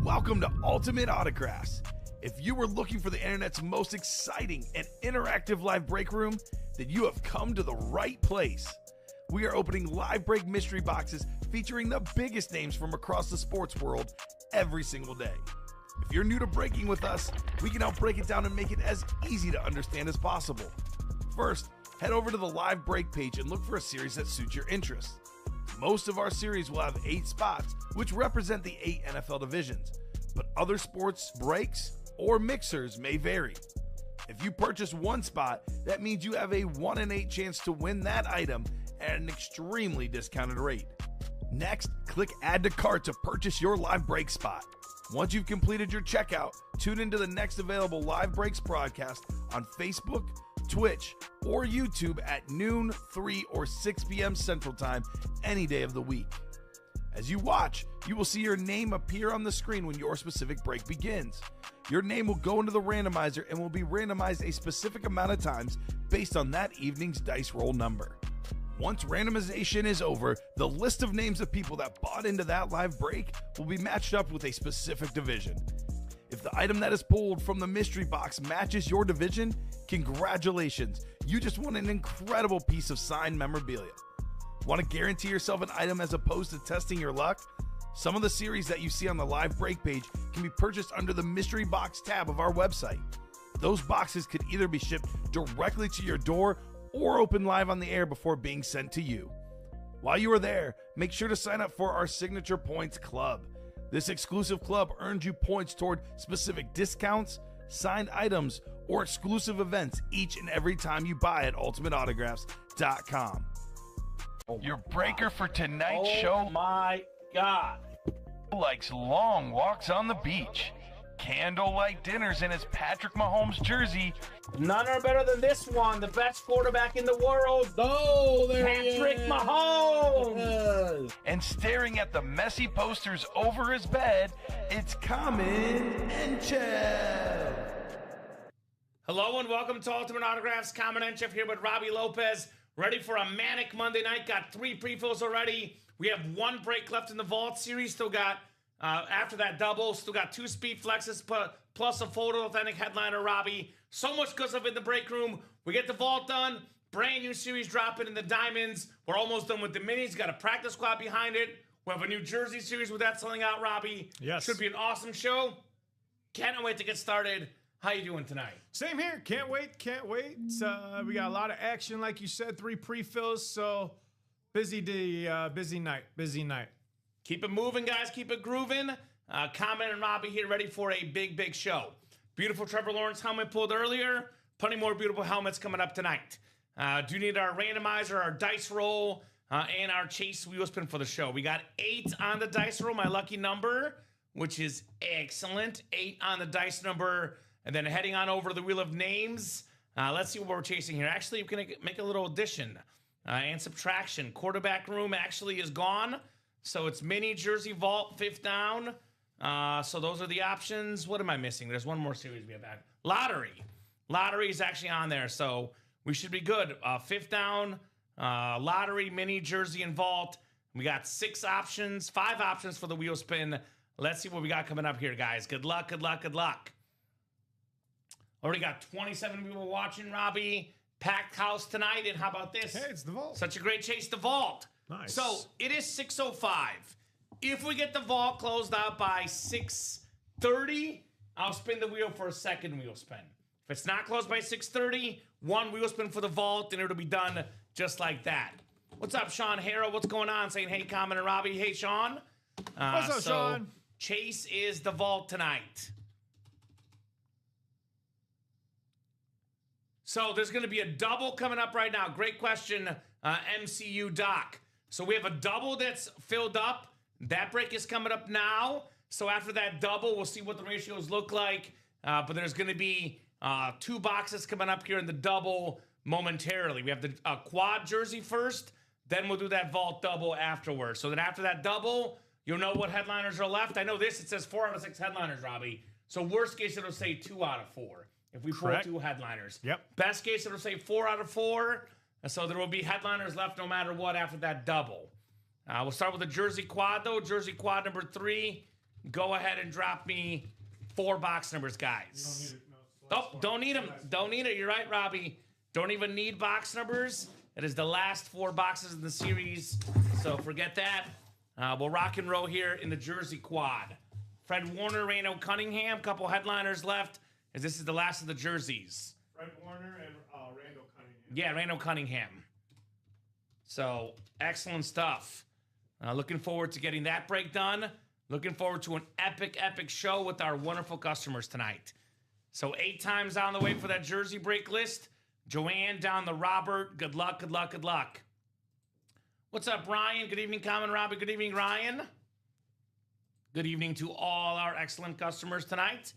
Welcome to Ultimate Autographs. If you were looking for the internet's most exciting and interactive live break room, then you have come to the right place. We are opening live break mystery boxes featuring the biggest names from across the sports world every single day. If you're new to breaking with us, we can help break it down and make it as easy to understand as possible. First, head over to the live break page and look for a series that suits your interests. Most of our series will have 8 spots, which represent the 8 NFL divisions, but other sports breaks or mixers may vary. If you purchase one spot, that means you have a 1 in 8 chance to win that item at an extremely discounted rate. Next, click Add to Cart to purchase your live break spot. Once you've completed your checkout, tune into the next available live breaks broadcast on Facebook, Twitch, or YouTube at noon, 3, or 6 p.m. Central Time any day of the week. As you watch, you will see your name appear on the screen when your specific break begins. Your name will go into the randomizer and will be randomized a specific amount of times based on that evening's dice roll number. Once randomization is over, the list of names of people that bought into that live break will be matched up with a specific division. If the item that is pulled from the mystery box matches your division, congratulations, you just won an incredible piece of signed memorabilia. Want to guarantee yourself an item as opposed to testing your luck? Some of the series that you see on the live break page can be purchased under the mystery box tab of our website. Those boxes could either be shipped directly to your door or open live on the air before being sent to you. While you are there, make sure to sign up for our Signature Points Club. This exclusive club earns you points toward specific discounts, signed items, or exclusive events each and every time you buy at ultimateautographs.com. Your breaker for tonight's show, Oh my God, likes long walks on the beach, candlelight dinners in his Patrick Mahomes jersey, none are better than this one, the best quarterback in the world, Oh, there Patrick he is. Mahomes. and staring at the messy posters over his bed, it's Kamen Entchev. Hello and welcome to Ultimate Autographs. Kamen Entchev here with Robbie Lopez, ready for a manic Monday night. Got 3 pre-fills already. We have 1 break left in the Vault series. Still got, after that double, still got 2 speed flexes plus a photo authentic headliner, Robbie. So much good stuff in the break room. We get the Vault done. Brand new series dropping in the Diamonds. We're almost done with the Minis. Got a practice squad behind it. We have a New Jersey series with that selling out, Robbie. Yes. Should be an awesome show. Can't wait to get started. How you doing tonight? Same here. Can't wait. Can't wait. We got a lot of action, like you said. 3 pre-fills. So busy day, busy night. Busy night. Keep it moving, guys. Keep it grooving. Kamen and Robbie here, ready for a big, big show. Beautiful Trevor Lawrence helmet pulled earlier. Plenty more beautiful helmets coming up tonight. Do need our randomizer, our dice roll, and our chase wheel spin for the show. We got 8 on the dice roll, my lucky number, which is excellent. 8 on the dice number. And then heading on over to the Wheel of Names. Let's see what we're chasing here. Actually, we're going to make a little addition and subtraction. Quarterback room actually is gone. So it's Mini, Jersey, Vault, 5th down. So those are the options. What am I missing? There's one more series we have back. Lottery. Lottery is actually on there. So we should be good. 5th down, Lottery, Mini, Jersey, and Vault. We got 6 options, 5 options for the wheel spin. Let's see what we got coming up here, guys. Good luck, good luck, good luck. Already got 27 people watching, Robbie. Packed house tonight, and how about this? Hey, it's the Vault. Such a great chase, the Vault. Nice. So it is 6:05. If we get the Vault closed out by 6:30, I'll spin the wheel for a second wheel spin. If it's not closed by 6:30, 1 wheel spin for the Vault, and it'll be done just like that. What's up, Sean Harrow? What's going on? Saying, hey, Kamen and Robbie. Hey, Sean. What's up, Sean? Chase is the Vault tonight. So there's going to be a double coming up right now. Great question, MCU Doc. So we have a double that's filled up. That break is coming up now. So after that double, we'll see what the ratios look like. But there's going to be 2 boxes coming up here in the double momentarily. We have the quad jersey first. Then we'll do that Vault double afterwards. So then after that double, you'll know what headliners are left. I know this, it says 4 out of 6 headliners, Robbie. So worst case, it'll say 2 out of 4. If we pull 2 headliners. Yep. Best case, it'll say 4 out of 4. So there will be headliners left no matter what after that double. We'll start with the Jersey Quad, though. Jersey Quad number 3. go ahead and drop me 4 box numbers, guys. Don't need them. Don't need it. You're right, Robbie. Don't even need box numbers. It is the last 4 boxes in the series, so forget that. We'll rock and roll here in the Jersey quad. Fred Warner, Randall Cunningham, couple headliners left, as this is the last of the jerseys. Fred Warner and Randall Cunningham. Yeah, Randall Cunningham. So, excellent stuff. Looking forward to getting that break done. Looking forward to an epic, epic show with our wonderful customers tonight. So 8 times on the way for that jersey break list. Joanne down the Robert. Good luck, good luck, good luck. What's up, Ryan? Good evening, Kamen Robbie. Good evening, Ryan. Good evening to all our excellent customers tonight.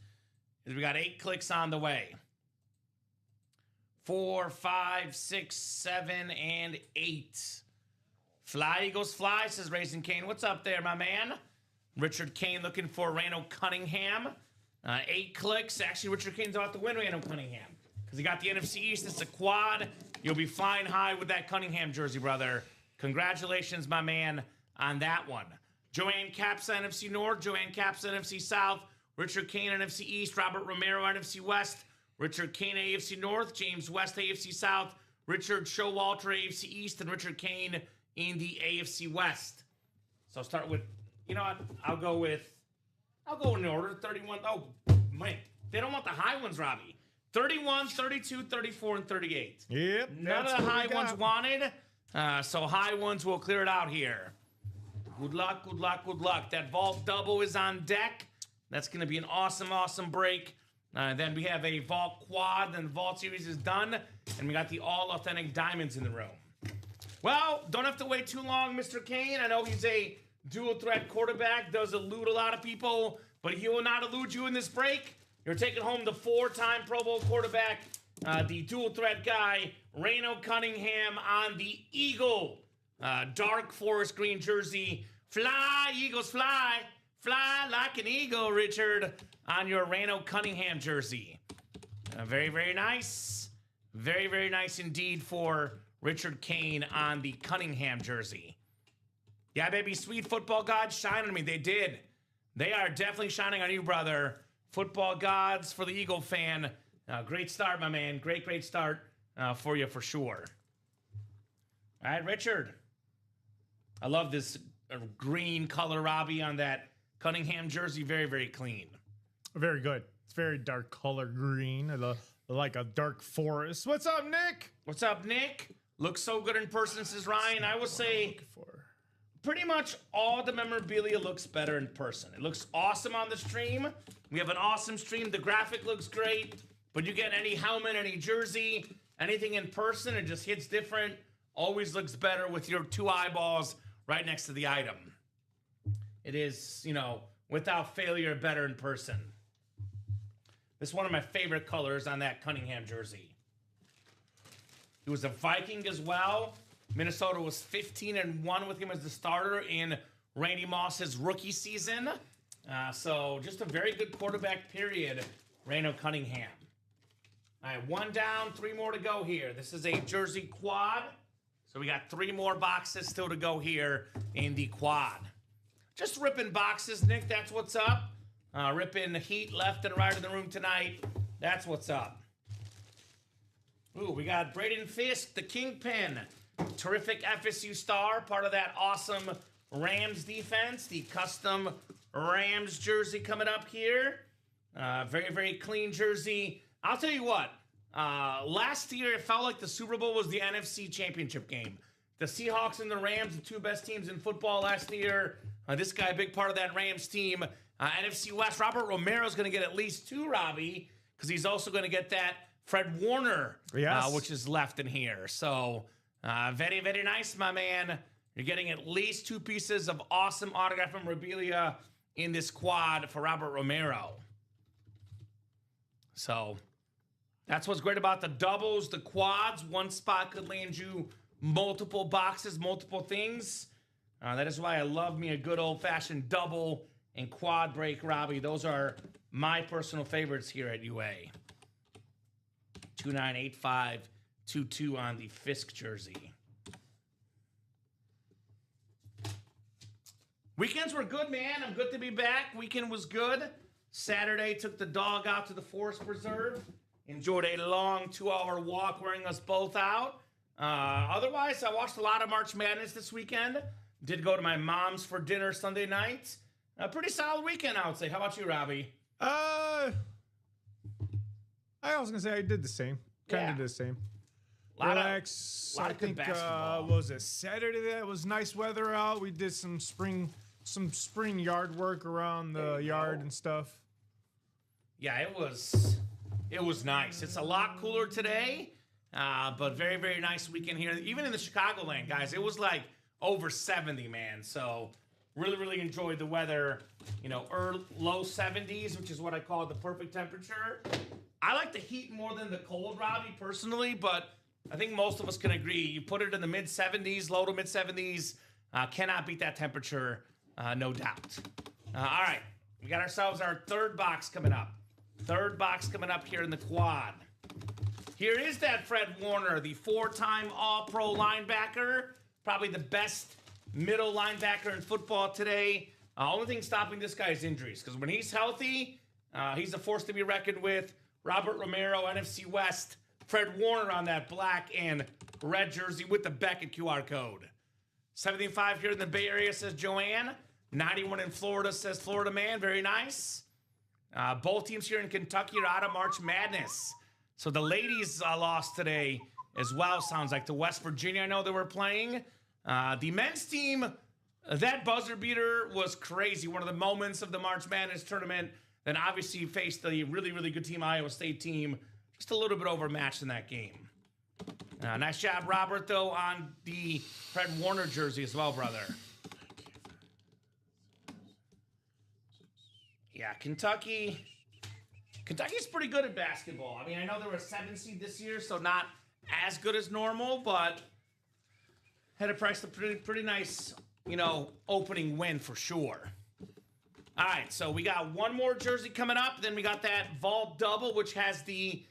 We got 8 clicks on the way. 4, 5, 6, 7, and 8. Fly Eagles Fly, says Raisin Kane. What's up there, my man? Richard Kane looking for Randall Cunningham. 8 clicks. Actually, Richard Kane's about to win Randall Cunningham because he got the NFC East. It's a quad. You'll be flying high with that Cunningham jersey, brother. Congratulations, my man, on that one. Joanne Capsa, NFC North. Joanne Capsa, NFC South. Richard Kane, NFC East. Robert Romero, NFC West. Richard Kane, AFC North. James West, AFC South. Richard Showalter, AFC East. And Richard Kane in the AFC West. So I'll start with, you know what? I'll go in order. 31. Oh, man. They don't want the high ones, Robbie. 31, 32, 34, and 38. Yep. None of the high ones wanted. So high ones will clear it out here. Good luck, good luck, good luck. That vault double is on deck. That's going to be an awesome, awesome break. Then we have a vault quad. Then the vault series is done. And we got the all authentic diamonds in the room. Well, don't have to wait too long, Mr. Kane. I know he's a dual threat quarterback, does elude a lot of people, but he will not elude you in this break. You're taking home the 4-time Pro Bowl quarterback, the dual threat guy, Randall Cunningham on the Eagle dark forest green jersey. Fly, Eagles, fly. Fly like an eagle, Richard, on your Randall Cunningham jersey. Very, very nice. Very, very nice indeed for Richard Kane on the Cunningham jersey. Yeah, baby, sweet football gods shine on me. They did. They are definitely shining on you, brother. Football gods for the Eagle fan. Great start, my man. Great, great start for you for sure. All right, Richard. I love this green color, Robbie, on that Cunningham jersey. Very, very clean. Very good. It's very dark color green, like a dark forest. What's up, Nick? What's up, Nick? Looks so good in person, says Ryan. I will say pretty much all the memorabilia looks better in person. It looks awesome on the stream. We have an awesome stream. The graphic looks great. But you get any helmet, any jersey, anything in person, it just hits different. Always looks better with your 2 eyeballs right next to the item. It is, you know, without failure, better in person. This is one of my favorite colors on that Cunningham jersey. He was a Viking as well. Minnesota was 15-1 with him as the starter in Randy Moss's rookie season. So just a very good quarterback period, Randall Cunningham. All right, 1 down, 3 more to go here. This is a jersey quad. So we got 3 more boxes still to go here in the quad. Just ripping boxes, Nick. That's what's up. Ripping the heat left and right in the room tonight. That's what's up. Ooh, we got Braden Fisk, the Kingpin. Terrific FSU star, part of that awesome Rams defense. The custom Rams jersey coming up here. Very, very clean jersey. I'll tell you what. Last year, it felt like the Super Bowl was the NFC Championship game. The Seahawks and the Rams, the 2 best teams in football last year. This guy, a big part of that Rams team. NFC West, Robert Romero's going to get at least 2, Robbie, because he's also going to get that Fred Warner, yes, which is left in here. So, very, very nice, my man. You're getting at least 2 pieces of awesome autograph memorabilia in this quad for Robert Romero. So, that's what's great about the doubles, the quads. One spot could land you multiple boxes, multiple things. That is why I love me a good old-fashioned double and quad break, Robbie. Those are my personal favorites here at UA. 298522 on the Fisk jersey. Weekends were good, man. I'm good to be back. Weekend was good. Saturday, took the dog out to the Forest Preserve. Enjoyed a long 2-hour walk wearing us both out. Otherwise, I watched a lot of March Madness this weekend. Did go to my mom's for dinner Sunday night. A pretty solid weekend, I would say. How about you, Robbie? I was gonna say I did the same. Kind of did the same. Relax. Lot I of good think basketball. what was it, Saturday? That was nice weather out. We did some spring yard work around the yard and stuff. Yeah, it was nice. It's a lot cooler today, but very, very nice weekend here. Even in the Chicagoland, guys, it was like over 70, man. So really, really enjoyed the weather. You know, low 70s, which is what I call the perfect temperature. I like the heat more than the cold, Robbie, personally, but I think most of us can agree. You put it in the mid 70s, low to mid 70s, cannot beat that temperature, no doubt. All right, we got ourselves our third box coming up. Third box coming up here in the quad. Here is that Fred Warner, the 4-time All-Pro linebacker, probably the best middle linebacker in football today. Only thing stopping this guy is injuries, because when he's healthy, he's a force to be reckoned with. Robert Romero, NFC West. Fred Warner on that black and red jersey with the Beckett QR code. 75 here in the Bay Area, says Joanne. 91 in Florida, says Florida Man. Very nice. Both teams here in Kentucky are out of March Madness. So the ladies lost today as well, sounds like. To West Virginia, I know they were playing. The men's team, that buzzer beater was crazy. One of the moments of the March Madness tournament. Then obviously faced the really, really good team, Iowa State team. Just a little bit overmatched in that game. Nice job, Robert, though, on the Fred Warner jersey as well, brother. Yeah, Kentucky's pretty good at basketball. I mean, I know they were a 7 seed this year, so not as good as normal, but had a pretty nice, opening win for sure. All right, so we got one more jersey coming up. Then we got that vault double, which has the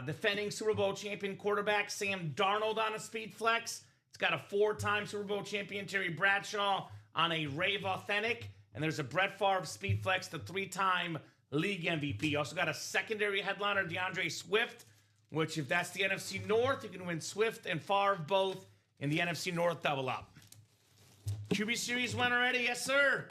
defending Super Bowl champion quarterback Sam Darnold on a speed flex. It's got a 4-time Super Bowl champion Terry Bradshaw on a Rave Authentic. And there's a Brett Favre speed flex, the 3-time league MVP. Also got a secondary headliner, DeAndre Swift, which if that's the NFC North, you can win Swift and Favre both in the NFC North double up. QB Series went already, yes sir.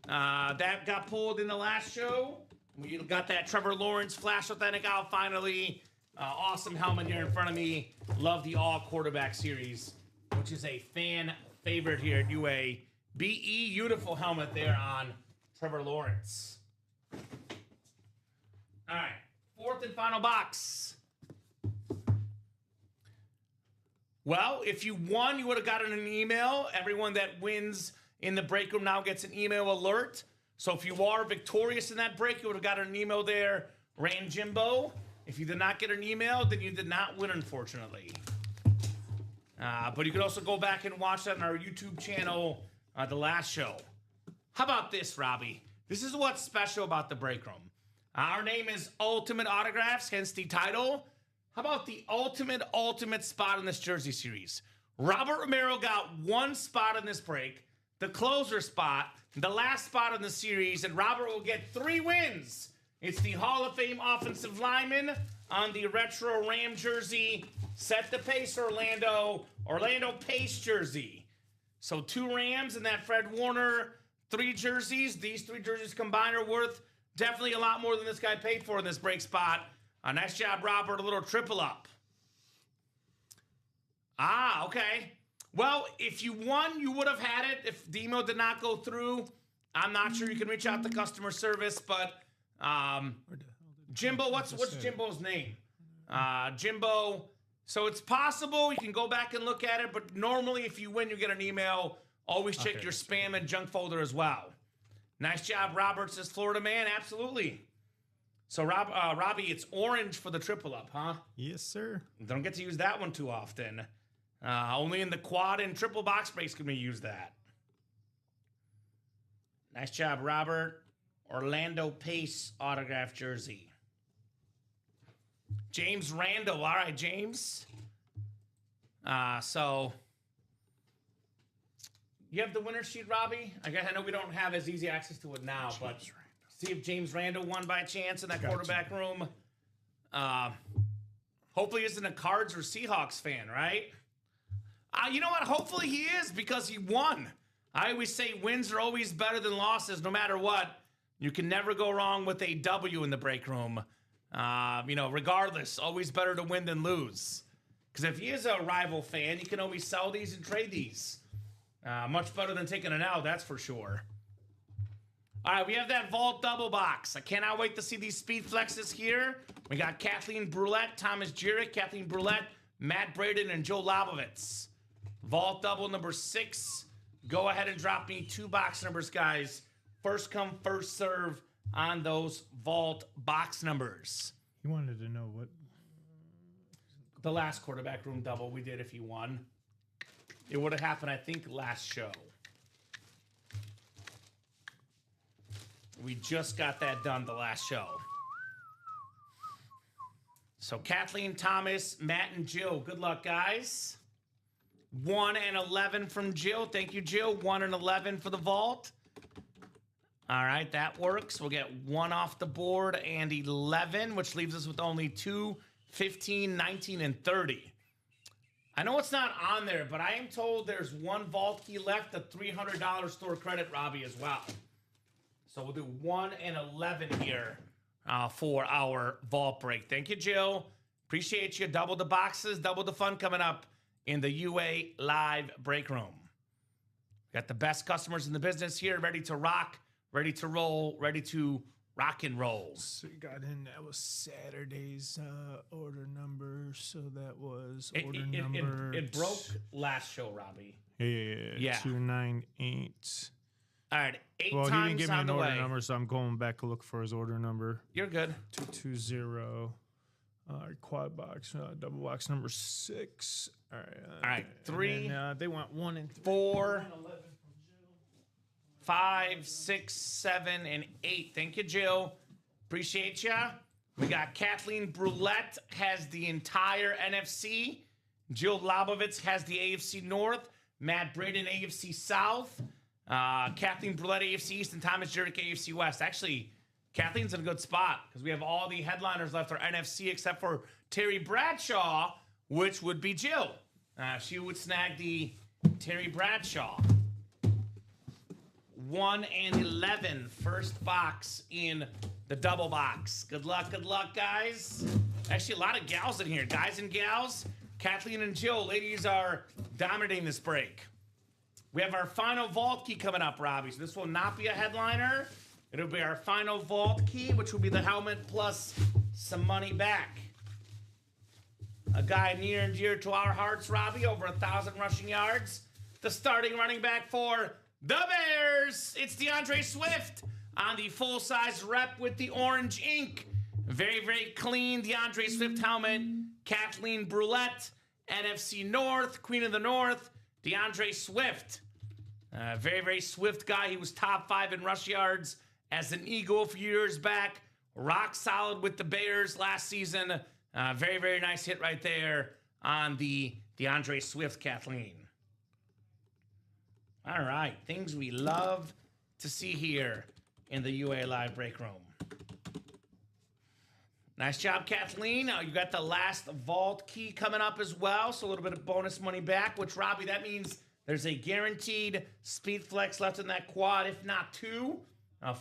That got pulled in the last show. We got that Trevor Lawrence Flash Authentic out finally. Awesome helmet here in front of me. Love the All Quarterback Series, which is a fan favorite here at UA. BE, beautiful helmet there on Trevor Lawrence. All right, fourth and final box. Well, if you won, you would have gotten an email. Everyone that wins in the break room now gets an email alert. So if you are victorious in that break, you would have gotten an email there. Ran Jimbo. If you did not get an email, then you did not win, unfortunately. But you can also go back and watch that on our YouTube channel, the last show. How about this, Robbie? This is what's special about the break room. Our name is Ultimate Autographs, hence the title. How about the ultimate spot in this jersey series? Robert Romero got one spot in this break, the closer spot, the last spot in the series, and Robert will get 3 wins. It's the Hall of Fame offensive lineman on the retro Ram jersey. Set the pace, Orlando Pace jersey. So 2 Rams and that Fred Warner 3 jerseys. These 3 jerseys combined are worth definitely a lot more than this guy paid for in this break spot. Nice job, Robert. A little triple up. Okay. Well, if you won, you would have had it. If the email did not go through, I'm not sure. You can reach out to customer service, but Jimbo, what's Jimbo's name? Jimbo. So it's possible. You can go back and look at it, but normally if you win, you get an email. Always check your spam and junk folder as well. Nice job, Robert, says Florida Man. Absolutely. So, Robbie, it's orange for the triple up, huh? Yes, sir. Don't get to use that one too often. Only in the quad and triple box breaks can we use that. Nice job, Robert. Orlando Pace autograph jersey. James Randall. All right, James. So You have the winner sheet, Robbie? I guess I know we don't have as easy access to it now, but see if James Randall won by chance in that quarterback room. Hopefully he isn't a Cards or Seahawks fan, right? You know what? Hopefully he is because he won. I always say wins are always better than losses no matter what. You can never go wrong with a W in the break room. Regardless, always better to win than lose. Because if he is a rival fan, you can always sell these and trade these. Much better than taking an L, that's for sure. All right, we have that Vault double box. I cannot wait to see these speed flexes here. We got Kathleen Brulette, Thomas Jurek, Kathleen Brulette, Matt Braden, and Joe Labovitz. Vault double number 6. Go ahead and drop me 2 box numbers, guys. First come, first serve on those Vault box numbers. You wanted to know what? The last quarterback room double we did if he won. It would have happened, I think, last show. We just got that done the last show. So Kathleen, Thomas, Matt, and Jill. Good luck, guys. 1 and 11 from Jill. Thank you, Jill. 1 and 11 for the vault. All right, that works. We'll get 1 off the board and 11, which leaves us with only 2, 15, 19, and 30. I know it's not on there, but I am told there's 1 vault key left, a $300 store credit, Robbie, as well. So we'll do 1 and 11 here for our vault break. Thank you, Jill. Appreciate you. Double the boxes, double the fun coming up in the UA Live break room. Got the best customers in the business here, ready to rock, ready to roll, ready to rock and roll. So you got in, that was Saturday's order number. So that was order number. It broke last show, Robbie. Yeah. 298. All right, 8 well, times he didn't give me on an the order way. number, so I'm going back to look for his order number. You're good. 220. Quad box, double box number 6. All right. 3. Then, they want 1 and 4, 5, 6, 7, and 8. Thank you, Jill. Appreciate ya. We got Kathleen Brulette has the entire NFC. Jill Labovitz has the AFC North. Matt Braden, AFC South. Kathleen Brulette, AFC East, and Thomas Jurek, AFC West. Actually, Kathleen's in a good spot because we have all the headliners left for NFC except for Terry Bradshaw, which would be Jill. She would snag the Terry Bradshaw. 1 and 11, first box in the double box. Good luck, guys. Actually, a lot of gals in here. Guys and gals, Kathleen and Jill, ladies are dominating this break. We have our final vault key coming up, Robbie. So this will not be a headliner. It'll be our final vault key, which will be the helmet plus some money back. A guy near and dear to our hearts, Robbie, over 1,000 rushing yards. The starting running back for the Bears. It's DeAndre Swift on the full-size rep with the orange ink. Very, very clean DeAndre Swift helmet. Kathleen Brulette, NFC North, Queen of the North. DeAndre Swift, very, very swift guy. He was top 5 in rush yards as an Eagle a few years back. Rock solid with the Bears last season. Very, very nice hit right there on the DeAndre Swift, Kathleen. All right, things we love to see here in the UA Live break room. Nice job, Kathleen. You got the last vault key coming up as well, so a little bit of bonus money back, which, Robbie, that means there's a guaranteed speed flex left in that quad, if not 2.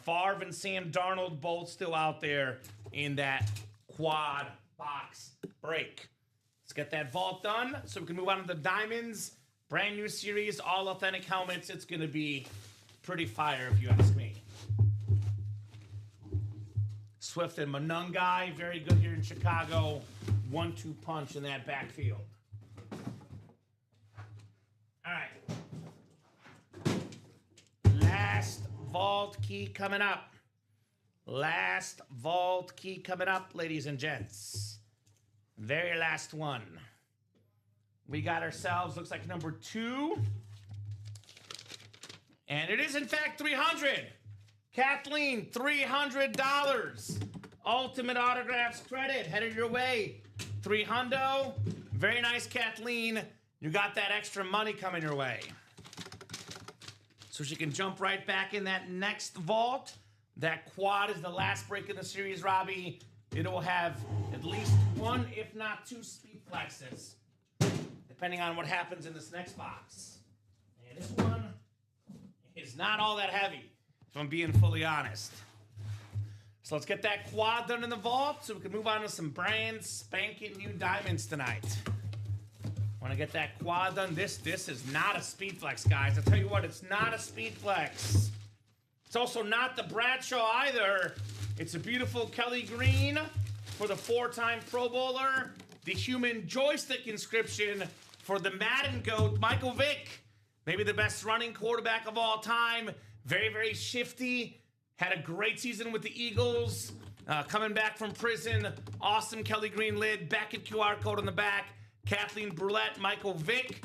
Favre and Sam Darnold both still out there in that quad box break. Let's get that vault done so we can move on to the Diamonds. Brand new series, all authentic helmets. It's going to be pretty fire if you ask me. Swift and Monungai, very good here in Chicago. 1-2 punch in that backfield. All right. Last vault key coming up. Last vault key coming up, ladies and gents. Very last one. We got ourselves, looks like number 2. And it is, in fact, 300. Kathleen, $300. Ultimate Autographs credit headed your way. 300. Very nice, Kathleen. You got that extra money coming your way. so she can jump right back in that next vault. That quad is the last break in the series, Robbie. It will have at least one, if not two, speed flexes, depending on what happens in this next box. And this one is not all that heavy, if I'm being fully honest. So let's get that quad done in the vault so we can move on to some brand spanking new diamonds tonight. Want to get that quad done? This is not a speed flex, guys. I'll tell you what, it's not a speed flex. It's also not the Bradshaw either. It's a beautiful Kelly Green for the 4-time Pro Bowler. The human joystick inscription for the Madden GOAT, Michael Vick. Maybe the best running quarterback of all time. Very, very shifty. Had a great season with the Eagles. Coming back from prison. Awesome Kelly Green lid. Beckett QR code on the back. Kathleen Brulette, Michael Vick.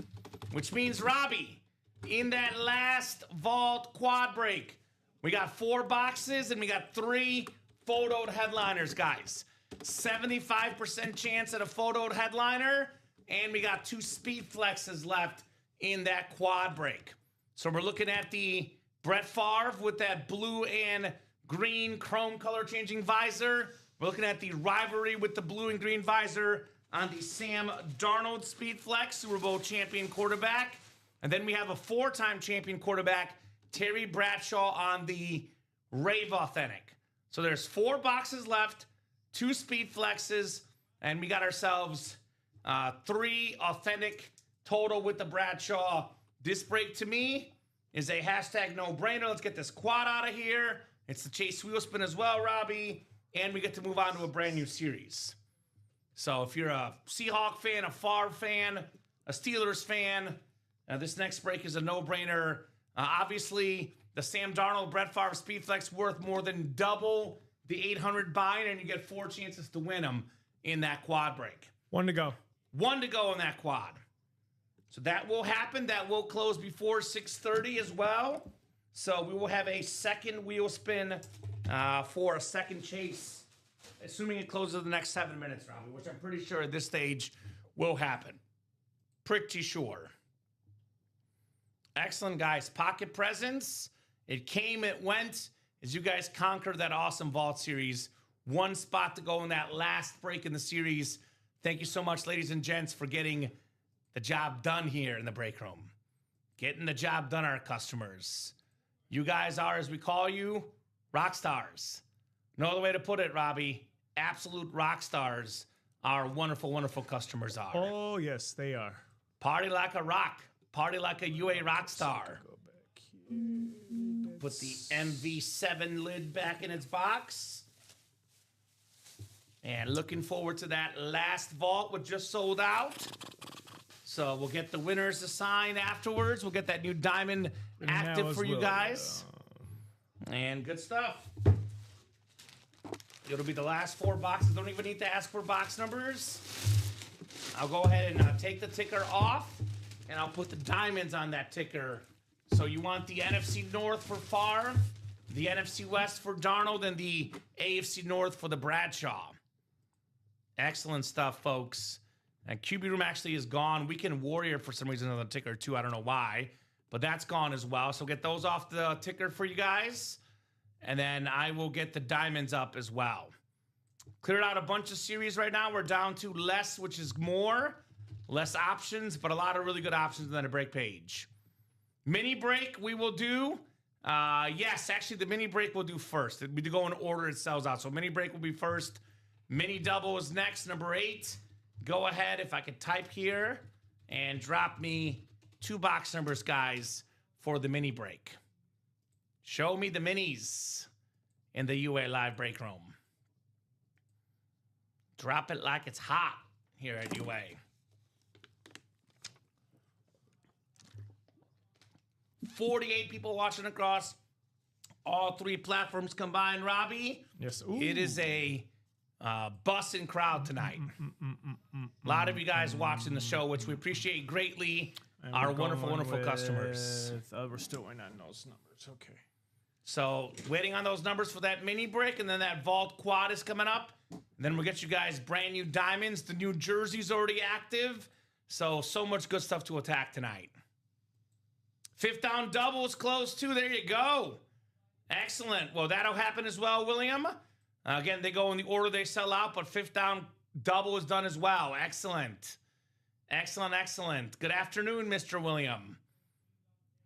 Which means, Robbie, in that last vault quad break, we got 4 boxes and we got 3 photoed headliners, guys. 75% chance at a photoed headliner. And we got 2 speed flexes left in that quad break. So we're looking at the Brett Favre with that blue and green chrome color changing visor. We're looking at the rivalry with the blue and green visor on the Sam Darnold speed flex, Super Bowl champion quarterback. And then we have a 4-time champion quarterback, Terry Bradshaw, on the Rave Authentic. So there's 4 boxes left, 2 speed flexes, and we got ourselves 3 authentic total with the Bradshaw. This break to me is a hashtag no-brainer. Let's get this quad out of here. It's the Chase wheel spin as well, Robbie. And we get to move on to a brand new series. So if you're a Seahawk fan, a Favre fan, a Steelers fan, this next break is a no-brainer. Obviously, the Sam Darnold, Brett Favre Speed Flex worth more than double the 800 buy-in, and you get 4 chances to win them in that quad break. 1 to go. 1 to go in that quad. So that will happen. That will close before 6:30 as well. So we will have a second wheel spin for a second chase, assuming it closes in the next 7 minutes, Robbie, which I'm pretty sure at this stage will happen. Pretty sure. Excellent, guys. Pocket presents. It came, it went. As you guys conquered that awesome vault series. 1 spot to go in that last break in the series. Thank you so much, ladies and gents, for getting the job done here in the break room. Getting the job done, our customers. You guys are, as we call you, rock stars. No other way to put it, Robbie. Absolute rock stars our wonderful, wonderful customers are. Oh, yes, they are. Party like a rock. Party like a UA rock star. Go back here. Put the MV7 lid back in its box. And looking forward to that last vault, which just sold out. So we'll get the winners assigned afterwards. We'll get that new diamond active for you guys. And good stuff. It'll be the last 4 boxes. Don't even need to ask for box numbers. I'll go ahead and take the ticker off, and I'll put the diamonds on that ticker. So you want the NFC North for Favre, the NFC West for Darnold, and the AFC North for the Bradshaw. Excellent stuff, folks. And QB Room actually is gone. Weekend Warrior, for some reason, on the ticker, too. I don't know why. But that's gone as well. So get those off the ticker for you guys. And then I will get the diamonds up as well. Cleared out a bunch of series right now. We're down to less, which is more. Less options, but a lot of really good options on the break page. Mini break we will do. Yes, actually, the mini break we'll do first. We do go in order it sells out. So mini break will be first. Mini double is next, number 8. Go ahead, if I could type here, and drop me 2 box numbers, guys, for the mini break. Show me the minis in the UA Live break room. Drop it like it's hot here at UA. $48 people watching across all 3 platforms combined, Robbie. Yes. Ooh. It is a bussin' crowd tonight. A lot of you guys watching the show, which we appreciate greatly. And Our we're wonderful, going wonderful customers. We're still waiting on those numbers. Okay. So waiting on those numbers for that mini break, and then that vault quad is coming up. And then we'll get you guys brand new diamonds. The new jersey's already active. So much good stuff to attack tonight. Fifth down double is close too. There you go. Excellent. Well, that'll happen as well, William. Again, they go in the order they sell out, but fifth down double is done as well. Excellent. Excellent, excellent. Good afternoon, Mr. William.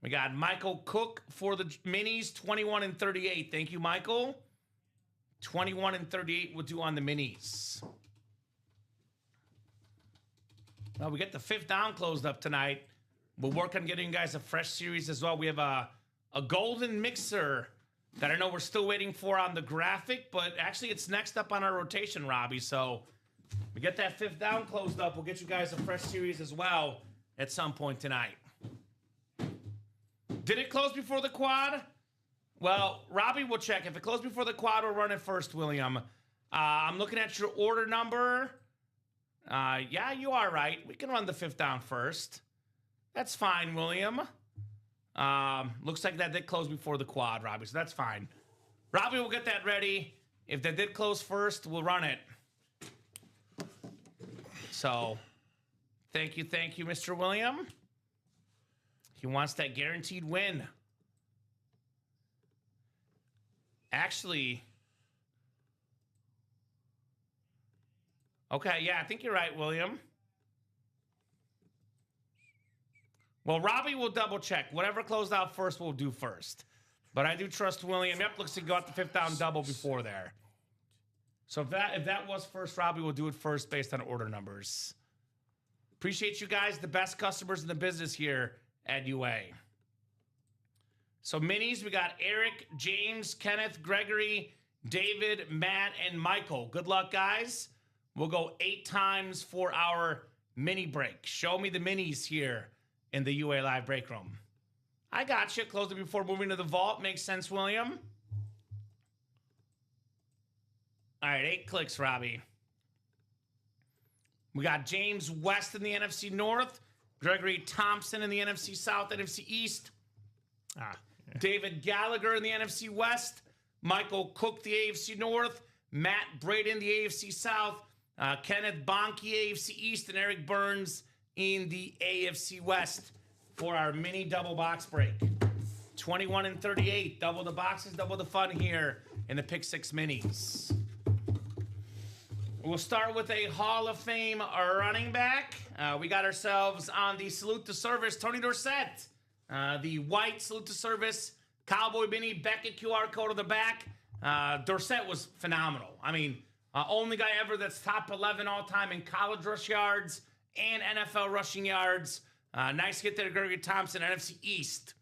We got Michael Cook for the minis, 21 and 38. Thank you, Michael. 21 and 38 we'll do on the minis. Well, we get the fifth down closed up tonight. We'll work on getting you guys a fresh series as well. We have a golden mixer that I know we're still waiting for on the graphic, but actually it's next up on our rotation, Robbie. So we get that fifth down closed up. We'll get you guys a fresh series as well at some point tonight. Did it close before the quad? Well, Robbie will check. If it closed before the quad, we'll run it first, William. I'm looking at your order number. Yeah, you are right. We can run the fifth down first. That's fine, William. Looks like that did close before the quad, Robbie, so that's fine. Robbie will get that ready. If that did close first, we'll run it. So, thank you, Mr. William. He wants that guaranteed win. Actually, okay, yeah, I think you're right, William. Well, Robbie will double check. Whatever closed out first, we'll do first. But I do trust William. Yep, looks like he got the fifth down double before there. So if that was first, Robbie will do it first based on order numbers. Appreciate you guys, the best customers in the business here at UA. So minis, we got Eric, James, Kenneth, Gregory, David, Matt, and Michael. Good luck, guys. We'll go 8 times for our mini break. Show me the minis here in the UA Live break room. I got you. Closed it before moving to the vault. Makes sense, William. All right, 8 clicks, Robbie. We got James West in the NFC North, Gregory Thompson in the NFC South, NFC East, David Gallagher in the NFC West, Michael Cook, the AFC North, Matt Braden, the AFC South, Kenneth Bonke, AFC East, and Eric Burns in the AFC West for our mini double box break. 21 and 38, double the boxes, double the fun here in the Pick 6 minis. We'll start with a Hall of Fame running back. We got ourselves on the Salute to Service, Tony Dorsett. The white Salute to Service, Cowboy Mini, Beckett QR code on the back. Dorsett was phenomenal. I mean, only guy ever that's top 11 all-time in college rush yards and NFL rushing yards. Nice hit there, Gregory Thompson, NFC East.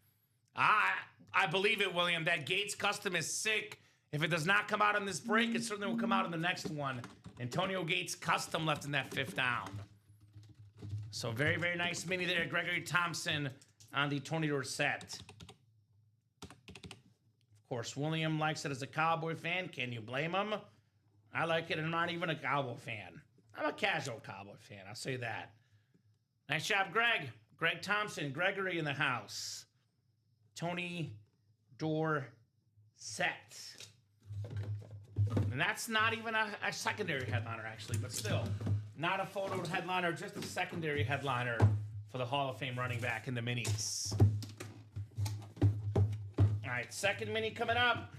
I believe it, William. That Gates custom is sick. If it does not come out on this break, it certainly will come out in the next one. Antonio Gates custom left in that fifth down. So very, very nice mini there. Gregory Thompson on the Tony Dorsett. Of course, William likes it as a Cowboy fan. Can you blame him? I like it, and I'm not even a Cowboy fan. I'm a casual Cowboy fan. I'll say that. Nice job, Greg. Greg Thompson. Gregory in the house. Tony Dorsett. And that's not even a secondary headliner, actually, but still. Not a photo headliner, just a secondary headliner for the Hall of Fame running back in the minis. All right, second mini coming up.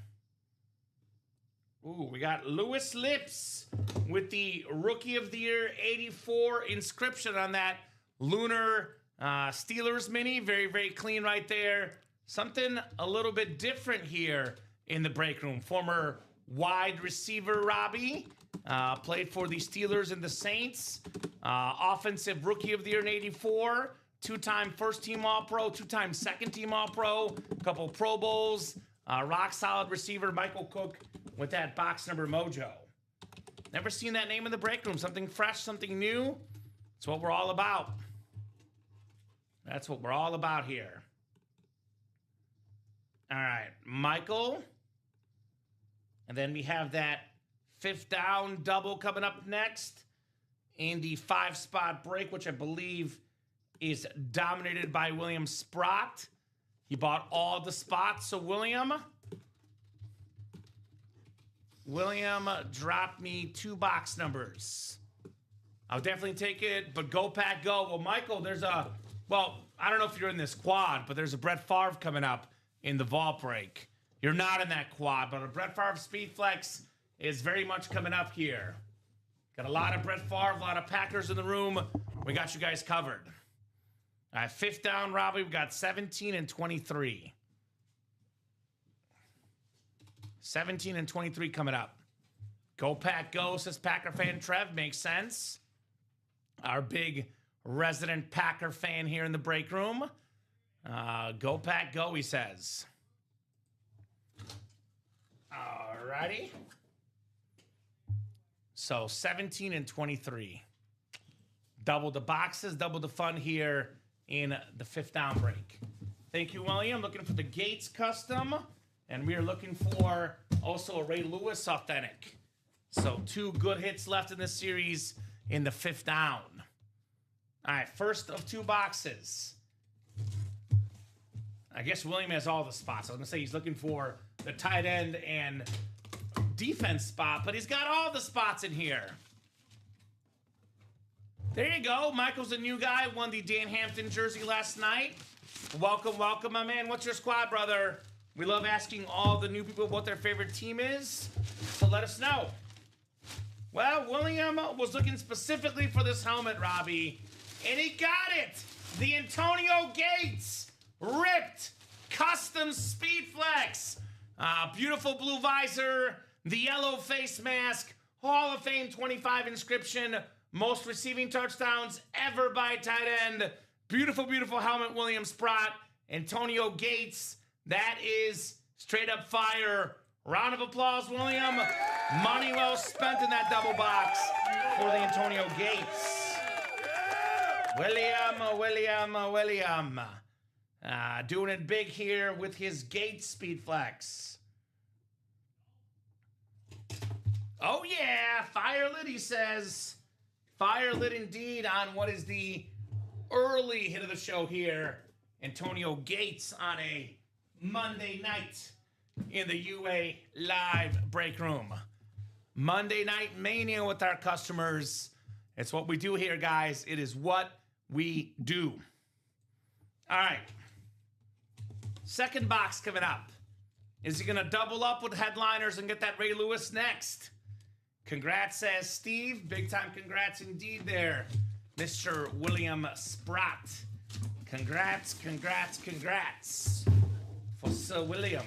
Ooh, we got Lewis Lips with the Rookie of the Year 84 inscription on that Lunar Steelers mini. Very, very clean right there. Something a little bit different here in the break room. Former wide receiver Robbie played for the Steelers and the Saints. Offensive Rookie of the Year in 84. 2-time first-team All-Pro, 2-time second-team All-Pro. A couple Pro Bowls. Rock-solid receiver Michael Cook with that box number mojo. Never seen that name in the break room. Something fresh, something new. That's what we're all about. That's what we're all about here. All right, Michael. And then we have that fifth down double coming up next in the 5-spot break, which I believe is dominated by William Sprott. He bought all the spots. So William dropped me 2 box numbers. I'll definitely take it, but go pack go. Well, Michael, there's a, well, I don't know if you're in this quad, but there's a Brett Favre coming up in the vault break. You're not in that quad, but a Brett Favre Speed Flex is very much coming up here. Got a lot of Brett Favre, a lot of Packers in the room. We got you guys covered. All right, fifth down, Robbie. We got 17 and 23. 17 and 23 coming up. Go Pack Go, says Packer fan Trev. Makes sense. Our big resident Packer fan here in the break room. Go Pack Go, he says. Alrighty. So 17 and 23. Double the boxes, double the fun here in the fifth down break. Thank you, William. Looking for the Gates custom. And we are looking for also a Ray Lewis authentic. So 2 good hits left in this series in the fifth down. All right, first of 2 boxes. I guess William has all the spots. I was going to say he's looking for the tight end and defense spot, but he's got all the spots in here. There you go. Michael's a new guy. Won the Dan Hampton jersey last night. Welcome, welcome, my man. What's your squad, brother? We love asking all the new people what their favorite team is, so let us know. Well, William was looking specifically for this helmet, Robbie, and he got it. The Antonio Gates ripped custom Speed Flex. Beautiful blue visor, the yellow face mask, Hall of Fame 25 inscription, most receiving touchdowns ever by tight end. Beautiful, beautiful helmet, William Sprott. Antonio Gates. That is straight up fire. Round of applause, William. Money well spent in that double box for the Antonio Gates. William. Doing it big here with his Gates Speed Flex. Oh yeah, fire lit, he says. Fire lit indeed on what is the early hit of the show here. Antonio Gates on a Monday night in the UA live break room. Monday night mania with our customers. It's what we do here, guys. It is what we do. All right. Second box coming up. Is he going to double up with headliners and get that Ray Lewis next? Congrats, says Steve. Big time congrats indeed there, Mr. William Sprott. Congrats for Sir William.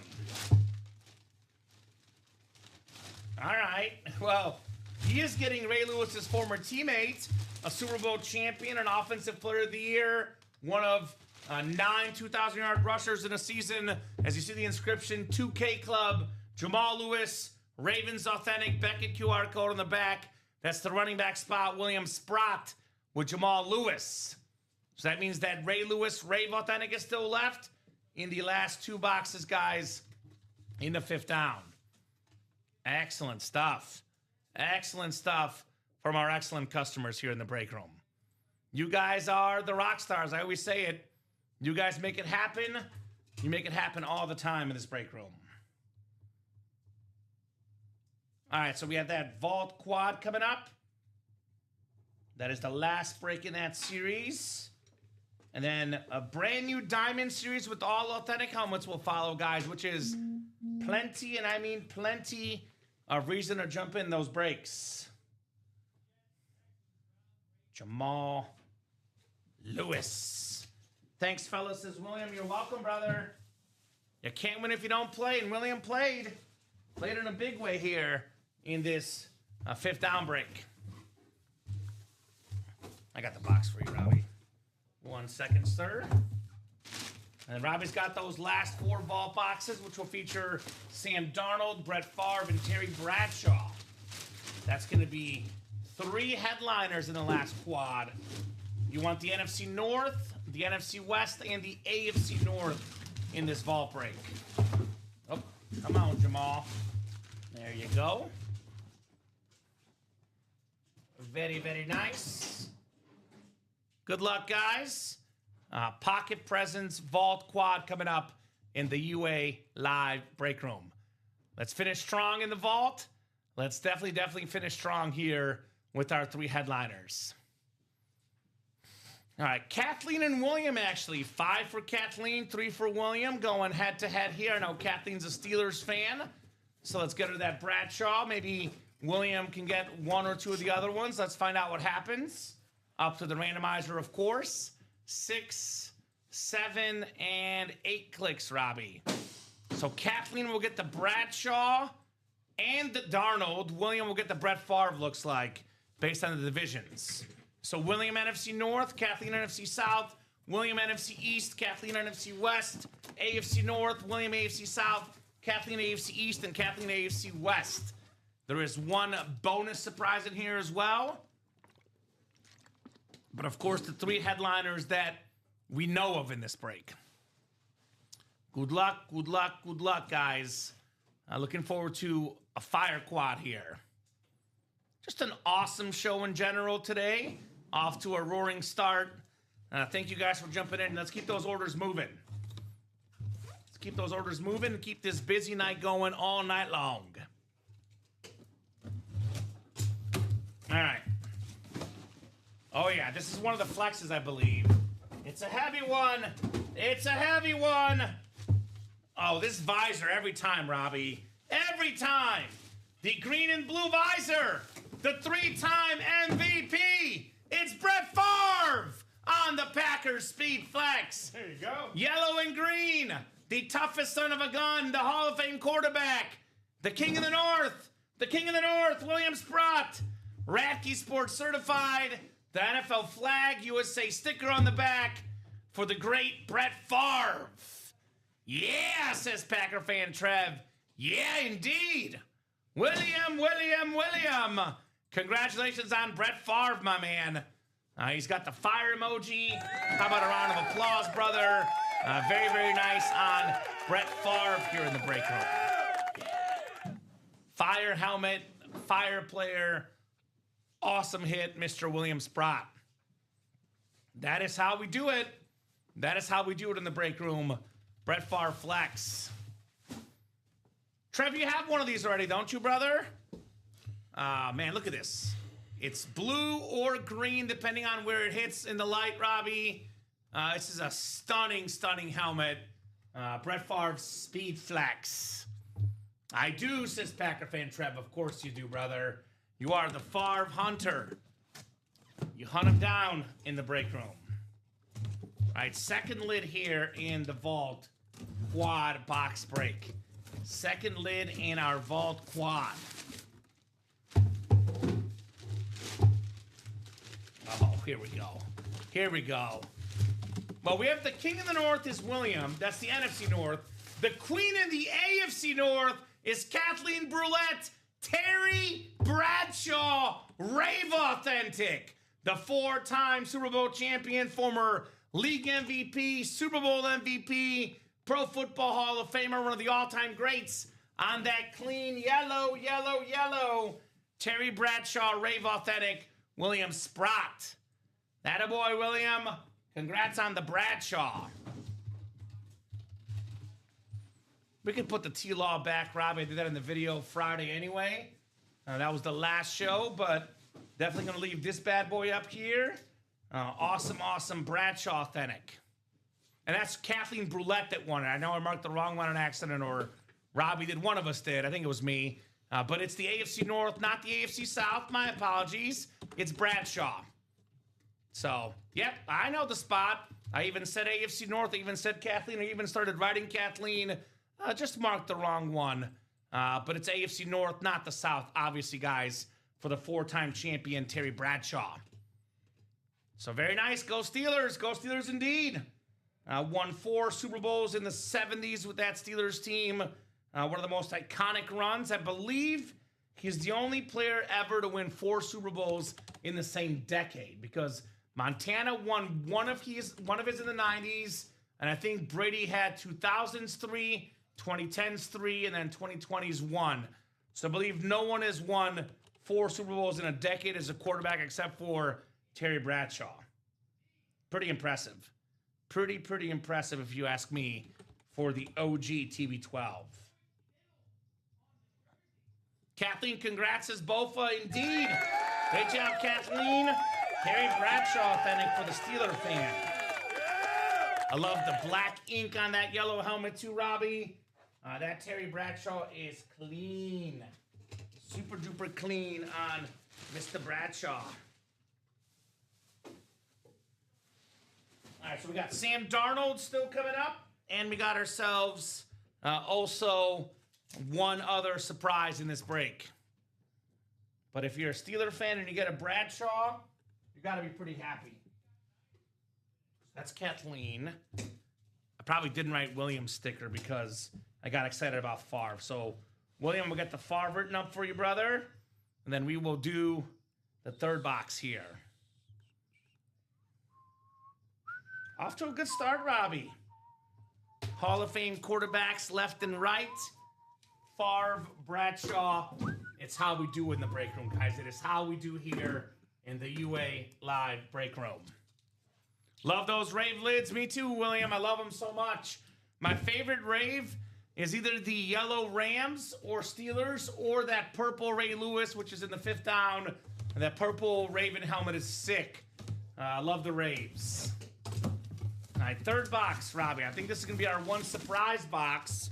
All right. Well, he is getting Ray Lewis's former teammate, a Super Bowl champion, an offensive player of the year, one of 9 2,000-yard rushers in a season. As you see the inscription, 2K Club, Jamal Lewis, Ravens Authentic, Beckett QR code on the back. That's the running back spot, William Sprott with Jamal Lewis. So that means that Ray Lewis, Rave Authentic is still left in the last 2 boxes, guys, in the fifth down. Excellent stuff. Excellent stuff from our excellent customers here in the break room. You guys are the rock stars. I always say it. You guys make it happen. You make it happen all the time in this break room. All right, so we have that Vault Quad coming up. That is the last break in that series. And then a brand new Diamond series with all authentic helmets will follow, guys, which is plenty, and I mean plenty, of reason to jump in those breaks. Jamal Lewis. Thanks, fellas, says William. You're welcome, brother. You can't win if you don't play, and William played. Played in a big way here in this fifth down break. I got the box for you, Robbie. 1 second, sir. And Robbie's got those last 4 vault boxes, which will feature Sam Darnold, Brett Favre, and Terry Bradshaw. That's going to be 3 headliners in the last quad. You want the NFC North, the NFC West, and the AFC North in this vault break. Oh, come on, Jamal. There you go. Very, very nice. Good luck, guys. Pocket Presents Vault Quad coming up in the UA Live Break Room. Let's finish strong in the vault. Let's definitely finish strong here with our 3 headliners. All right, Kathleen and William, actually. 5 for Kathleen, 3 for William. Going head-to-head here. I know Kathleen's a Steelers fan, so let's get her that Bradshaw. Maybe William can get 1 or 2 of the other ones. Let's find out what happens. Up to the randomizer, of course. 6, 7, and 8 clicks, Robbie. So Kathleen will get the Bradshaw and the Darnold. William will get the Brett Favre, looks like, based on the divisions. So William NFC North, Kathleen NFC South, William NFC East, Kathleen NFC West, AFC North, William AFC South, Kathleen AFC East, and Kathleen AFC West. There is one bonus surprise in here as well. But of course, the 3 headliners that we know of in this break. Good luck, good luck, good luck, guys. Looking forward to a fire quad here. Just an awesome show in general today. Off to a roaring start. Thank you guys for jumping in. Let's keep those orders moving. Let's keep those orders moving and keep this busy night going all night long. All right. Oh, yeah. This is one of the flexes, I believe. It's a heavy one. It's a heavy one. Oh, this visor every time, Robbie. Every time. The green and blue visor. The 3-time MVP. It's Brett Favre on the Packers Speed Flex. There you go. Yellow and green. The toughest son of a gun. The Hall of Fame quarterback. The King of the North. The King of the North, William Sprott. Radke Sports certified. The NFL flag, USA sticker on the back for the great Brett Favre. Yeah, says Packer fan Trev. Yeah, indeed. William. Congratulations on Brett Favre, my man. He's got the fire emoji. How about a round of applause, brother? Very, very nice on Brett Favre here in the break room. Fire helmet, fire player. Awesome hit, Mr. William Sprott. That is how we do it. That is how we do it in the break room. Brett Favre flex. Trev, you have one of these already, don't you, brother? Man, look at this. It's blue or green, depending on where it hits in the light, Robbie. This is a stunning, stunning helmet. Brett Favre's Speed Flex. I do, says Packer fan Trev. Of course you do, brother. You are the Favre hunter. You hunt him down in the break room. All right, second lid here in the vault quad box break. Second lid in our vault quad. Oh, here we go. Here we go. Well, we have the King of the North is William. That's the NFC North. The Queen of the AFC North is Kathleen Brulette. Terry Bradshaw, Rave Authentic. The 4-time Super Bowl champion, former league MVP, Super Bowl MVP, Pro Football Hall of Famer, one of the all-time greats on that clean yellow. Terry Bradshaw, Rave Authentic, William Sprott. Attaboy, William. Congrats on the Bradshaw. We could put the T-Law back, Robbie. I did that in the video Friday anyway. That was the last show, but definitely going to leave this bad boy up here. Awesome Bradshaw Authentic. And that's Kathleen Brulette that won it. I know I marked the wrong one on accident, or Robbie did. One of us did. I think it was me. But it's the AFC North, not the AFC South. My apologies. It's Bradshaw. So, yep, I know the spot. I even said AFC North. I even said Kathleen. I even started writing Kathleen. Just marked the wrong one. But it's AFC North, not the South, obviously, guys, for the 4-time champion, Terry Bradshaw. So very nice. Go Steelers. Go Steelers indeed. Won 4 Super Bowls in the 70s with that Steelers team. One of the most iconic runs. I believe he's the only player ever to win 4 Super Bowls in the same decade, because Montana won one of his in the 90s, and I think Brady had 2000s 3, 2010s 3, and then 2020s 1. So I believe no one has won 4 Super Bowls in a decade as a quarterback except for Terry Bradshaw. Pretty impressive. Pretty impressive, if you ask me, for the OG TB12. Kathleen, congrats as Bofa, indeed. Great job, Kathleen. Terry Bradshaw authentic for the Steeler fan. I love the black ink on that yellow helmet too, Robbie. That Terry Bradshaw is clean. Super duper clean on Mr. Bradshaw. All right, so we got Sam Darnold still coming up, and we got ourselves also one other surprise in this break. But if you're a Steeler fan and you get a Bradshaw, you got to be pretty happy. That's Kathleen. I probably didn't write William's sticker because I got excited about Favre. So, William, we'll get the Favre written up for you, brother. And then we will do the third box here. Off to a good start, Robbie. Hall of Fame quarterbacks left and right. Favre, Bradshaw. It's how we do in the break room, guys. It is how we do here in the UA Live break room. Love those rave lids. Me too, William. I love them so much. My favorite rave is either the yellow Rams or Steelers or that purple Ray Lewis, which is in the 5th down. And that purple Raven helmet is sick. I love the raves. All right, third box, Robbie. I think this is going to be our one surprise box.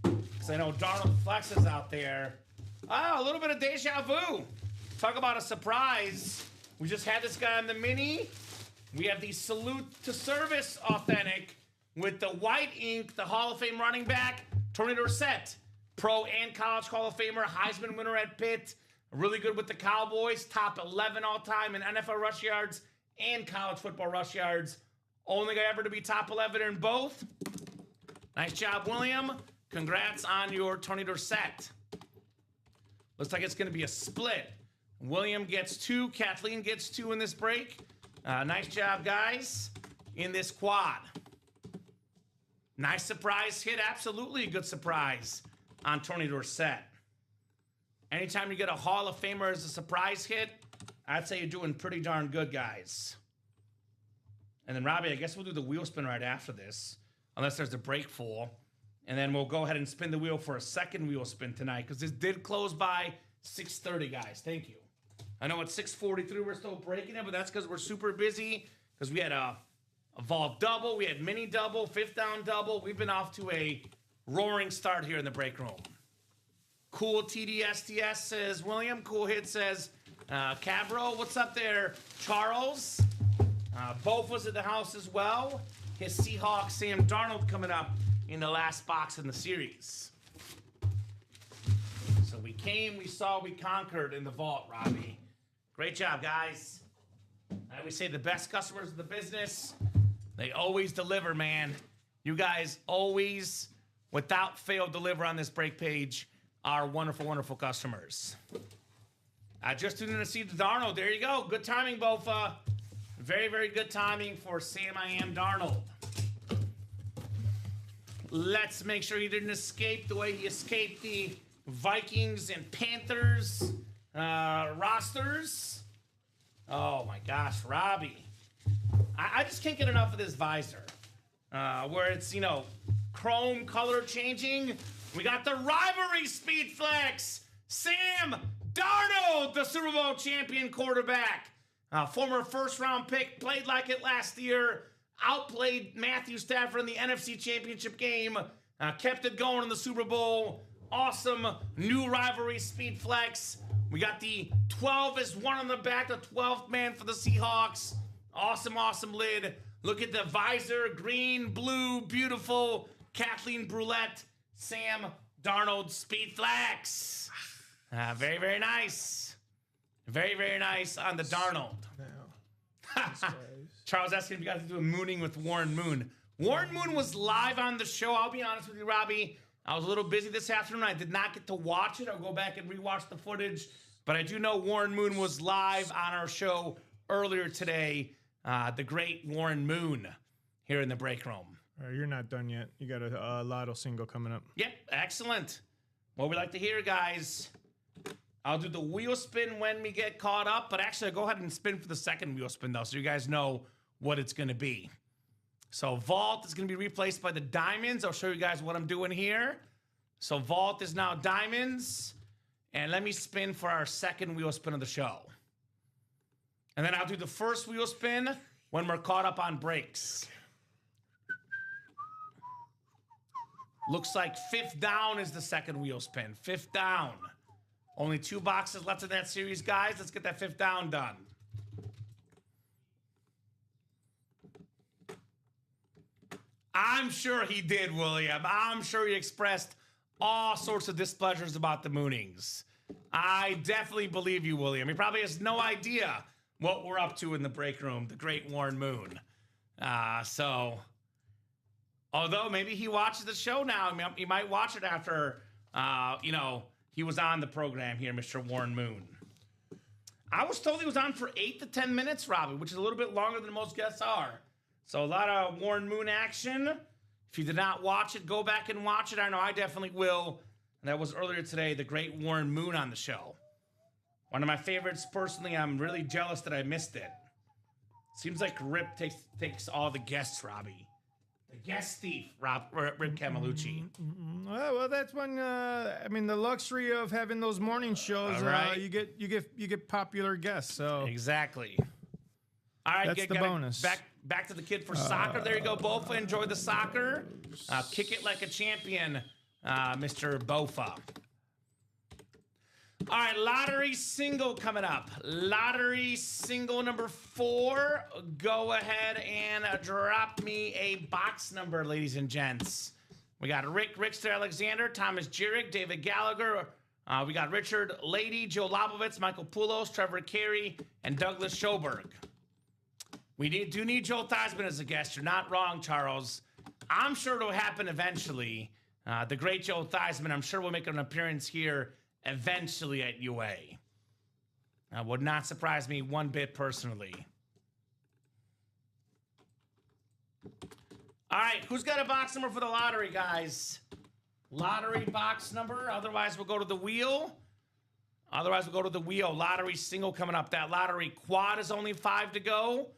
Because I know Darnold Flex is out there. Oh, a little bit of deja vu. Talk about a surprise. We just had this guy on the mini. We have the Salute to Service authentic with the white ink, the Hall of Fame running back, Tony Dorsett. Pro and college Hall of Famer, Heisman winner at Pitt. Really good with the Cowboys. Top 11 all-time in NFL rush yards and college football rush yards. Only guy ever to be top 11 in both. Nice job, William. Congrats on your Tony Dorsett. Looks like it's going to be a split. William gets 2. Kathleen gets 2 in this break. Nice job, guys, in this quad. Nice surprise hit. Absolutely a good surprise on Tony Dorsett. Anytime you get a Hall of Famer as a surprise hit, I'd say you're doing pretty darn good, guys. And then, Robbie, I guess we'll do the wheel spin right after this, unless there's a break full. And then we'll go ahead and spin the wheel for a second wheel spin tonight, because this did close by 6:30, guys. Thank you. I know it's 6:43. We're still breaking it, but that's because we're super busy, because we had a vault double, we had mini double, 5th down double. We've been off to a roaring start here in the break room. Cool TDSTS says William. Cool hit says Cabro. What's up there, Charles? Both was at the house as well. His Seahawks, Sam Darnold, coming up in the last box in the series. So we came, we saw, we conquered in the vault, Robbie. Great job, guys. I always say the best customers in the business, they always deliver, man. You guys always, without fail, deliver on this break page. Our wonderful, wonderful customers. I just tuned in to see the Darnold. There you go. Good timing, Bofa. Very, very good timing for Sam I Am Darnold. Let's make sure he didn't escape the way he escaped the Vikings and Panthers rosters. Oh my gosh, Robbie. I just can't get enough of this visor. Where it's, you know, chrome color changing. We got the rivalry speed flex. Sam Darnold, the Super Bowl champion quarterback. Former first-round pick, played like it last year. Outplayed Matthew Stafford in the NFC Championship game. Kept it going in the Super Bowl. Awesome new rivalry speed flex. We got the 12 is one on the back, the 12th man for the Seahawks. Awesome, awesome lid. Look at the visor, green, blue, beautiful. Kathleen Brulette, Sam Darnold speed flex. Very, very nice. Very, very nice on the Darnold. Charles asking if you guys to do a mooning with Warren Moon. Warren Moon was live on the show. I'll be honest with you, Robbie. I was a little busy this afternoon. I did not get to watch it. I'll go back and rewatch the footage. But I do know Warren Moon was live on our show earlier today. The great Warren Moon here in the break room. You're not done yet. You got a lotto single coming up. Yep, excellent. What we like to hear, guys. I'll do the wheel spin when we get caught up, but actually I'll go ahead and spin for the second wheel spin, though, so you guys know what it's going to be. So Vault is going to be replaced by the Diamonds. I'll show you guys what I'm doing here. So Vault is now Diamonds. And let me spin for our second wheel spin of the show. And then I'll do the first wheel spin when we're caught up on breaks. Looks like 5th down is the second wheel spin. 5th down. Only 2 boxes left in that series, guys. Let's get that 5th down done. I'm sure he did, William. I'm sure he expressed all sorts of displeasures about the Moonings. I definitely believe you, William. He probably has no idea what we're up to in the break room, the great Warren Moon. Although maybe he watches the show now. I mean, he might watch it after, he was on the program here, Mr. Warren Moon. I was told he was on for 8 to 10 minutes, Robbie, which is a little bit longer than most guests are. So a lot of Warren Moon action. If you did not watch it, go back and watch it. I know I definitely will. And that was earlier today, the great Warren Moon on the show. One of my favorites, personally. I'm really jealous that I missed it. Seems like Rip takes all the guests, Robbie. The guest thief, Rip Camelucci. Well, that's when the luxury of having those morning shows. Right. You get popular guests. So Exactly. All right, that's the bonus. Back to the kid for soccer. There you go, Bofa. Enjoy the soccer. Kick it like a champion, Mr. Bofa. All right, lottery single coming up. Lottery single number 4. Go ahead and drop me a box number, ladies and gents. We got Rickster Alexander, Thomas Jurek, David Gallagher. We got Richard Lady, Joe Lobovitz, Michael Poulos, Trevor Carey, and Douglas Schoberg. We do need Joe Theismann as a guest. You're not wrong, Charles. I'm sure it'll happen eventually. The great Joe Theismann, I'm sure will make an appearance here eventually at UA. Would not surprise me one bit personally. All right, who's got a box number for the lottery, guys? Lottery box number. Otherwise, we'll go to the wheel. Lottery single coming up. That lottery quad is only 5 to go.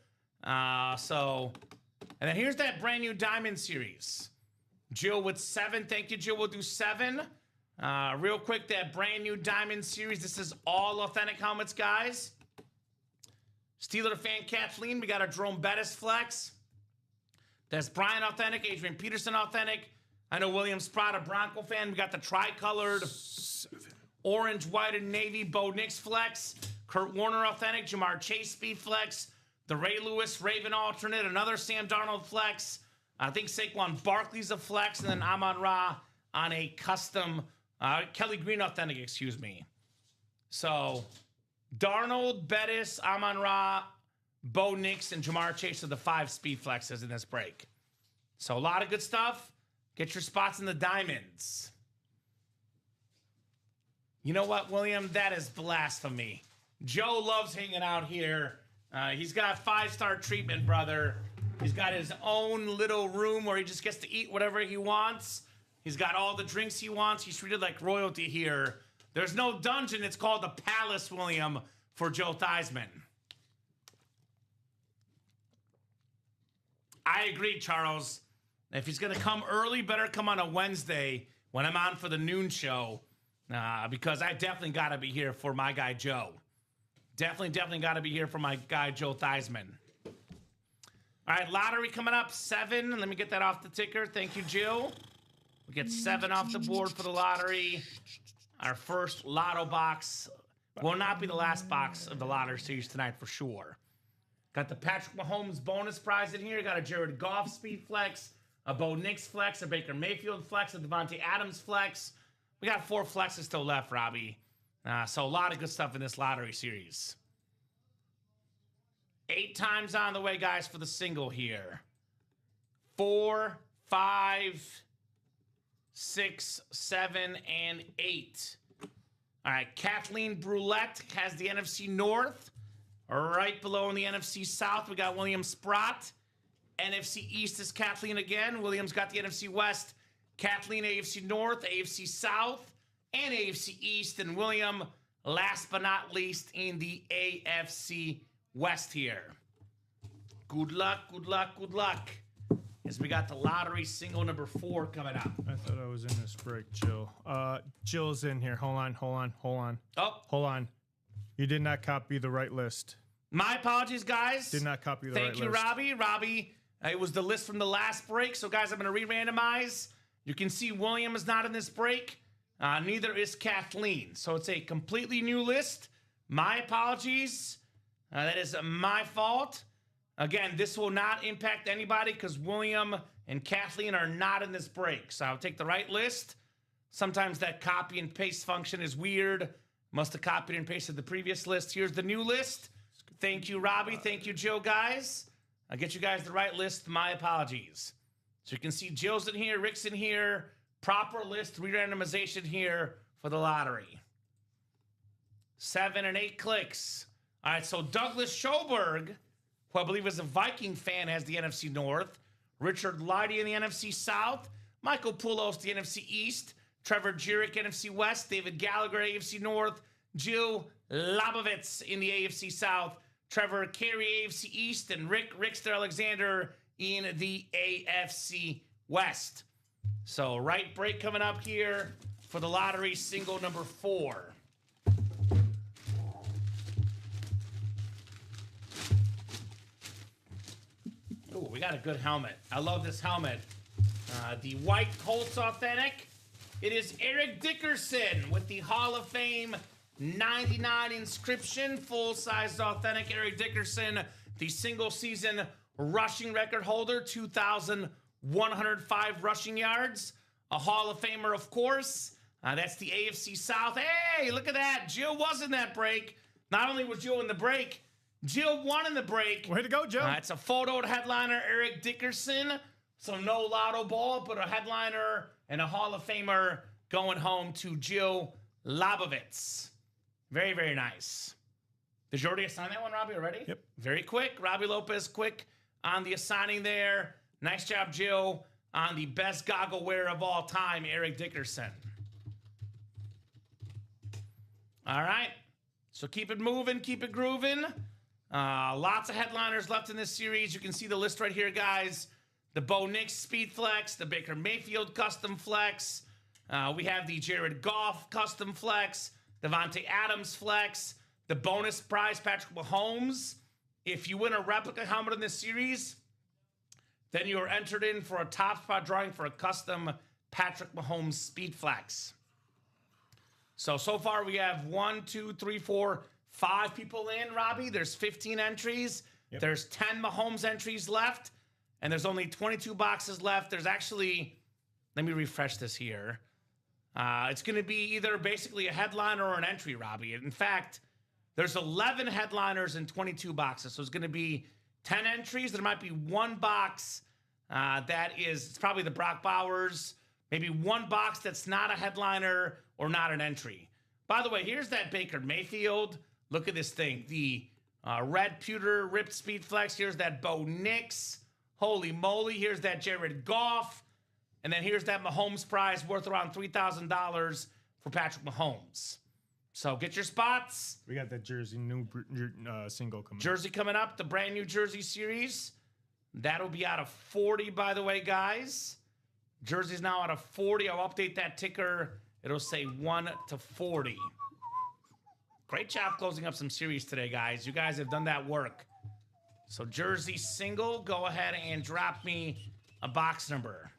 And then here's that brand new Diamond Series. Jill with 7. Thank you, Jill. We'll do 7. Real quick, that brand new Diamond Series. This is all authentic helmets, guys. Steeler fan Kathleen. We got a Jerome Bettis flex. That's Brian authentic. Adrian Peterson authentic. I know William Sprott, a Bronco fan. We got the tri-colored 7. orange, white, and navy Bo Nix flex. Kurt Warner authentic. Jamar Chase speed flex. The Ray Lewis Raven alternate. Another Sam Darnold flex. I think Saquon Barkley's a flex. And then Amon Ra on a custom Kelly Green authentic, excuse me. So Darnold, Bettis, Amon Ra, Bo Nix, and Jamar Chase are the 5 speed flexes in this break. So a lot of good stuff. Get your spots in the diamonds. You know what, William? That is blasphemy. Joe loves hanging out here. He's got 5-star treatment, brother. He's got his own little room where he just gets to eat whatever he wants. He's got all the drinks he wants. He's treated like royalty here. There's no dungeon. It's called the Palace, William, for Joe Theismann. I agree, Charles. If he's going to come early, better come on a Wednesday when I'm on for the noon show, because I definitely got to be here for my guy, Joe. Definitely got to be here for my guy, Joe Theismann. All right, lottery coming up, 7. Let me get that off the ticker. Thank you, Jill. We get 7 off the board for the lottery. Our first lotto box will not be the last box of the lottery series tonight for sure. Got the Patrick Mahomes bonus prize in here. Got a Jared Goff speed flex, a Bo Nix flex, a Baker Mayfield flex, a Devontae Adams flex. We got 4 flexes still left, Robbie. So a lot of good stuff in this lottery series. 8 times on the way, guys, for the single here. 4, 5, 6, 7, and 8. All right, Kathleen Brulette has the NFC North. Right below in the NFC South, we got William Sprott. NFC East is Kathleen again. William's got the NFC West. Kathleen, AFC North, AFC South, and AFC East. And William, last but not least, in the AFC West here. Good luck, good luck, good luck. As we got the lottery single number 4 coming up. I thought I was in this break, Jill. Jill's in here. Hold on. Oh. Hold on. You did not copy the right list. My apologies, guys. Did not copy the right Thank you, list. Robbie. Robbie, it was the list from the last break. So, guys, I'm going to re-randomize. You can see William is not in this break. Neither is Kathleen. So it's a completely new list. My apologies. That is my fault. Again, this will not impact anybody because William and Kathleen are not in this break. So I'll take the right list. Sometimes that copy and paste function is weird. Must have copied and pasted the previous list. Here's the new list. Thank you, Robbie. Thank you, Jill, guys. I'll get you guys the right list. My apologies. So you can see Jill's in here, Rick's in here. Proper list, re-randomization here for the lottery. 7 and 8 clicks. All right, so Douglas Schoberg, who I believe is a Viking fan, has the NFC North. Richard Leidy in the NFC South. Michael Poulos, the NFC East. Trevor Jurek, NFC West. David Gallagher, AFC North. Jill Labovitz in the AFC South. Trevor Carey, AFC East. And Rickster Alexander in the AFC West. So right break coming up here for the lottery, single number 4. Oh, we got a good helmet. I love this helmet. The white Colts Authentic. It is Eric Dickerson with the Hall of Fame 99 inscription. Full-sized authentic Eric Dickerson, the single-season rushing record holder, 2,105 rushing yards. A Hall of Famer, of course. That's the AFC South. Hey, look at that. Jill was in that break. Not only was Jill in the break, Jill won in the break. Way to go, Joe. It's a photoed headliner, Eric Dickerson. So no lotto ball, but a headliner and a Hall of Famer going home to Jill Labovitz. Very, very nice. Did you already assign that one, Robbie, already? Yep. Very quick. Robbie Lopez, quick on the assigning there. Nice job, Jill, on the best goggle wearer of all time, Eric Dickerson. All right. So keep it moving, keep it grooving. Lots of headliners left in this series. You can see the list right here, guys. The Bo Nix Speed Flex, the Baker Mayfield Custom Flex. We have the Jared Goff Custom Flex, Devontae Adams Flex, the bonus prize Patrick Mahomes. If you win a replica helmet in this series, then you are entered in for a top spot drawing for a custom Patrick Mahomes Speed Flex. So far we have 1, 2, 3, 4, 5 people in, Robbie. There's 15 entries. Yep. There's 10 Mahomes entries left, and there's only 22 boxes left. There's actually, let me refresh this here. It's going to be either basically a headliner or an entry, Robbie. In fact, there's 11 headliners and 22 boxes. So it's going to be 10 entries. There might be one box that is, it's probably the Brock Bowers. Maybe one box that's not a headliner or not an entry. By the way, here's that Baker Mayfield. Look at this thing. The red pewter ripped Speed Flex. Here's that Bo Nix. Holy moly. Here's that Jared Goff. And then here's that Mahomes prize worth around $3,000 for Patrick Mahomes. So get your spots. We got that jersey new single coming. Jersey coming up, the brand new jersey series. That'll be out of 40, by the way, guys. Jersey's now out of 40. I'll update that ticker. It'll say 1 to 40. Great job closing up some series today, guys. You guys have done that work. So jersey single, go ahead and drop me a box number.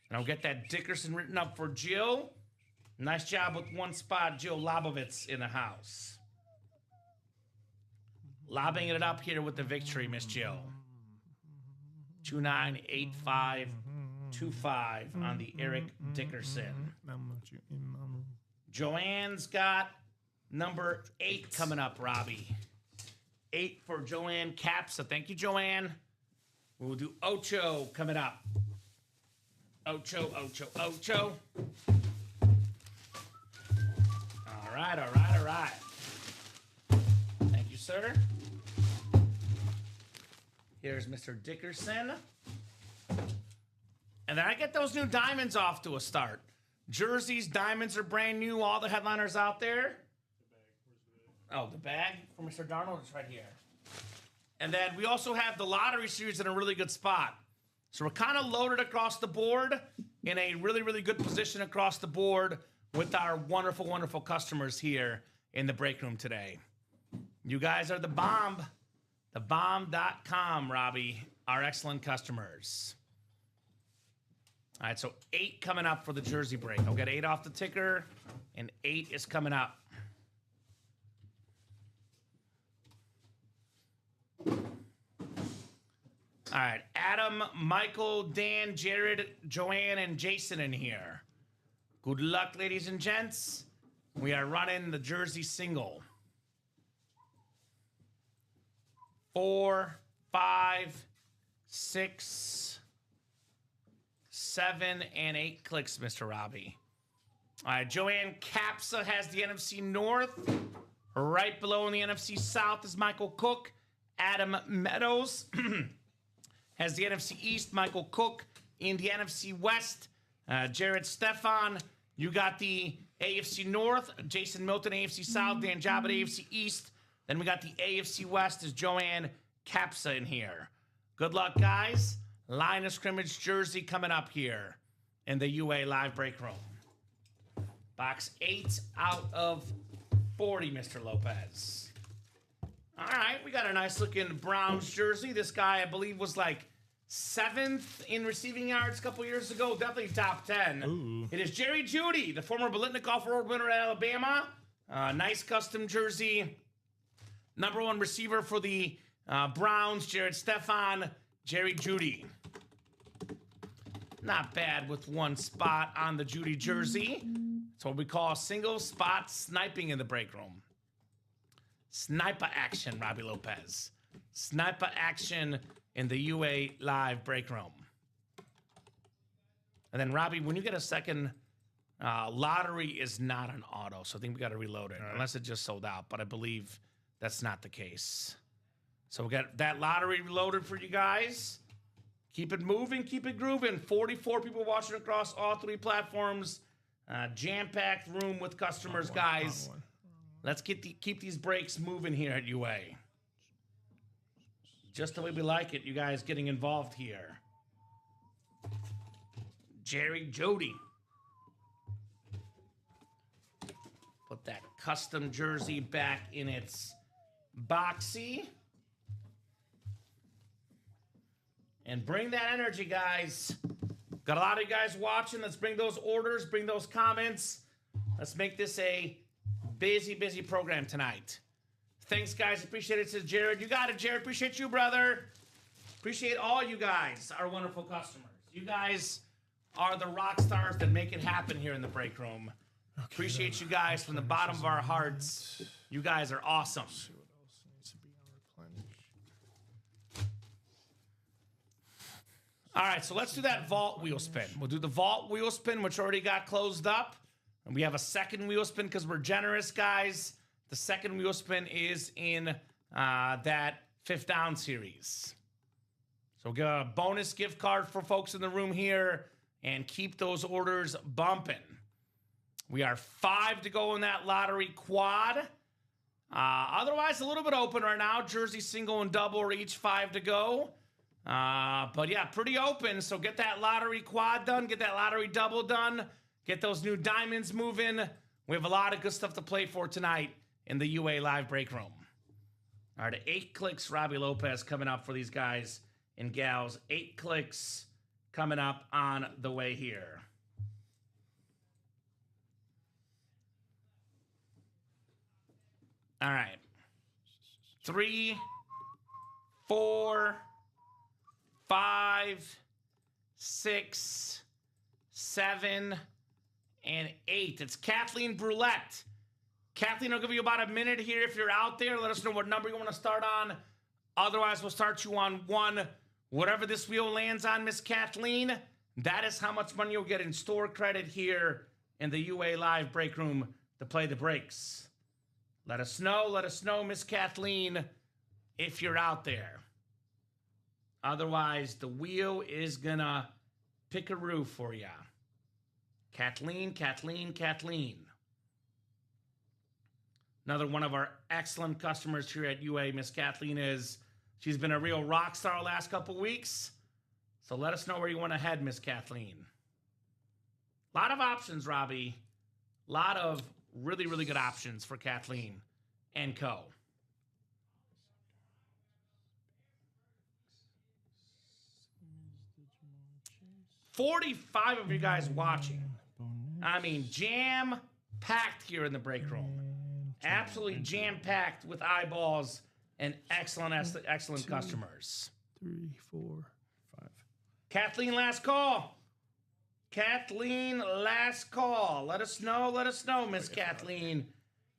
And I'll get that Dickerson written up for Jill. Nice job with one spot, Jill Labovitz in the house. Lobbing it up here with the victory, Miss Jill. 298525 on the Eric Dickerson. Joanne's got number 8 coming up, Robbie. 8 for Joanne Cap. So thank you, Joanne. We'll do Ocho coming up. Ocho. All right. Thank you, sir. Here's Mr. Dickerson. And then I get those new diamonds off to a start. Jerseys, diamonds are brand new. All the headliners out there. Oh, the bag for Mr. Darnold is right here. And then we also have the lottery series in a really good spot. So we're kind of loaded across the board, in a really, really good position across the board with our wonderful, wonderful customers here in the break room today. You guys are the bomb. Thebomb.com, Robbie. Our excellent customers. All right, so 8 coming up for the jersey break. I'll get 8 off the ticker, and 8 is coming up. All right, Adam, Michael, Dan, Jared, Joanne, and Jason in here. Good luck, ladies and gents. We are running the jersey single. 4, 5, 6, 7, and 8 clicks, Mr. Robbie. All right, Joanne Capsa has the NFC North. Right below in the NFC South is Michael Cook. Adam Meadows has the NFC East. Michael Cook in the NFC West. Jared Stefan, you got the AFC North. Jason Milton, AFC South. Dan Jabba, AFC East. Then we got the AFC West is Joanne Capsa in here. Good luck, guys. Line of scrimmage jersey coming up here in the UA live break room. Box 8 out of 40, Mr. Lopez. All right, we got a nice looking Browns jersey. This guy, I believe, was like 7th in receiving yards a couple years ago. Definitely top 10. Ooh. It is Jerry Jeudy, the former Biletnikoff Award winner at Alabama. Nice custom jersey. Number 1 receiver for the Browns, Jared Stefan, Jerry Jeudy. Not bad with 1 spot on the Jeudy jersey. It's what we call single spot sniping in the break room. Sniper action, Robbie Lopez. Sniper action in the UA live break room. And then, Robbie, when you get a second, lottery is not an auto, so I think we got to reload it, unless it just sold out, but I believe that's not the case. So we got that lottery reloaded for you guys. Keep it moving, keep it grooving. 44 people watching across all 3 platforms. Jam-packed room with customers, guys. Let's keep these breaks moving here at UA. Just the way we like it, you guys getting involved here. Jerry Jeudy. Put that custom jersey back in its boxy. And bring that energy, guys. Got a lot of you guys watching. Let's bring those orders, bring those comments. Let's make this a busy, busy program tonight. Thanks, guys. Appreciate it, says Jared. You got it, Jared. Appreciate you, brother. Appreciate all you guys, our wonderful customers. You guys are the rock stars that make it happen here in the break room. Okay, appreciate you guys from the bottom of our hearts. You guys are awesome. Let's see what else needs to be on replenish. All right, so let's do that vault wheel spin. We'll do the vault wheel spin, which already got closed up. And we have a second wheel spin because we're generous, guys. The second wheel spin is in that 5th down series. So we'll get a bonus gift card for folks in the room here and keep those orders bumping. We are 5 to go in that lottery quad. Otherwise, a little bit open right now. Jersey single and double are each 5 to go. But yeah, pretty open. So get that lottery quad done. Get that lottery double done. Get those new diamonds moving. We have a lot of good stuff to play for tonight in the UA live break room. All right, 8 clicks, Robbie Lopez coming up for these guys and gals. 8 clicks coming up on the way here. All right. 3, 4, 5, 6, 7, and 8. It's Kathleen Brulette. Kathleen, I'll give you about a minute here if you're out there. Let us know what number you want to start on. Otherwise, we'll start you on 1. Whatever this wheel lands on, Miss Kathleen, that is how much money you'll get in store credit here in the UA Live break room to play the breaks. Let us know, Miss Kathleen, if you're out there. Otherwise, the wheel is gonna pick a roof for ya. Kathleen. Another one of our excellent customers here at UA, Miss Kathleen she's been a real rock star the last couple weeks. So let us know where you want to head, Miss Kathleen. A lot of options, Robbie. A lot of really, really good options for Kathleen and co. 45 of you guys watching. I mean, jam-packed here in the break room. Absolutely jam-packed with eyeballs and excellent customers. 3, 4, 5. Kathleen, last call. Kathleen, last call. Let us know, Miss Kathleen,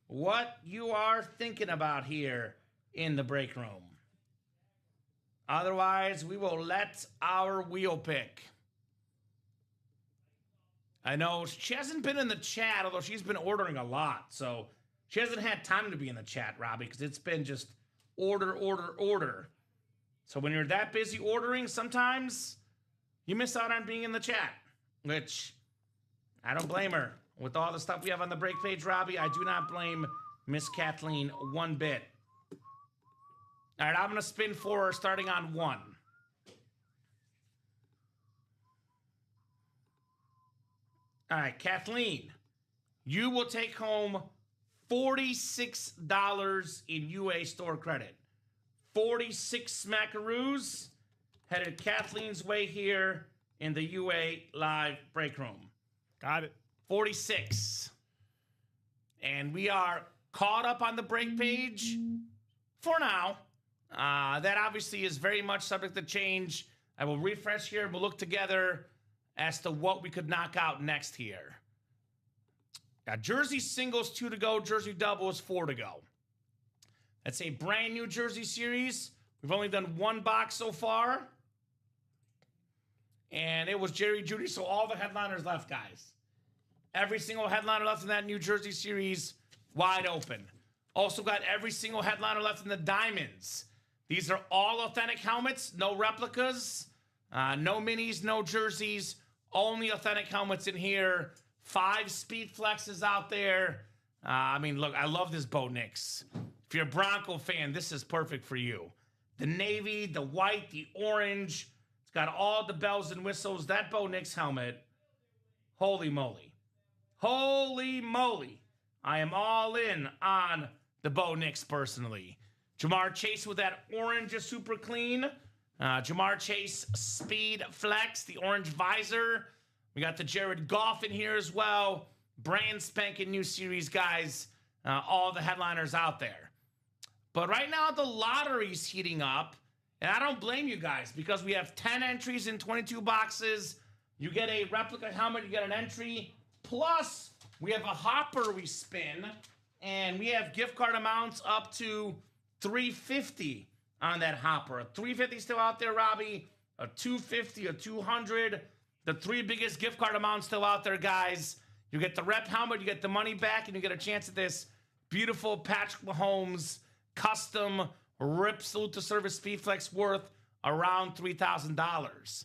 what you are thinking about here in the break room. Otherwise, we will let our wheel pick. I know she hasn't been in the chat, although she's been ordering a lot. So she hasn't had time to be in the chat, Robbie, because it's been just order. So when you're that busy ordering, sometimes you miss out on being in the chat, which I don't blame her. With all the stuff we have on the break page, Robbie, I do not blame Miss Kathleen one bit. All right, I'm going to spin for her starting on 1. All right, Kathleen, you will take home $46 in UA store credit. 46 smackaroos headed Kathleen's way here in the UA live break room. Got it. 46. And we are caught up on the break page for now. That obviously is very much subject to change. I will refresh here and we'll look together as to what we could knock out next here. Got Jersey singles 2 to go, Jersey doubles 4 to go. That's a brand new Jersey series. We've only done 1 box so far. And it was Jerry Judy, so all the headliners left, guys. Every single headliner left in that New Jersey series, wide open. Also got every single headliner left in the Diamonds. These are all authentic helmets, no replicas, no minis, no jerseys, only authentic helmets in here. 5 speed flexes out there. I mean, look, I love this Bo Nix. If you're a Bronco fan, this is perfect for you. The navy, the white, the orange. It's got all the bells and whistles. That Bo Nix helmet, holy moly. Holy moly. I am all in on the Bo Nix personally. Jamar Chase with that orange is super clean. Jamar Chase Speed Flex, the orange visor. We got the Jared Goff in here as well. Brand spanking new series, guys. All the headliners out there. But right now, the lottery's heating up. And I don't blame you guys because we have 10 entries in 22 boxes. You get a replica helmet, you get an entry. Plus, we have a hopper we spin. And we have gift card amounts up to $350 on that hopper. A $350 still out there, Robbie. A $250, a $200. The 3 biggest gift card amounts still out there, guys. You get the rep helmet, you get the money back, and you get a chance at this beautiful Patrick Mahomes custom Rip Salute to Service Speed Flex worth around $3,000.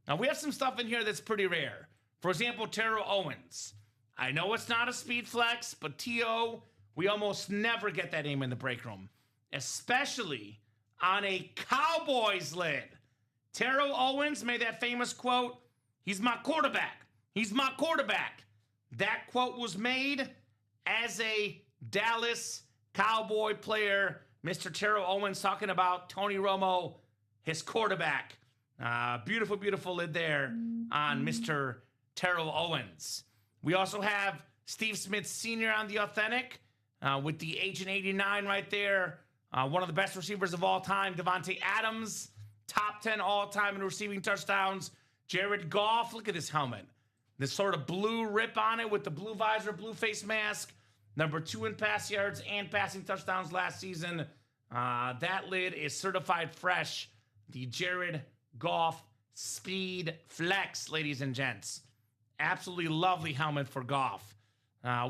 Now, we have some stuff in here that's pretty rare. For example, Terrell Owens. I know it's not a Speed Flex, but T.O., we almost never get that name in the break room, especially on a Cowboys lid. Terrell Owens made that famous quote, "He's my quarterback. He's my quarterback." That quote was made as a Dallas Cowboy player, Mr. Terrell Owens, talking about Tony Romo, his quarterback. Beautiful, beautiful lid there on Mr. Terrell Owens. We also have Steve Smith Sr. on the authentic with the Agent 89 right there. One of the best receivers of all time, Devontae Adams, top 10 all-time in receiving touchdowns. Jared Goff, look at this helmet. This sort of blue rip on it with the blue visor, blue face mask. Number 2 in pass yards and passing touchdowns last season. That lid is certified fresh. The Jared Goff Speed Flex, ladies and gents. Absolutely lovely helmet for Goff.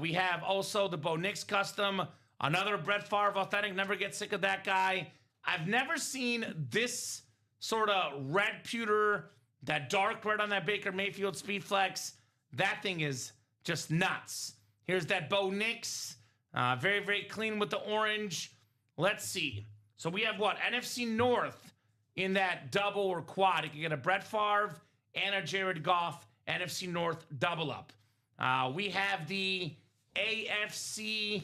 We have also the Bo Nix custom. Another Brett Favre authentic. Never get sick of that guy. I've never seen this sort of red pewter, that dark red on that Baker Mayfield Speed Flex. That thing is just nuts. Here's that Bo Nix. Very, very clean with the orange. Let's see. So we have what? NFC North in that double or quad. You can get a Brett Favre and a Jared Goff NFC North double up. We have the AFC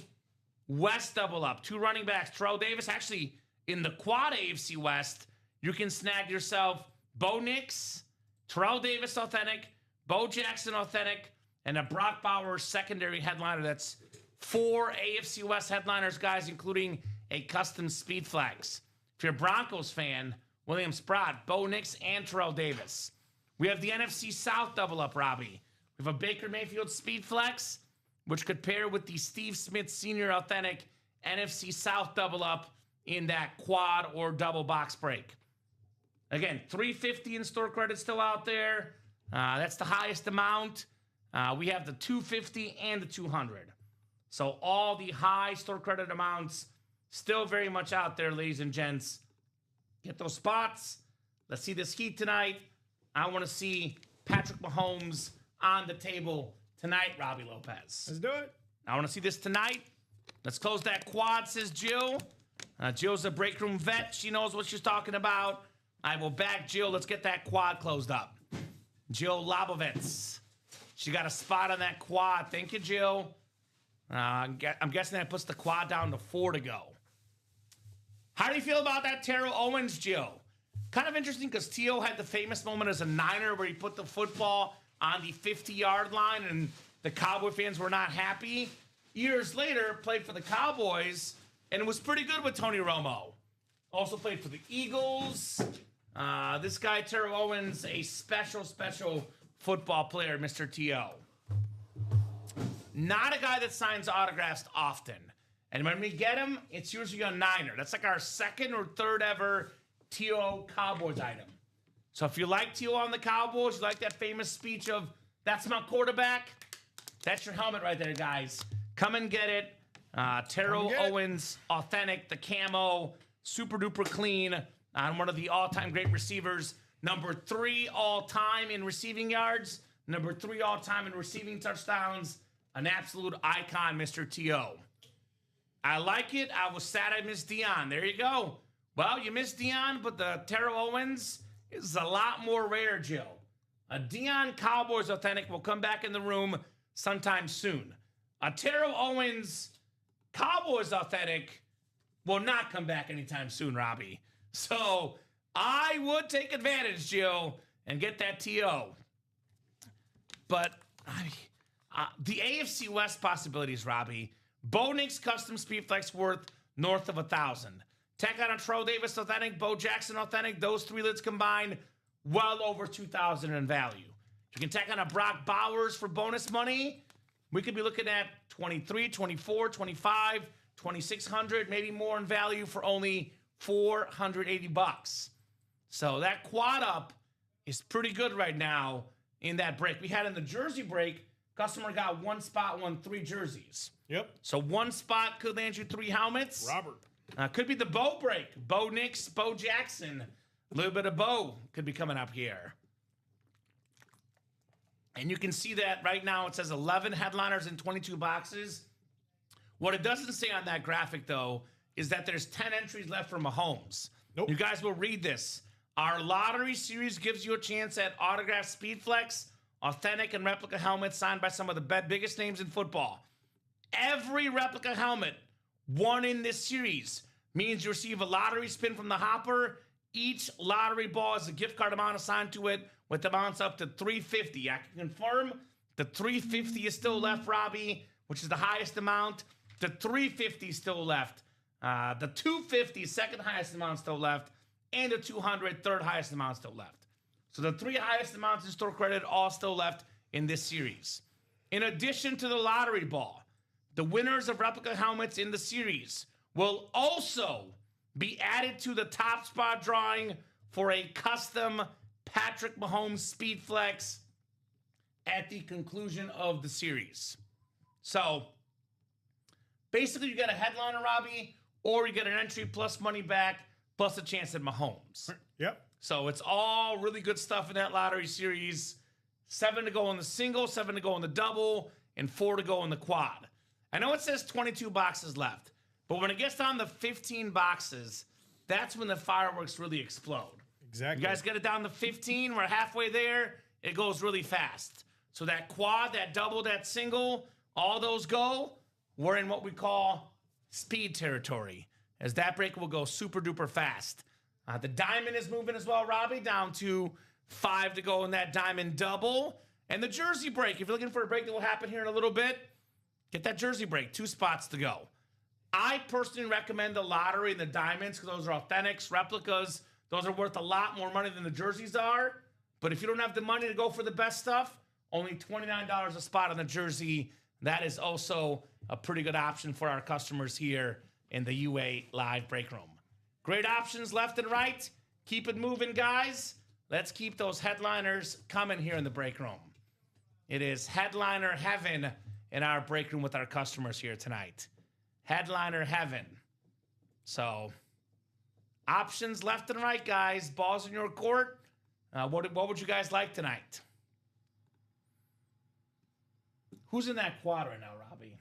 West double up. 2 running backs. Terrell Davis. Actually, in the quad AFC West, you can snag yourself Bo Nix, Terrell Davis authentic, Bo Jackson authentic, and a Brock Bowers secondary headliner. That's 4 AFC West headliners, guys, including a custom speed flags. If you're a Broncos fan, William Sprott, Bo Nix, and Terrell Davis. We have the NFC South double up, Robbie. We have a Baker Mayfield speed flex, which could pair with the Steve Smith Sr. authentic NFC South double up in that quad or double box break. Again, $350 in store credit still out there. That's the highest amount. We have the $250 and the $200. So all the high store credit amounts still very much out there, ladies and gents. Get those spots. Let's see this heat tonight. I want to see Patrick Mahomes on the table tonight, Robbie Lopez. Let's do it. I want to see this tonight. Let's close that quad, says Jill. Jill's a break room vet. She knows what she's talking about. I will back Jill. Let's get that quad closed up. Jill Lobovitz. She got a spot on that quad. Thank you, Jill. I'm guessing that puts the quad down to 4 to go. How do you feel about that Terrell Owens, Jill? Kind of interesting because T.O. had the famous moment as a Niner where he put the football on the 50-yard line and the Cowboy fans were not happy. Years later, played for the Cowboys and was pretty good with Tony Romo. Also played for the Eagles. This guy, Terrell Owens, a special football player, Mr. T.O. Not a guy that signs autographs often. And when we get him, it's usually a Niner. That's like our second or third ever T.O. Cowboys item. So if you like T.O. on the Cowboys, you like that famous speech of, "That's my quarterback," that's your helmet right there, guys. Come and get it. Terrell Owens, authentic, the camo, super duper clean, on one of the all-time great receivers. Number 3 all-time in receiving yards. Number 3 all-time in receiving touchdowns. An absolute icon, Mr. T.O. I like it. I was sad I missed Dion. There you go. Well, you missed Dion, but the Terrell Owens is a lot more rare, Jill. A Dion Cowboys authentic will come back in the room sometime soon. A Terrell Owens Cowboys authentic will not come back anytime soon, Robbie. So I would take advantage, Jill, and get that T.O. But the AFC West possibilities, Robbie. Bo Nix custom speed flex worth north of 1,000. Tack on a Terrell Davis authentic, Bo Jackson authentic. Those 3 lids combined, well over 2,000 in value. You can tack on a Brock Bowers for bonus money. We could be looking at 23, 24, 25, 2,600, maybe more in value for only $480. So that quad up is pretty good right now in that break. We had in the jersey break, customer got 1 spot, won 3 jerseys. Yep. So 1 spot could land you 3 helmets. Robert. Could be the Bo break. Bo Nix, Bo Jackson. A little bit of Bo could be coming up here. And you can see that right now it says 11 headliners in 22 boxes. What it doesn't say on that graphic, though, is that there's 10 entries left for Mahomes. Nope. You guys will read this. Our lottery series gives you a chance at autographed speed flex, authentic and replica helmets signed by some of the biggest names in football. Every replica helmet won in this series means you receive a lottery spin from the hopper. Each lottery ball is a gift card amount assigned to it with amounts up to $350. I can confirm the $350 is still left, Robbie, which is the highest amount. The $350 is still left. The $250 second highest amount still left. And the $200 third highest amount still left. So the 3 highest amounts in store credit all still left in this series. In addition to the lottery ball, the winners of replica helmets in the series will also be added to the top spot drawing for a custom Patrick Mahomes Speed Flex at the conclusion of the series. So basically you get a headliner, Robbie, or you get an entry plus money back plus a chance at Mahomes. Yep. So it's all really good stuff in that lottery series. 7 to go in the single, 7 to go in the double, and 4 to go in the quad. I know it says 22 boxes left, but when it gets down to 15 boxes, that's when the fireworks really explode. Exactly. You guys get it down to 15, we're halfway there, it goes really fast. So that quad, that double, that single, all those go, we're in what we call speed territory, as that break will go super duper fast. The diamond is moving as well, Robbie, down to 5 to go in that diamond double. And the jersey break. If you're looking for a break that will happen here in a little bit, get that jersey break. 2 spots to go. I personally recommend the lottery and the diamonds because those are authentics, replicas. Those are worth a lot more money than the jerseys are. But if you don't have the money to go for the best stuff, only $29 a spot on the jersey. That is also a pretty good option for our customers here in the UA Live Break Room. Great options left and right. Keep it moving, guys. Let's keep those headliners coming here in the break room. It is headliner heaven in our break room with our customers here tonight. Headliner heaven. So, options left and right, guys. Balls in your court. What would you guys like tonight? Who's in that quad right now, Robbie?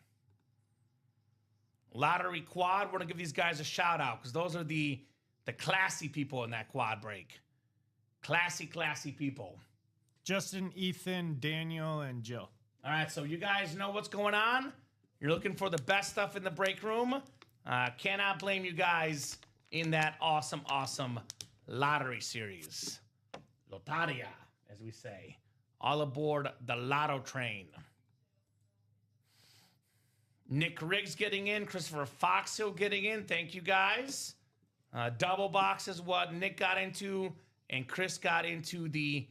Lottery quad. We're going to give these guys a shout out because those are the classy people in that quad break. Classy people. Justin, Ethan, Daniel, and Jill. All right, so you guys know what's going on. You're looking for the best stuff in the break room. Cannot blame you guys in that awesome lottery series. Lotaria, as we say. All aboard the lotto train. Nick Riggs getting in. Christopher Foxhill getting in. Thank you, guys. Double box is what Nick got into, and Chris got into the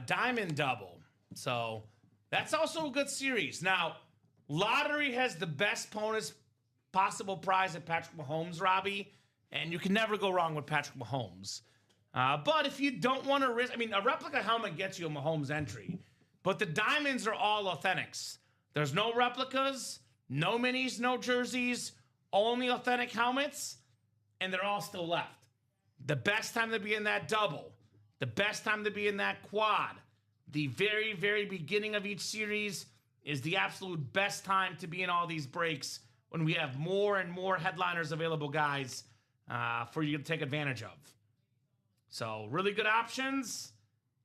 diamond double. So that's also a good series. Now, lottery has the best bonus possible prize at Patrick Mahomes, Robbie, and you can never go wrong with Patrick Mahomes. But if you don't want to risk, I mean, a replica helmet gets you a Mahomes entry, but the diamonds are all authentics. There's no replicas, no minis, no jerseys, only authentic helmets, and they're all still left. The best time to be in that double, the best time to be in that quad, the very, very beginning of each series is the absolute best time to be in all these breaks when we have more and more headliners available, guys, for you to take advantage of. So, really good options.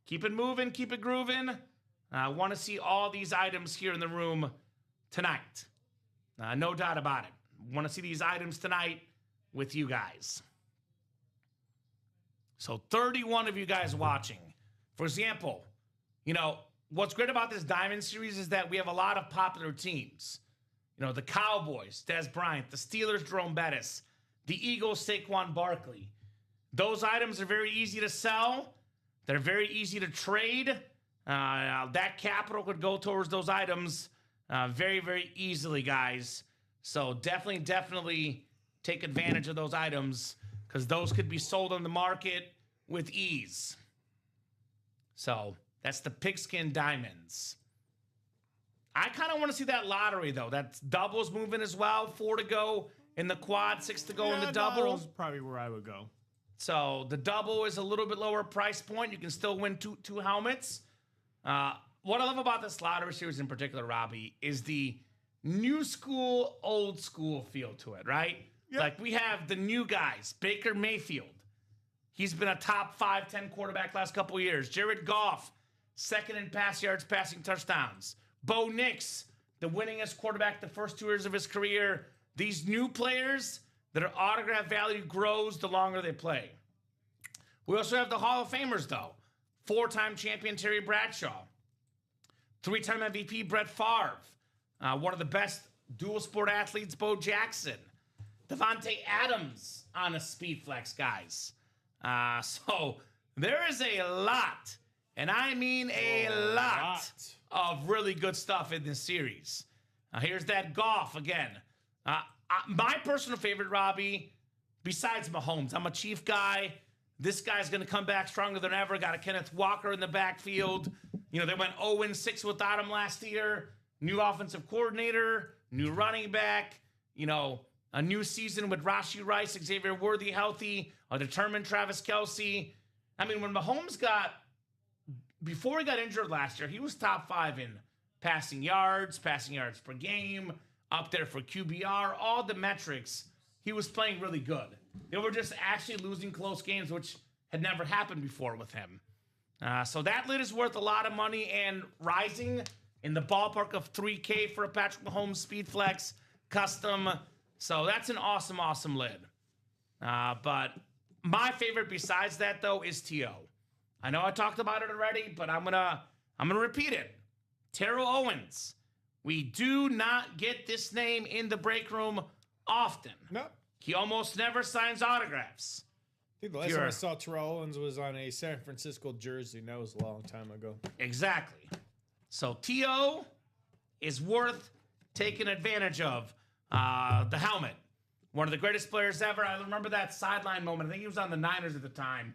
Keep it moving, keep it grooving. I want to see all these items here in the room tonight. No doubt about it. Want to see these items tonight with you guys. So 31 of you guys watching. For example, you know, what's great about this Diamond Series is that we have a lot of popular teams. You know, the Cowboys, Dez Bryant, the Steelers, Jerome Bettis, the Eagles, Saquon Barkley. Those items are very easy to sell. They're very easy to trade. That capital could go towards those items very, very easily, guys. So definitely take advantage of those items because those could be sold on the market with ease. So that's the Pigskin Diamonds. I kind of want to see that lottery, though. That doubles moving as well. 4 to go in the quad, 6 to go in the double. That's probably where I would go. So the double is a little bit lower price point. You can still win two helmets. What I love about this lottery series in particular, Robbie, is the new school, old school feel to it, right? Yep. Like we have the new guys. Baker Mayfield. He's been a top 5-10 quarterback last couple of years. Jared Goff, second in pass yards, passing touchdowns. Bo Nix, the winningest quarterback the first 2 years of his career. These new players, their autograph value grows the longer they play. We also have the Hall of Famers, though. 4-time champion Terry Bradshaw. 3-time MVP Brett Favre. One of the best dual sport athletes, Bo Jackson. Devontae Adams on a speed flex, guys. So there is a lot, and I mean a lot of really good stuff in this series. Here's that Goff again. My personal favorite, Robbie, besides Mahomes, I'm a Chief guy. This guy's going to come back stronger than ever. Got a Kenneth Walker in the backfield. You know, they went 0-6 without him last year. New offensive coordinator, new running back, you know, a new season with Rashee Rice, Xavier Worthy healthy, a determined Travis Kelce. I mean, when Mahomes before he got injured last year, he was top 5 in passing yards per game, up there for QBR, all the metrics. He was playing really good. They were just actually losing close games, which had never happened before with him. So that lid is worth a lot of money and rising in the ballpark of $3K for a Patrick Mahomes Speed Flex custom. So that's an awesome lid. But my favorite besides that, though, is T.O. I know I talked about it already, but I'm gonna repeat it. Terrell Owens. We do not get this name in the break room often. Nope. He almost never signs autographs. I think the last time I saw Terrell Owens was on a San Francisco jersey, and that was a long time ago. Exactly. So T.O. is worth taking advantage of. The helmet. One of the greatest players ever. I remember that sideline moment. I think he was on the Niners at the time.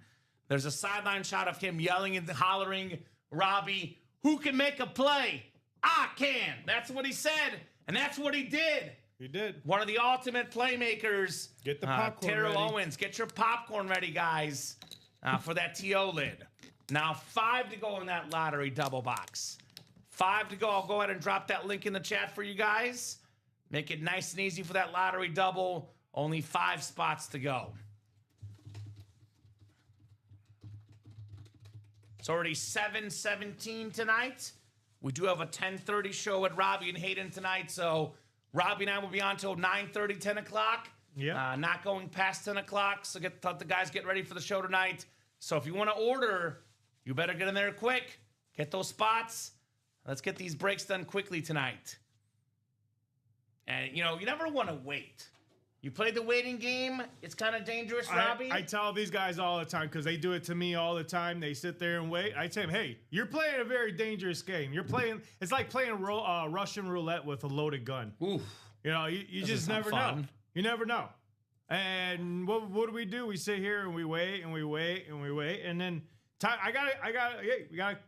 There's a sideline shot of him yelling and hollering, Robbie, who can make a play? I can. That's what he said, and that's what he did. He did. One of the ultimate playmakers. Get the popcorn Terrell ready. Owens. Get your popcorn ready, guys, for that T.O. lid. Now, 5 to go in that lottery double box. 5 to go. I'll go ahead and drop that link in the chat for you guys. Make it nice and easy for that lottery double. Only 5 spots to go. It's already 7:17 tonight. We do have a 10:30 show at Robbie and Hayden tonight, so Robbie and I will be on till 9:30, 10 o'clock. Yeah. Not going past 10 o'clock, so let the guys get ready for the show tonight. So if you want to order, you better get in there quick. Get those spots. Let's get these breaks done quickly tonight. And, you never want to wait. You play the waiting game, it's kind of dangerous, Robbie. I tell these guys all the time because they do it to me all the time. They sit there and wait. I tell them, hey, you're playing a very dangerous game. It's like playing Russian roulette with a loaded gun. Oof. You just never know. You never know. And what do? We sit here and we wait and we wait and we wait. And then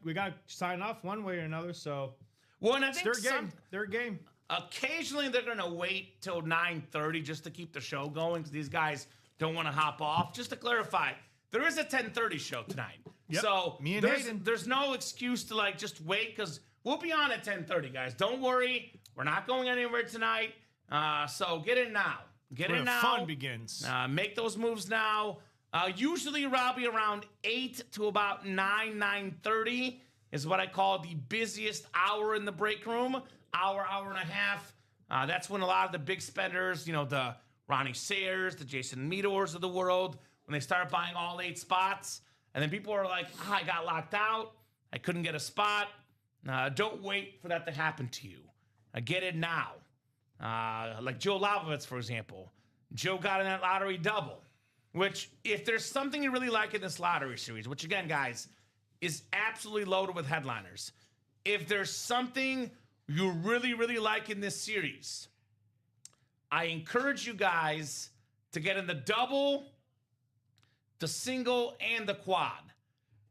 we got to sign off one way or another. So, well, and I think it's their game. Occasionally, they're going to wait till 9:30 just to keep the show going because these guys don't want to hop off. Just to clarify, there is a 10:30 show tonight. Yep. So Me and Hayden. There's no excuse to just wait because we'll be on at 10:30, guys. Don't worry. We're not going anywhere tonight. So get in now. Get in now. Fun begins. Make those moves now. Usually, Robbie, around 8 to about 9:30 is what I call the busiest hour in the break room. Hour and a half. That's when a lot of the big spenders, the Ronnie Sayers, the Jason Meadors of the world, when they start buying all 8 spots. And then people are like, I got locked out. I couldn't get a spot. Don't wait for that to happen to you. Get it now. Like Joe Lavovitz, for example. Joe got in that lottery double, which if there's something you really like in this lottery series, which again, guys, is absolutely loaded with headliners. If there's something you really, really like in this series, I encourage you guys to get in the double, the single, and the quad.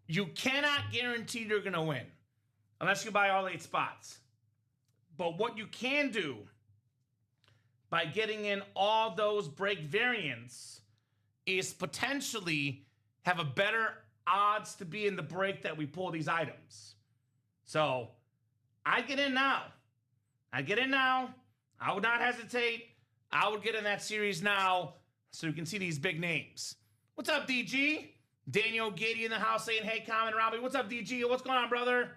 You cannot guarantee you're going to win unless you buy all 8 spots. But what you can do by getting in all those break variants is potentially have a better odds to be in the break that we pull these items. So I get in now. I would not hesitate. I would get in that series now so you can see these big names. What's up, DG? Daniel Gady in the house saying, hey, Kamen Robbie. What's up, DG? What's going on, brother?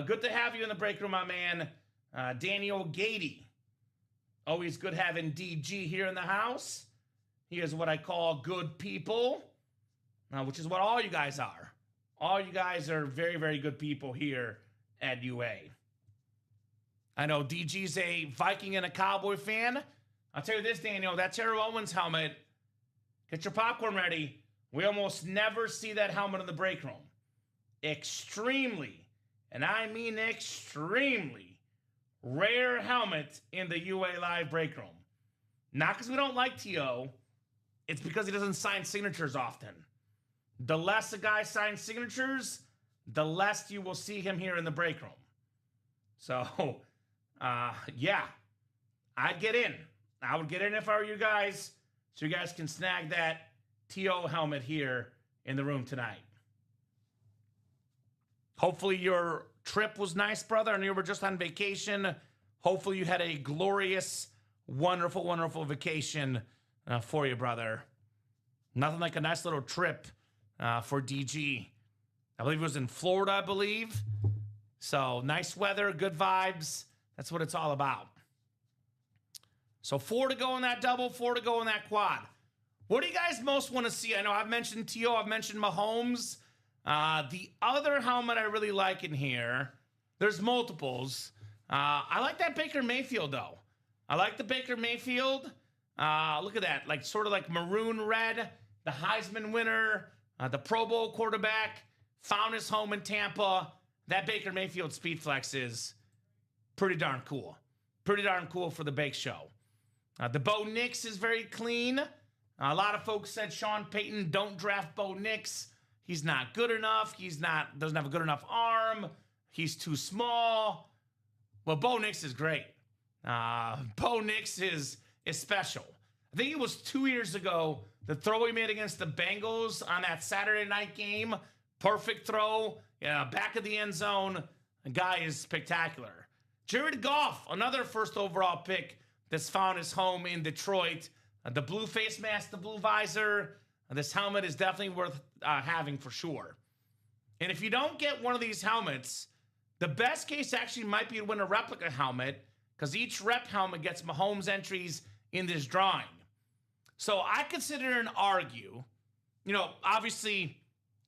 Good to have you in the break room, my man. Daniel Gady. Always good having DG here in the house. He is what I call good people, which is what all you guys are. All you guys are very, very good people here at UA. I know DG's a Viking and a Cowboy fan. I'll tell you this, Daniel, that Terrell Owens helmet, get your popcorn ready. We almost never see that helmet in the break room. Extremely, and I mean extremely, rare helmet in the UA Live break room. Not because we don't like T.O., it's because he doesn't sign signatures often. The less a guy signs signatures, the less you will see him here in the break room. So, yeah, I'd get in. I would get in if I were you guys, so you guys can snag that T.O. helmet here in the room tonight. Hopefully your trip was nice, brother, and you were just on vacation. Hopefully you had a glorious, wonderful, wonderful vacation for you, brother. Nothing like a nice little trip for DG. I believe it was in Florida, I believe. So nice weather, good vibes. That's what it's all about. So 4 to go in that double, 4 to go in that quad. What do you guys most want to see? I know I've mentioned T.O., I've mentioned Mahomes. The other helmet I really like in here, there's multiples. I like that Baker Mayfield, though. I like the Baker Mayfield. Look at that, like sort of like maroon red, the Heisman winner, the Pro Bowl quarterback, found his home in Tampa. That Baker Mayfield Speed Flex is pretty darn cool. Pretty darn cool for the Bake Show. The Bo Nix is very clean. A lot of folks said Sean Payton, don't draft Bo Nix. He's not good enough. Doesn't have a good enough arm. He's too small. Well, Bo Nix is great. Bo Nix is special. I think it was 2 years ago, the throw he made against the Bengals on that Saturday night game. Perfect throw, back of the end zone. The guy is spectacular. Jared Goff, another first overall pick that's found his home in Detroit. The blue face mask, the blue visor. This helmet is definitely worth having for sure. And if you don't get one of these helmets, the best case actually might be to win a replica helmet, because each rep helmet gets Mahomes entries in this drawing. So I could sit here and argue, obviously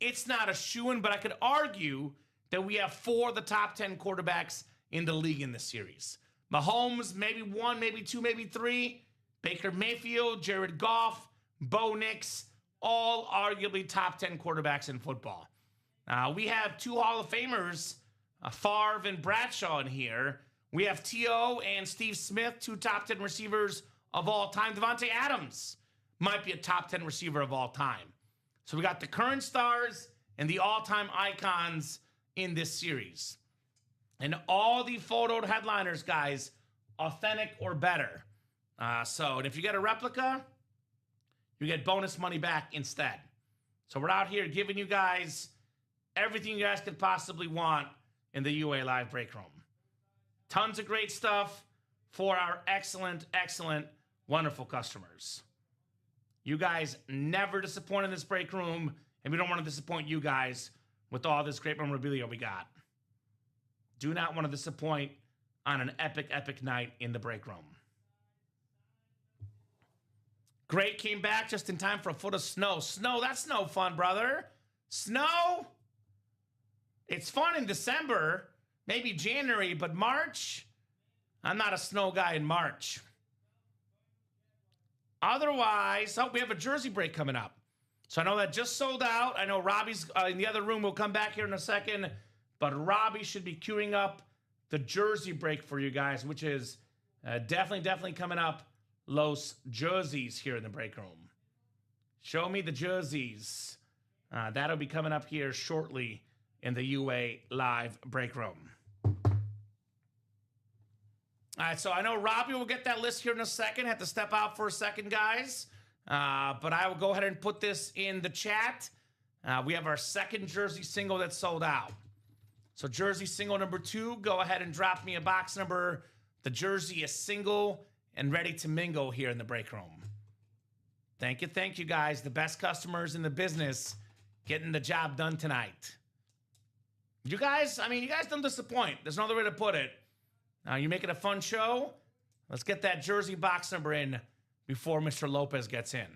it's not a shoo-in, but I could argue that we have 4 of the top 10 quarterbacks in the league in this series. Mahomes, maybe 1, maybe 2, maybe 3. Baker Mayfield, Jared Goff, Bo Nix, all arguably top 10 quarterbacks in football. We have 2 Hall of Famers, Favre and Bradshaw in here. We have T.O. and Steve Smith, 2 top 10 receivers of all time. Devontae Adams might be a top 10 receiver of all time. So we got the current stars and the all-time icons in this series. And all the photoed headliners, guys, authentic or better. And if you get a replica, you get bonus money back instead. So we're out here giving you guys everything you guys could possibly want in the UA Live Break Room. Tons of great stuff for our excellent, wonderful customers. You guys never disappoint in this break room, and we don't want to disappoint you guys with all this great memorabilia we got. Do not want to disappoint on an epic night in the break room. Great came back just in time for a foot of snow. Snow, that's no fun, brother. Snow? It's fun in December, maybe January, but March? I'm not a snow guy in March. Otherwise, we have a jersey break coming up. So I know that just sold out. I know Robbie's in the other room. We'll come back here in a second. But Robbie should be queuing up the jersey break for you guys, which is definitely coming up. Los jerseys here in the break room. Show me the jerseys. That'll be coming up here shortly in the UA Live break room. All right, so I know Robbie will get that list here in a second. Have to step out for a second, guys. But I will go ahead and put this in the chat. We have our second jersey single that's sold out. So jersey single number 2, go ahead and drop me a box number. The jersey is single and ready to mingle here in the break room. Thank you, guys. The best customers in the business getting the job done tonight. You guys don't disappoint. There's no other way to put it. You're making a fun show. Let's get that jersey box number in before Mr. Lopez gets in.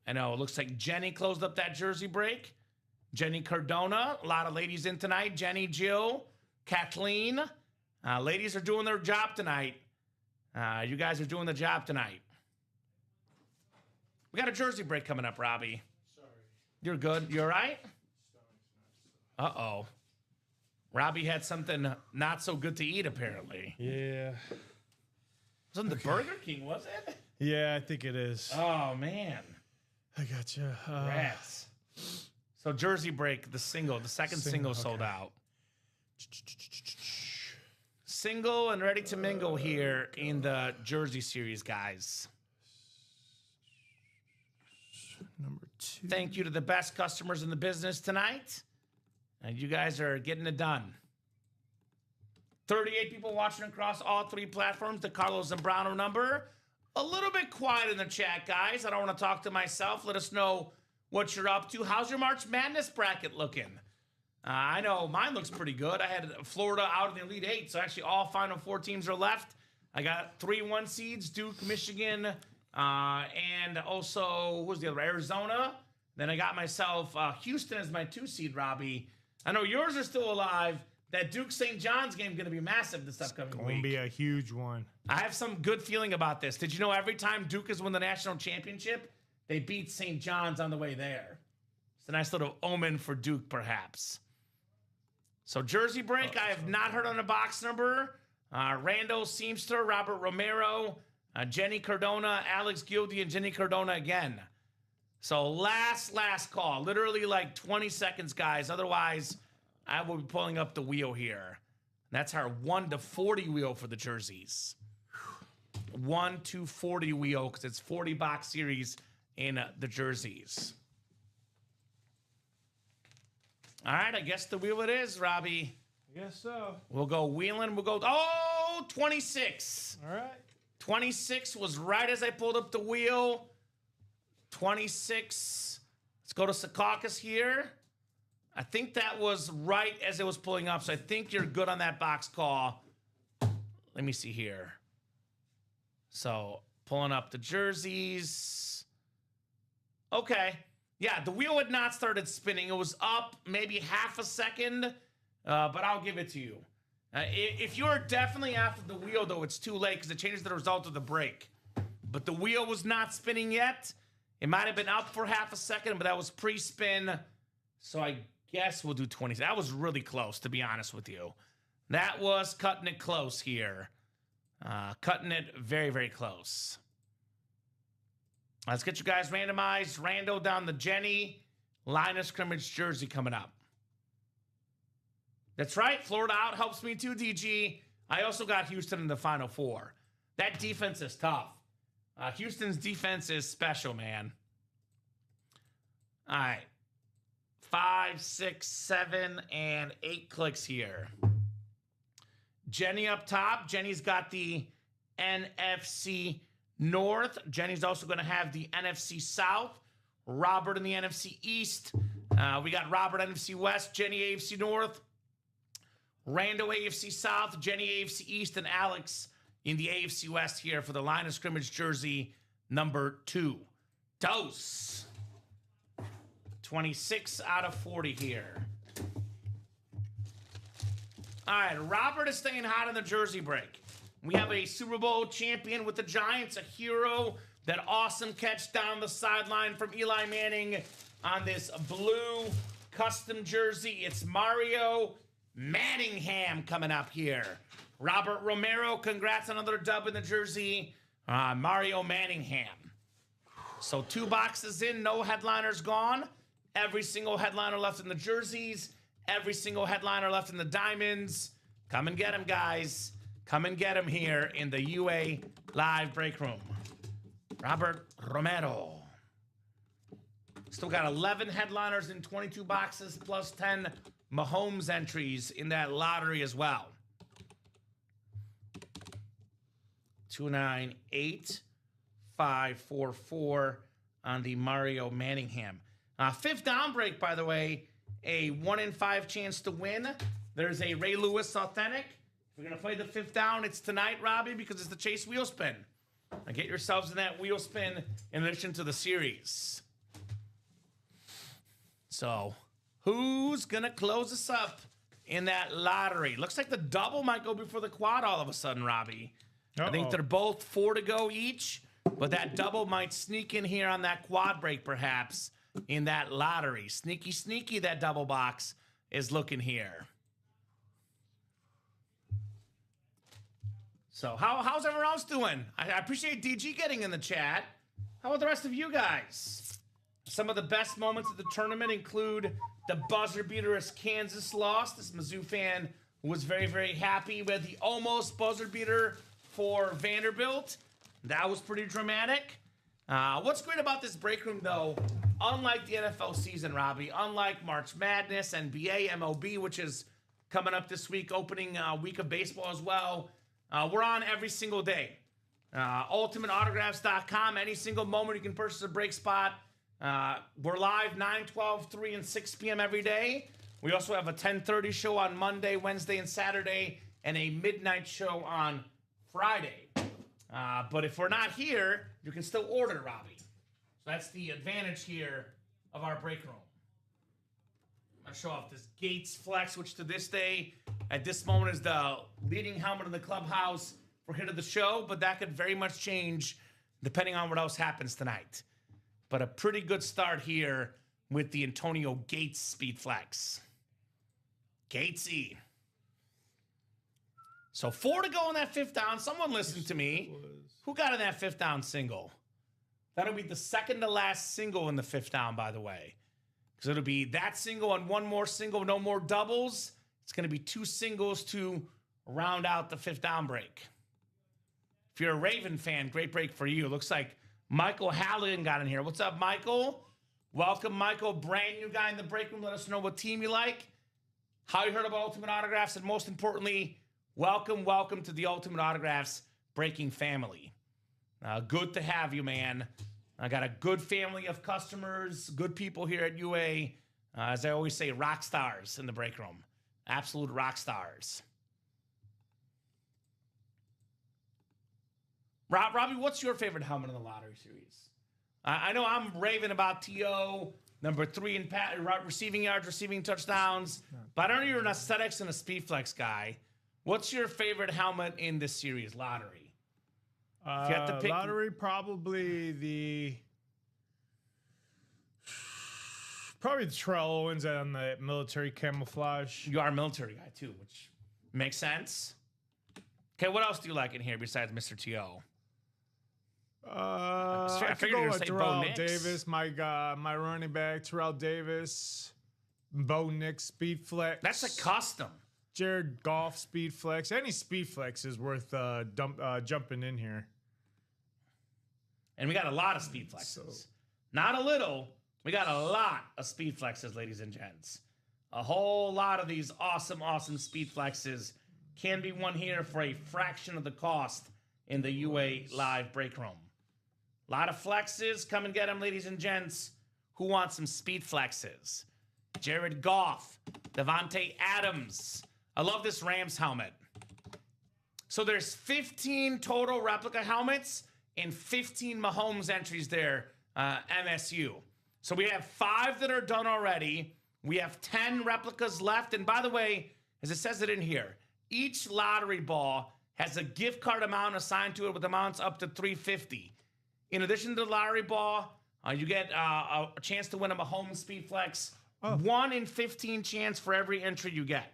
I know, it looks like Jenny closed up that jersey break. Jenny Cardona, a lot of ladies in tonight. Jenny, Jill, Kathleen. Ladies are doing their job tonight. You guys are doing the job tonight. We got a jersey break coming up, Robbie. Sorry. You're good. You all right? Uh-oh. Robbie had something not so good to eat, apparently. Yeah. Wasn't the Burger King, was it? Yeah, I think it is. Oh, man. I got you. Rats. So jersey break, the second single sold out. Single and ready to mingle here in the jersey series, guys. Number 2. Thank you to the best customers in the business tonight. And you guys are getting it done. 38 people watching across all 3 platforms. The Carlos Zambrano number. A little bit quiet in the chat, guys. I don't want to talk to myself. Let us know what you're up to. How's your March Madness bracket looking? I know mine looks pretty good. I had Florida out in the Elite 8, so actually all Final 4 teams are left. I got 3 1 seeds, Duke, Michigan, and also, who's the other? Arizona. Then I got myself Houston as my 2 seed, Robbie. I know yours are still alive. That Duke St. John's game going to be massive this upcoming week. Going to be a huge one. I have some good feeling about this. Did you know every time Duke has won the national championship, they beat St. John's on the way there? It's a nice little omen for Duke, perhaps. So jersey break, I have not heard on a box number. Randall Seamster, Robert Romero, Jenny Cardona, Alex Gildy, and Jenny Cardona again. So last call. Literally like 20 seconds, guys. Otherwise, I will be pulling up the wheel here. That's our 1 to 40 wheel for the jerseys. 1 to 40 wheel, because it's 40 box series in the jerseys. All right, I guess the wheel it is, Robbie. I guess so. We'll go wheeling. We'll go, oh, 26. All right. 26 was right as I pulled up the wheel. 26. Let's go to Secaucus here. I think that was right as it was pulling up, so I think you're good on that box call. Let me see here. So, pulling up the jerseys. Okay. Yeah, the wheel had not started spinning. It was up maybe half a second, but I'll give it to you. If you're definitely after the wheel, though, it's too late because it changes the result of the break. But the wheel was not spinning yet. It might have been up for half a second, but that was pre-spin. So I guess we'll do 20. That was really close, to be honest with you. That was cutting it close here. Cutting it very, very close. Let's get you guys randomized. Rando down the Jenny. Line of scrimmage jersey coming up. That's right. Florida out helps me too, DG. I also got Houston in the Final Four. That defense is tough. Houston's defense is special, man. All right. 5, 6, 7, and 8 clicks here. Jenny up top. Jenny's got the NFC North. Jenny's also going to have the NFC South. Robert in the NFC East. We got Robert NFC West, Jenny AFC North, Rando AFC South, Jenny AFC East, and Alex in the AFC West here for the line of scrimmage jersey number 2. Dose. 26 out of 40 here. All right, Robert is staying hot in the jersey break. We have a Super Bowl champion with the Giants, a hero. That awesome catch down the sideline from Eli Manning on this blue custom jersey. It's Mario Manningham coming up here. Robert Romero, congrats on another dub in the jersey. Mario Manningham. So 2 boxes in, no headliners gone. Every single headliner left in the jerseys. Every single headliner left in the diamonds. Come and get them, guys. Come and get them here in the UA Live Break Room. Robert Romero. Still got 11 headliners in 22 boxes, plus 10 Mahomes entries in that lottery as well. 298-544 on the Mario Manningham. 5th down break, by the way, a 1 in 5 chance to win. There's a Ray Lewis authentic. If we're going to play the 5th down, it's tonight, Robbie, because it's the Chase wheel spin. Now get yourselves in that wheel spin in addition to the series. So, who's going to close us up in that lottery? Looks like the double might go before the quad all of a sudden, Robbie. I think they're both 4 to go each, but that double might sneak in here on that quad break, perhaps, in that lottery. Sneaky, sneaky, that double box is looking here. So, how's everyone else doing? I appreciate DG getting in the chat. How about the rest of you guys? Some of the best moments of the tournament include the buzzer beater as Kansas lost. This Mizzou fan was very, very happy with the almost buzzer beater for Vanderbilt. That was pretty dramatic. What's great about this break room, though, unlike the NFL season, Robbie, unlike March Madness, NBA, MLB, which is coming up this week, opening week of baseball as well, we're on every single day. UltimateAutographs.com. Any single moment you can purchase a break spot. We're live 9, 12, 3, and 6 p.m. every day. We also have a 10:30 show on Monday, Wednesday, and Saturday, and a midnight show on Friday. But if we're not here, you can still order, Robbie. So that's the advantage here of our break room. I'm going to show off this Gates Flex, which to this day, at this moment, is the leading helmet in the clubhouse for hit of the show, but that could very much change depending on what else happens tonight. But a pretty good start here with the Antonio Gates Speed Flex. Gatesy. So 4 to go in that 5th down. Someone listen to me. Who got in that 5th down single? That'll be the second to last single in the 5th down, by the way. Because it'll be that single and one more single, no more doubles. It's going to be 2 singles to round out the 5th down break. If you're a Raven fan, great break for you. Looks like Michael Halligan got in here. What's up, Michael? Welcome, Michael. Brand new guy in the break room. Let us know what team you like, how you heard about Ultimate Autographs, and most importantly, welcome to the Ultimate Autographs breaking family. Good to have you, man. I got a good family of customers, good people here at UA. As I always say, rock stars in the break room. Absolute rock stars. Robbie, what's your favorite helmet in the lottery series? I know I'm raving about T.O., number 3 in receiving yards, receiving touchdowns, but I don't know you're an aesthetics and a speed flex guy. What's your favorite helmet in this series, lottery? If you have to pick lottery, probably the Terrell Owens and the military camouflage. You are a military guy too, which makes sense. Okay, what else do you like in here besides Mr. T.O.? I could go with Terrell Davis, my running back, Terrell Davis, Bo Nix, Speed Flex. That's a custom. Jared Goff, Speed Flex. Any Speed Flex is worth jumping in here. And we got a lot of Speed Flexes. Not a little. We got a lot of Speed Flexes, ladies and gents. A whole lot of these awesome Speed Flexes can be won here for a fraction of the cost in the UA Live break room. A lot of flexes. Come and get them, ladies and gents. Who wants some Speed Flexes? Jared Goff, Devontae Adams. I love this Rams helmet. So there's 15 total replica helmets and 15 Mahomes entries there, MSU. So we have 5 that are done already. We have 10 replicas left. And by the way, as it says it in here, each lottery ball has a gift card amount assigned to it with amounts up to $350. In addition to the lottery ball, you get a chance to win a Mahomes Speed Flex. 1 in 15 chance for every entry you get.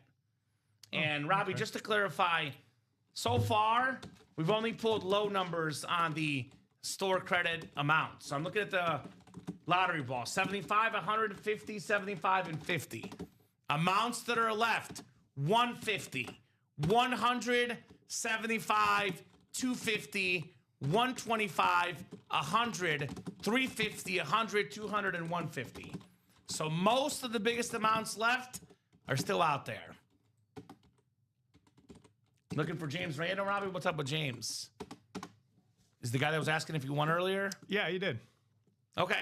And Robbie, just to clarify, so far, we've only pulled low numbers on the store credit amount. So I'm looking at the lottery ball, 75, 150, 75, and 50. Amounts that are left, 150, 100, 75, 250, 125, 100, 350, 100, 200, and 150. So most of the biggest amounts left are still out there. Looking for James Randall, Robbie? What's up with James? Is the guy that was asking if you won earlier? Yeah, he did. Okay.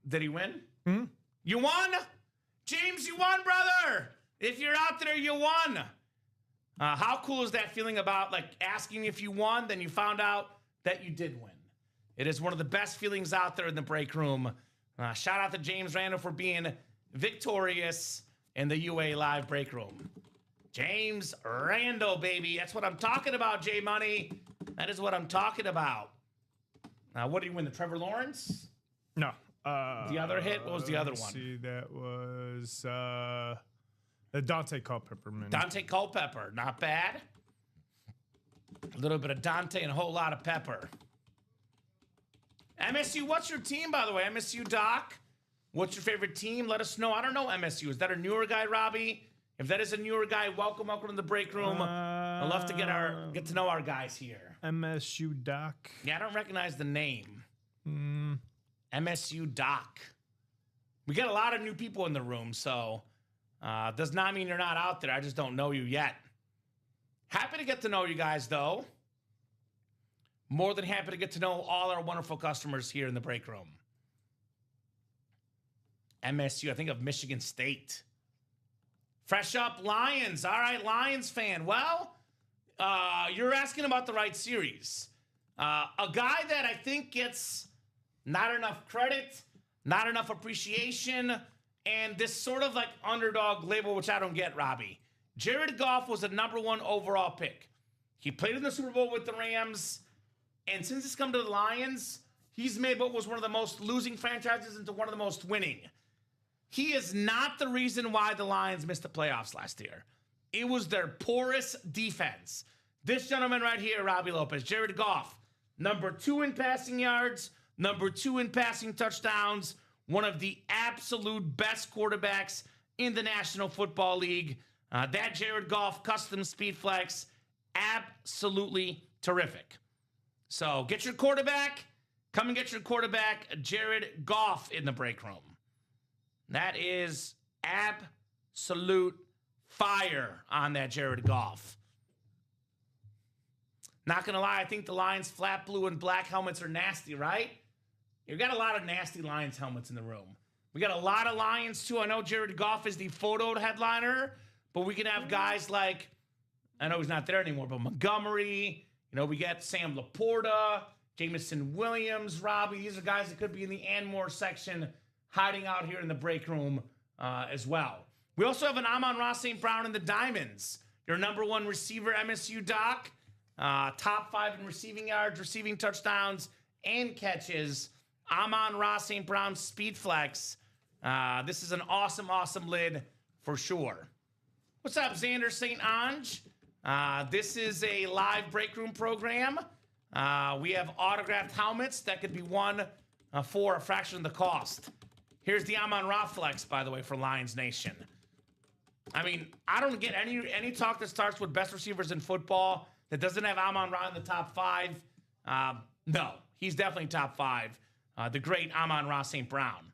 Did he win? Mm-hmm. You won? James, you won, brother! If you're out there, you won. How cool is that feeling about like asking if you won, then you found out that you did win? It is one of the best feelings out there in the break room. Shout out to James Randall for being victorious in the UA Live break room. James Randall, baby. That's what I'm talking about, J Money. That is what I'm talking about. What did you win? The Trevor Lawrence? No. The other hit? What was the other one? See, that was the Dante Culpepper, man. Dante Culpepper. Not bad. A little bit of Dante and a whole lot of pepper. MSU, what's your team, by the way? MSU Doc, what's your favorite team? Let us know. I don't know MSU. Is that a newer guy, Robbie? If that is a newer guy, welcome to the break room. I'd love to get to know our guys here. MSU Doc. Yeah, I don't recognize the name. MSU Doc. We got a lot of new people in the room, so does not mean you're not out there. I just don't know you yet. Happy to get to know you guys, though. More than happy to get to know all our wonderful customers here in the break room. MSU, I think of Michigan State. Fresh up Lions. All right, Lions fan. Well, you're asking about the right series. A guy that I think gets not enough credit. not enough appreciation, and this sort of like underdog label, which I don't get, Robbie. Jared Goff was the #1 overall pick. He played in the Super Bowl with the Rams, and since he's come to the Lions, he's made what was one of the most losing franchises into one of the most winning. He is not the reason why the Lions missed the playoffs last year. It was their porous defense. This gentleman right here, Robbie Lopez, Jared Goff, #2 in passing yards, #2 in passing touchdowns, one of the absolute best quarterbacks in the National Football League. That Jared Goff custom speed flex, absolutely terrific. So get your quarterback. Come and get your quarterback, Jared Goff, in the break room. That is absolute fire on that Jared Goff. Not going to lie, I think the Lions flat blue and black helmets are nasty, right? You've got a lot of nasty Lions helmets in the room. We got a lot of Lions, too. I know Jared Goff is the photo headliner, but we can have guys like, I know he's not there anymore, but Montgomery. You know, we got Sam Laporta, Jameson Williams, Robbie. These are guys that could be in the and more section hiding out here in the break room as well. We also have an Amon-Ra St. Brown in the Diamonds. Your #1 receiver, MSU Doc. Top 5 in receiving yards, receiving touchdowns, and catches. Amon-Ra St. Brown Speed Flex. This is an awesome, awesome lid for sure. What's up, Xander St. Ange? This is a live break room program. We have autographed helmets that could be won for a fraction of the cost. Here's the Amon-Ra Flex, by the way, for Lions Nation. I mean, I don't get any talk that starts with best receivers in football that doesn't have Amon-Ra in the top 5. No, he's definitely top 5. The great Amon-Ra St. Brown.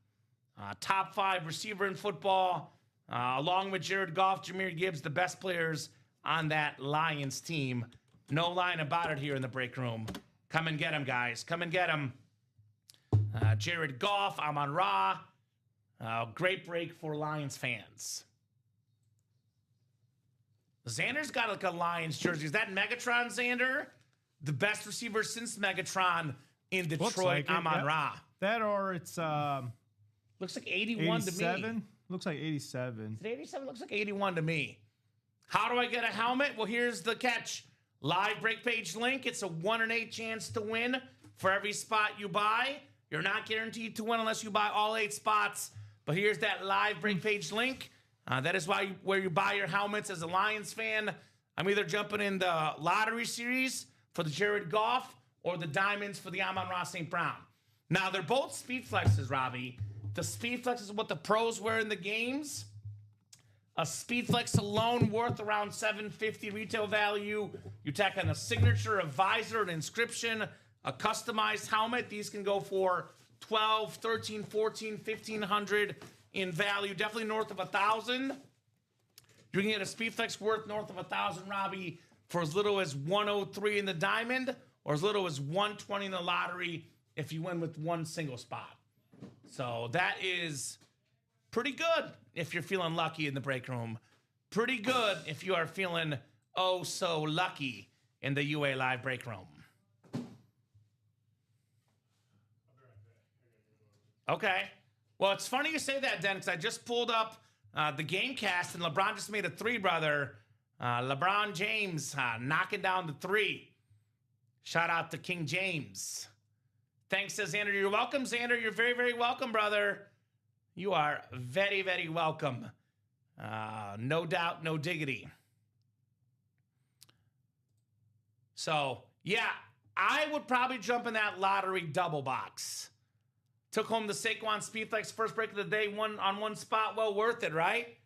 Top 5 receiver in football, along with Jared Goff, Jahmyr Gibbs, the best players on that Lions team. No line about it here in the break room. Come and get him, guys. Come and get him. Jared Goff, Amon-Ra. Great break for Lions fans. Xander's got like a Lions jersey. Is that Megatron, Xander? The best receiver since Megatron in Detroit, like Amon-Ra. That or it's looks like 81 to me. Looks like 87. Is it 87? Looks like 81 to me. How do I get a helmet? Well, here's the catch. Live break page link. It's a 1 in 8 chance to win for every spot you buy. You're not guaranteed to win unless you buy all 8 spots. But here's that live break page link. That is where you buy your helmets as a Lions fan. I'm either jumping in the lottery series for the Jared Goff or the diamonds for the Amon-Ra St. Brown. Now, they're both speed flexes, Robbie. The speed flex is what the pros wear in the games. A speed flex alone worth around $750 retail value. You tack on a signature, a visor, an inscription, a customized helmet. These can go for $1,200, $1,300, $1,400, $1,500 in value. Definitely north of $1,000. You can get a speed flex worth north of $1,000, Robbie, for as little as $103 in the diamond or as little as $120 in the lottery if you win with one single spot. So that is pretty good if you're feeling lucky in the break room. Pretty good if you are feeling oh so lucky in the UA Live break room. Okay. Well, it's funny you say that, Den, because I just pulled up the game cast, and LeBron just made a 3, brother. LeBron James knocking down the 3. Shout out to King James. Thanks, says Xander. You're welcome, Xander. You're very, very welcome, brother. You are very, very welcome. No doubt, no diggity. So, yeah, I would probably jump in that lottery double box. Took home the Saquon Speedflex first break of the day, on one spot. Well worth it, right?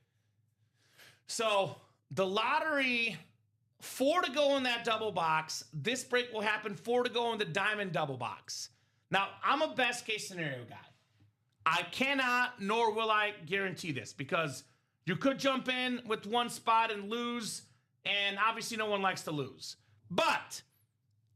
So, the lottery, 4 to go in that double box. This break will happen 4 to go in the diamond double box. Now, I'm a best case scenario guy. I cannot, nor will I guarantee this, because you could jump in with one spot and lose, and obviously no one likes to lose. But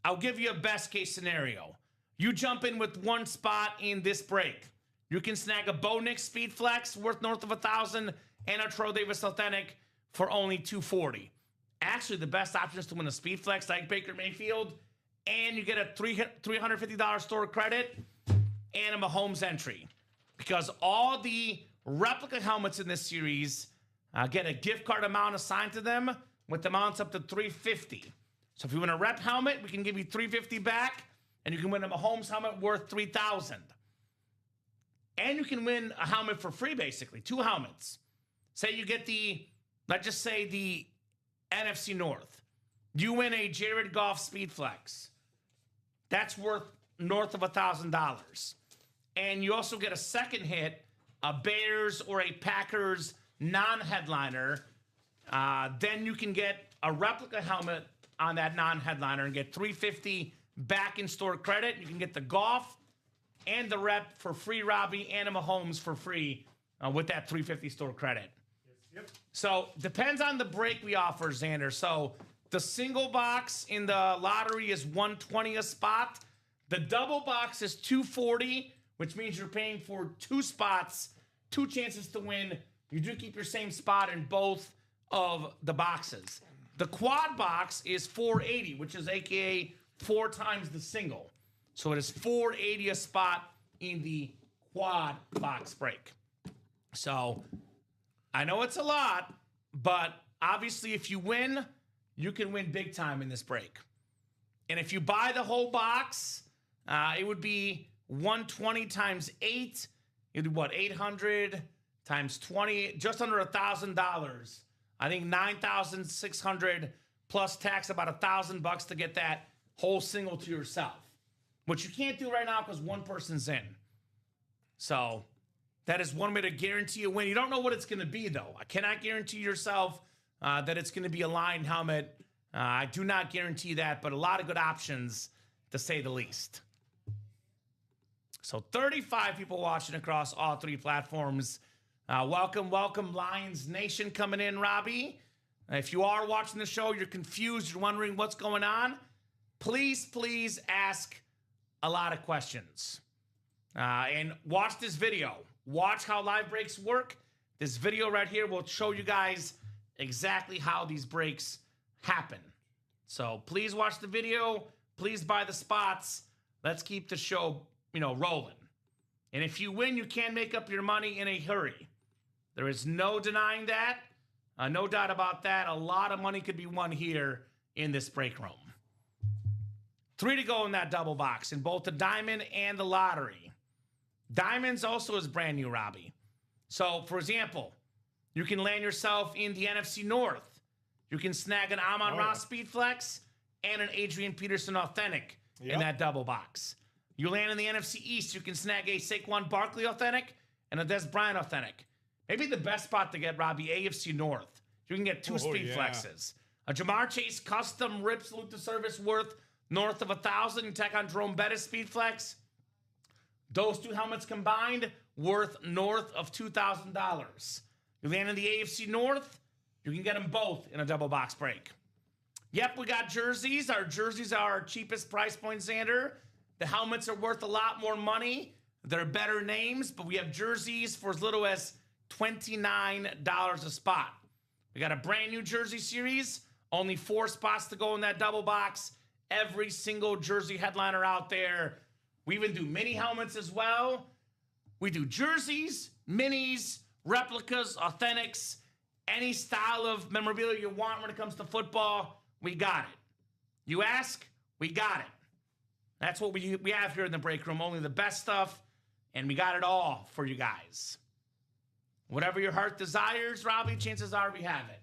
I'll give you a best case scenario. You jump in with one spot in this break. You can snag a Bo Nix Speed Flex worth north of $1,000 and a Troy Davis Authentic for only $240. Actually, the best option is to win a Speed Flex like Baker Mayfield, and you get a $350 store credit and a Mahomes entry. because all the replica helmets in this series get a gift card amount assigned to them with amounts up to $350. So if you win a rep helmet, we can give you $350 back, and you can win a Mahomes helmet worth $3,000. And you can win a helmet for free, basically, 2 helmets. Say you get let's just say the NFC North. You win a Jared Goff Speed Flex. That's worth north of $1,000. And you also get a second hit, a Bears or a Packers non-headliner. Then you can get a replica helmet on that non-headliner and get $350 back in store credit. You can get the Goff and the rep for free, Robbie, and a Mahomes for free with that $350 store credit. Yep. So depends on the break we offer, Xander. So the single box in the lottery is $120 a spot. The double box is $240, which means you're paying for 2 spots, 2 chances to win. You do keep your same spot in both of the boxes. The quad box is $480, which is AKA 4 times the single. So it is $480 a spot in the quad box break. So I know it's a lot, but obviously if you win, you can win big time in this break. And if you buy the whole box, it would be 120 times 8. It'd be what, 800 times 20, just under $1,000. I think 9,600 plus tax, about $1,000 to get that whole single to yourself, which you can't do right now because one person's in. So that is one way to guarantee a win. You don't know what it's going to be, though. I cannot guarantee yourself that it's going to be a lined helmet. I do not guarantee that, but a lot of good options, to say the least. So 35 people watching across all 3 platforms. Welcome, Lions Nation coming in, Robbie. If you are watching the show, you're confused, you're wondering what's going on, please ask a lot of questions. And watch this video. Watch how live breaks work. This video right here will show you guys exactly how these breaks happen. So please watch the video. Please buy the spots. Let's keep the show, rolling. And if you win, you can make up your money in a hurry. There is no denying that. No doubt about that. A lot of money could be won here in this break room. 3 to go in that double box in both the diamond and the lottery. Diamonds also is brand new, Robbie. So, for example, you can land yourself in the NFC North. You can snag an Amon-Ra Speed Flex and an Adrian Peterson Authentic in that double box. You land in the NFC East, you can snag a Saquon Barkley Authentic and a Des Bryant Authentic. Maybe the best spot to get, Robbie, AFC North. You can get 2 Speed Flexes. A Jamar Chase custom rip salute to service worth north of $1,000. You tack on Jerome Bettis Speed Flex. Those 2 helmets combined worth north of $2,000. You land in the AFC North, you can get them both in a double box break. Yep, we got jerseys. Our jerseys are our cheapest price point, Xander. The helmets are worth a lot more money. They're better names, but we have jerseys for as little as $29 a spot. We got a brand new jersey series. Only 4 spots to go in that double box. Every single jersey headliner out there. We even do mini helmets as well. We do jerseys, minis, replicas, authentics, any style of memorabilia you want when it comes to football. We got it. You ask, we got it. That's what we have here in the break room. Only the best stuff, and we got it all for you guys. Whatever your heart desires, Robbie, chances are we have it.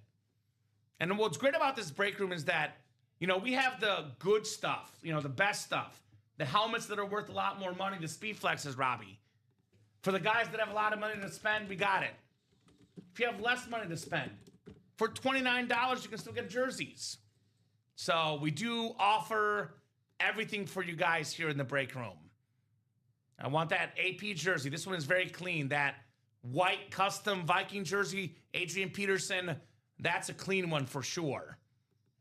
And what's great about this break room is that, we have the good stuff, the best stuff. The helmets that are worth a lot more money, the Speed Flexes, Robbie. For the guys that have a lot of money to spend, we got it. If you have less money to spend, for $29, you can still get jerseys. So we do offer everything for you guys here in the break room. I want that AP jersey. This one is very clean. That white custom Viking jersey, Adrian Peterson, that's a clean one for sure.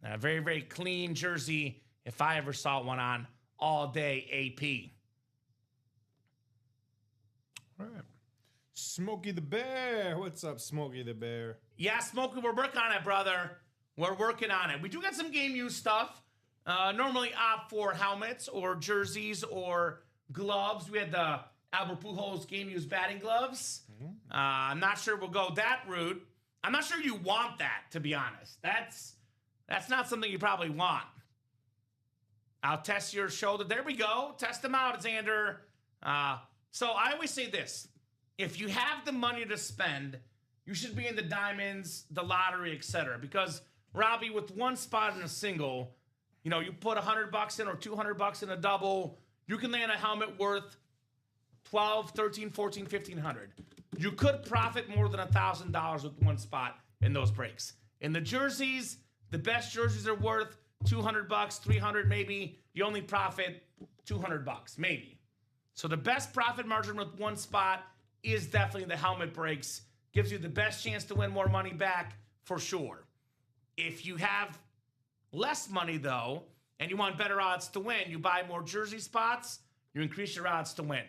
A very, very clean jersey if I ever saw one on all day AP. All right. Smokey the Bear. What's up, Smokey the Bear? Yeah, Smokey, we're working on it, brother. We're working on it. We do got some game use stuff. Normally opt for helmets or jerseys or gloves. We had the Albert Pujols game-used batting gloves. I'm not sure we'll go that route. I'm not sure you want that, to be honest. That's not something you probably want. I'll test your shoulder. There we go. Test them out, Xander. So I always say this. If you have the money to spend, you should be in the diamonds, the lottery, etc. Because, Robbie, with one spot in a single, you know, you put $100 in or $200 in a double, you can land a helmet worth $1,200, $1,300, $1,400, $1,500. You could profit more than $1,000 with one spot in those breaks. In the jerseys, the best jerseys are worth $200, $300 maybe. You only profit $200 maybe. So the best profit margin with one spot is definitely the helmet breaks. Gives you the best chance to win more money back for sure. If you have less money though, and you want better odds to win, you buy more jersey spots, you increase your odds to win.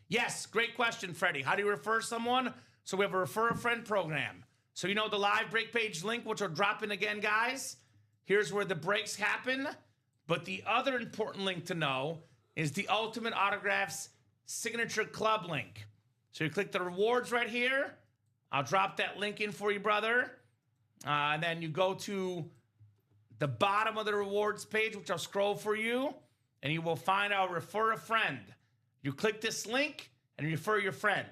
Yes, great question, Freddie. How do you refer someone? So we have a refer a friend program. So you know the live break page link, which will drop in again, guys. Here's where the breaks happen. But the other important link to know is the Ultimate Autographs Signature Club link. So you click the rewards right here. I'll drop that link in for you, brother. And then you go to the bottom of the rewards page, which I'll scroll for you, and you will find our refer a friend. You click this link and you refer your friend.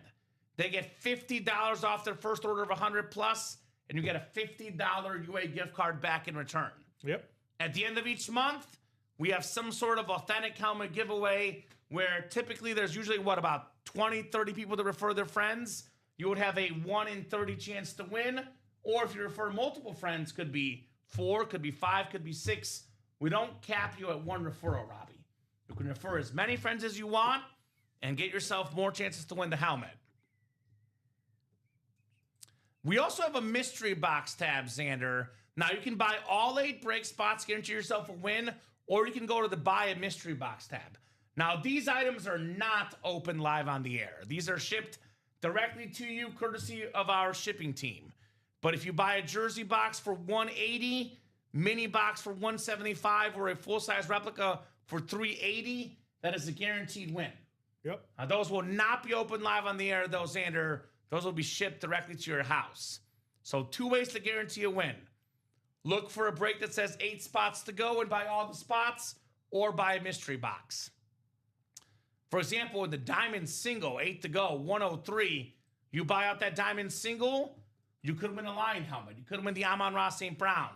They get $50 off their first order of 100 plus, and you get a $50 UA gift card back in return. Yep. At the end of each month, we have some sort of authentic helmet giveaway where typically there's usually, about 20, 30 people that refer their friends. You would have a 1 in 30 chance to win. Or if you refer multiple friends, could be 4, could be 5, could be 6. We don't cap you at one referral, Robbie. You can refer as many friends as you want and get yourself more chances to win the helmet. We also have a mystery box tab, Xander. Now, you can buy all 8 break spots, guarantee yourself a win, or you can go to the buy a mystery box tab. Now, these items are not open live on the air. These are shipped directly to you, courtesy of our shipping team. But if you buy a jersey box for $180, mini box for $175, or a full-size replica for $380, that is a guaranteed win. Yep. Now, those will not be open live on the air, though, Xander. Those will be shipped directly to your house. So 2 ways to guarantee a win. Look for a break that says 8 spots to go and buy all the spots, or buy a mystery box. For example, in the Diamond Single, 8 to go, 103, you buy out that Diamond Single, you could win a Lion helmet. You could win the Amon-Ra St. Brown.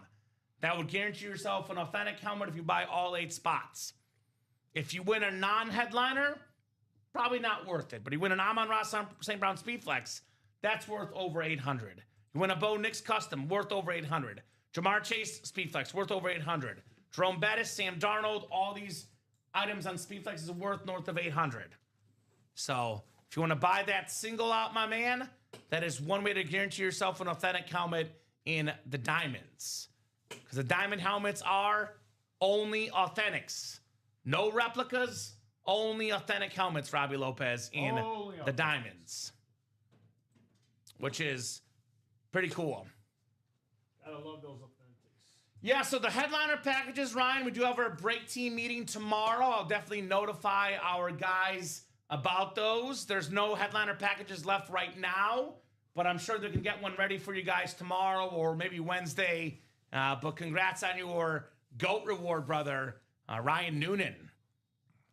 That would guarantee yourself an authentic helmet if you buy all 8 spots. If you win a non-headliner, probably not worth it. But you win an Amon-Ra St. Brown Speedflex, that's worth over $800. You win a Bo Nix Custom, worth over $800. Jamar Chase Speedflex, worth over $800. Jerome Bettis, Sam Darnold, all these items on Speedflex is worth north of $800. So if you want to buy that single out, my man, that is one way to guarantee yourself an authentic helmet in the diamonds. Because the diamond helmets are only authentics. No replicas, only authentic helmets, Robbie Lopez, in the diamonds. Which is pretty cool. I love those authentics. Yeah, so the headliner packages, Ryan, we do have our break team meeting tomorrow. I'll definitely notify our guys about those. There's no headliner packages left right now, but I'm sure they can get one ready for you guys tomorrow or maybe Wednesday. But congrats on your GOAT reward, brother, Ryan Noonan.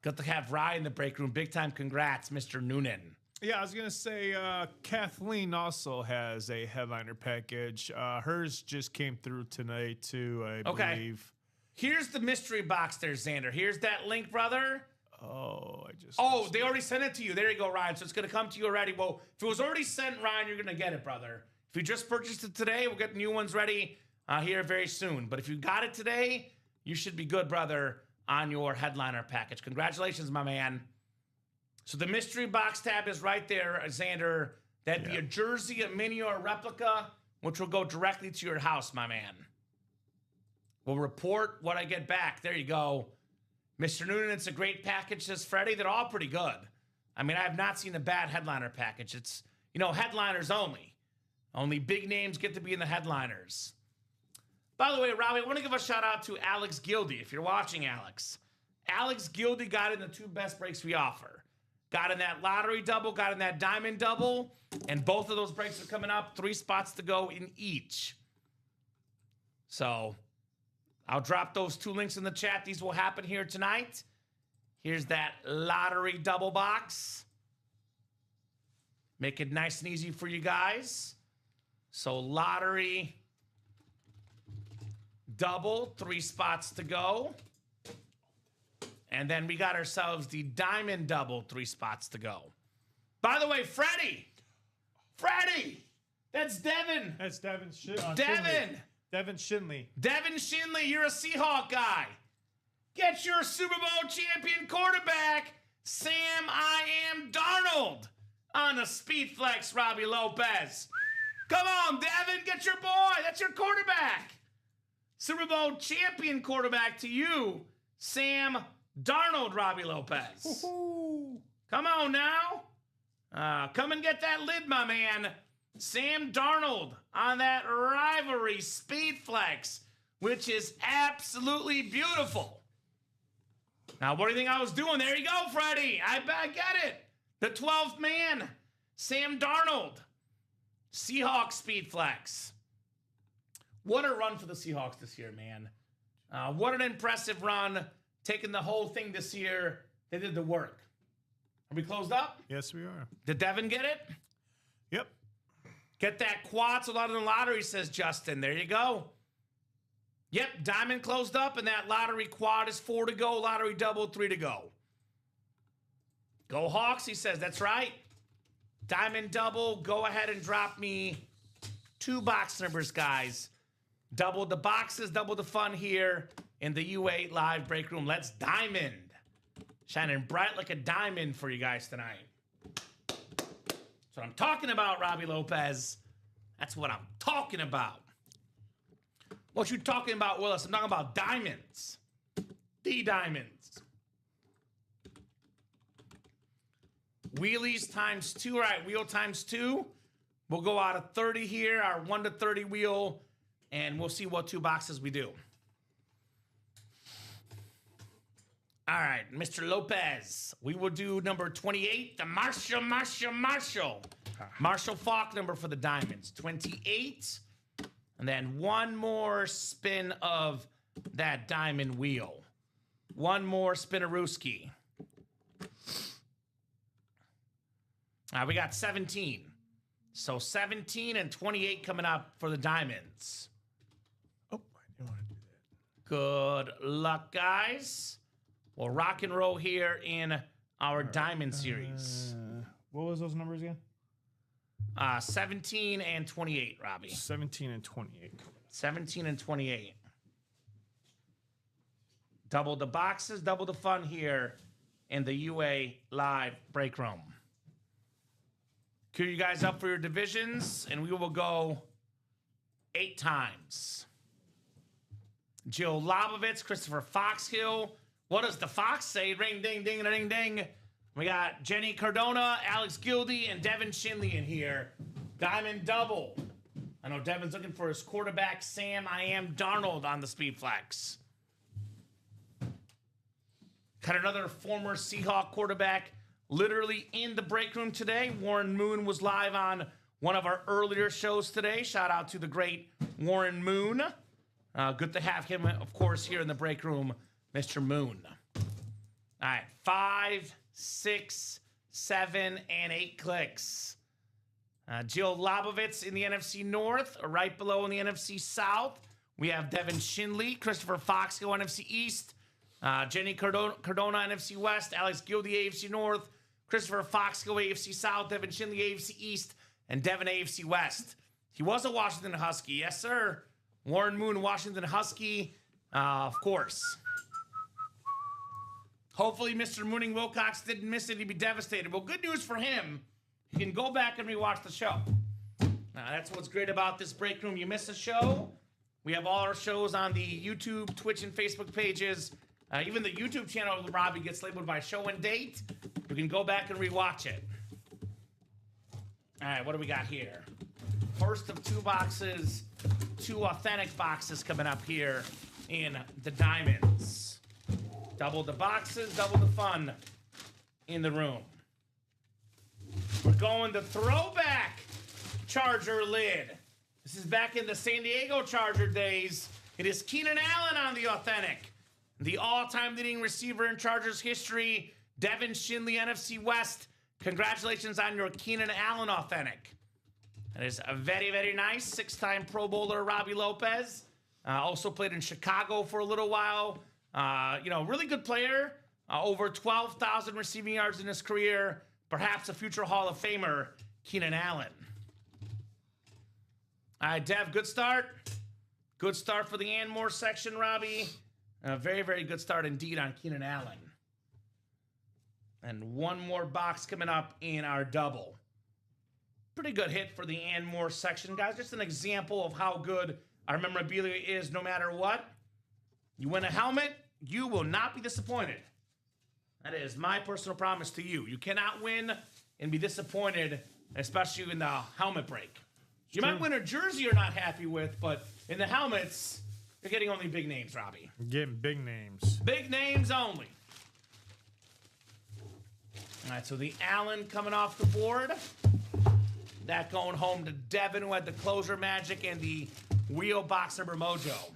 Good to have Ryan in the break room. Big time congrats, Mr. Noonan. Yeah, I was going to say Kathleen also has a headliner package. Hers just came through tonight, too, I believe. Here's the mystery box there, Xander. Here's that link, brother. Oh, they already sent it to you. There you go, Ryan. So it's going to come to you already. Well, if it was already sent, Ryan, you're going to get it, brother. If you just purchased it today, we'll get new ones ready here very soon. But if you got it today, you should be good, brother, on your headliner package. Congratulations, my man. So the mystery box tab is right there, Xander. That'd be a jersey, a mini, or a replica, which will go directly to your house, my man. We'll report what I get back. There you go. Mr. Noonan, it's a great package, says Freddie. They're all pretty good. I mean, I have not seen a bad headliner package. It's, headliners only. Only big names get to be in the headliners. By the way, Robbie, I want to give a shout out to Alex Gildy. If you're watching, Alex. Alex Gildy got in the 2 best breaks we offer. got in that lottery double, got in that diamond double, and both of those breaks are coming up. 3 spots to go in each. So I'll drop those 2 links in the chat. These will happen here tonight. Here's that lottery double box. Make it nice and easy for you guys. So lottery double, 3 spots to go. And then we got ourselves the diamond double, 3 spots to go. By the way, Freddie, that's Devin. That's Devin. Devin. Devin Shinley. Devin Shinley, you're a Seahawk guy. Get your Super Bowl champion quarterback, Sam I Am Darnold, on the Speed Flex, Robbie Lopez. Come on, Devin, get your boy. That's your quarterback. Super Bowl champion quarterback to you, Sam Darnold, Robbie Lopez. Woo-hoo. Come on now. Come and get that lid, my man. Sam Darnold on that rivalry Speed Flex, which is absolutely beautiful. Now, what do you think I was doing? There you go, Freddie. I get it. The 12th man, Sam Darnold. Seahawks Speed Flex. What a run for the Seahawks this year, man. What an impressive run. Taking the whole thing this year. They did the work. Are we closed up? Yes, we are. Did Devin get it? Yep. Get that quad so lot of the lottery, says Justin. There you go. Yep, diamond closed up, and that lottery quad is 4 to go. Lottery double, 3 to go. Go Hawks, he says. That's right. Diamond double. Go ahead and drop me 2 box numbers, guys. Double the boxes, double the fun here in the U8 live break room. Let's diamond. Shining bright like a diamond for you guys tonight. That's what I'm talking about, Robbie Lopez. That's what I'm talking about. What you talking about, Willis? I'm talking about diamonds. The diamonds. Wheelies times 2. All right, wheel times 2. We'll go out of 30 here, our 1 to 30 wheel, and we'll see what 2 boxes we do. All right, Mr. Lopez. We will do number 28, the Marshall. Marshall Falk number for the diamonds. 28. And then 1 more spin of that diamond wheel. 1 more spinarooski. We got 17. So 17 and 28 coming up for the diamonds. Oh, I didn't want to do that. Good luck, guys. We'll rock and roll here in our diamond series. What was those numbers again? 17 and 28, Robbie. 17 and 28. 17 and 28. Double the boxes, double the fun here in the UA live break room. Cue you guys up for your divisions, and we will go 8 times. Jill Lobovitz, Christopher Foxhill. What does the Fox say? Ring, ding, ding, ding, ding. We got Jenny Cardona, Alex Gildy, and Devin Shinley in here. Diamond double. I know Devin's looking for his quarterback, Sam I Am Darnold, on the Speed Flex. Got another former Seahawk quarterback literally in the break room today. Warren Moon was live on one of our earlier shows today. Shout out to the great Warren Moon. Good to have him, of course, here in the break room, Mr. Moon. All right, 5, 6, 7, and 8 clicks. Jill Lobovitz in the NFC North, right below in the NFC South. We have Devin Shinley, Christopher Foxhill, NFC East, Jenny Cardona, NFC West, Alex Gildy, AFC North, Christopher Foxhill, AFC South, Devin Shinley, AFC East, and Devin, AFC West. He was a Washington Husky, yes, sir. Warren Moon, Washington Husky, of course. Hopefully, Mr. Mooning Wilcox didn't miss it. He'd be devastated. Well, good news for him. You can go back and rewatch the show. That's what's great about this break room. You miss a show, we have all our shows on the YouTube, Twitch, and Facebook pages. Even the YouTube channel of Robbie gets labeled by show and date. You can go back and rewatch it. All right, what do we got here? First of 2 boxes, 2 authentic boxes coming up here in the diamonds. Double the boxes, double the fun in the room. We're going the throwback Charger lid. This is back in the San Diego Charger days. It is Keenan Allen on the authentic. The all-time leading receiver in Chargers history, Devin Shinley, NFC West. Congratulations on your Keenan Allen authentic. That is a very, very nice. Six-time Pro Bowler Robbie Lopez. Also played in Chicago for a little while. Really good player. Over 12,000 receiving yards in his career. Perhaps a future Hall of Famer, Keenan Allen. All right, Dev, good start. Good start for the Anmore section, Robbie. A very, very good start indeed on Keenan Allen. And one more box coming up in our double. Pretty good hit for the Anmore section, guys. Just an example of how good our memorabilia is no matter what. You win a helmet, you will not be disappointed. That is my personal promise to you. You cannot win and be disappointed, especially in the helmet break. You might win a jersey you're not happy with, but in the helmets, you're getting only big names, Robbie. You're getting big names. Big names only. All right, so the Allen coming off the board. That going home to Devin, who had the closer magic and the wheel box number mojo.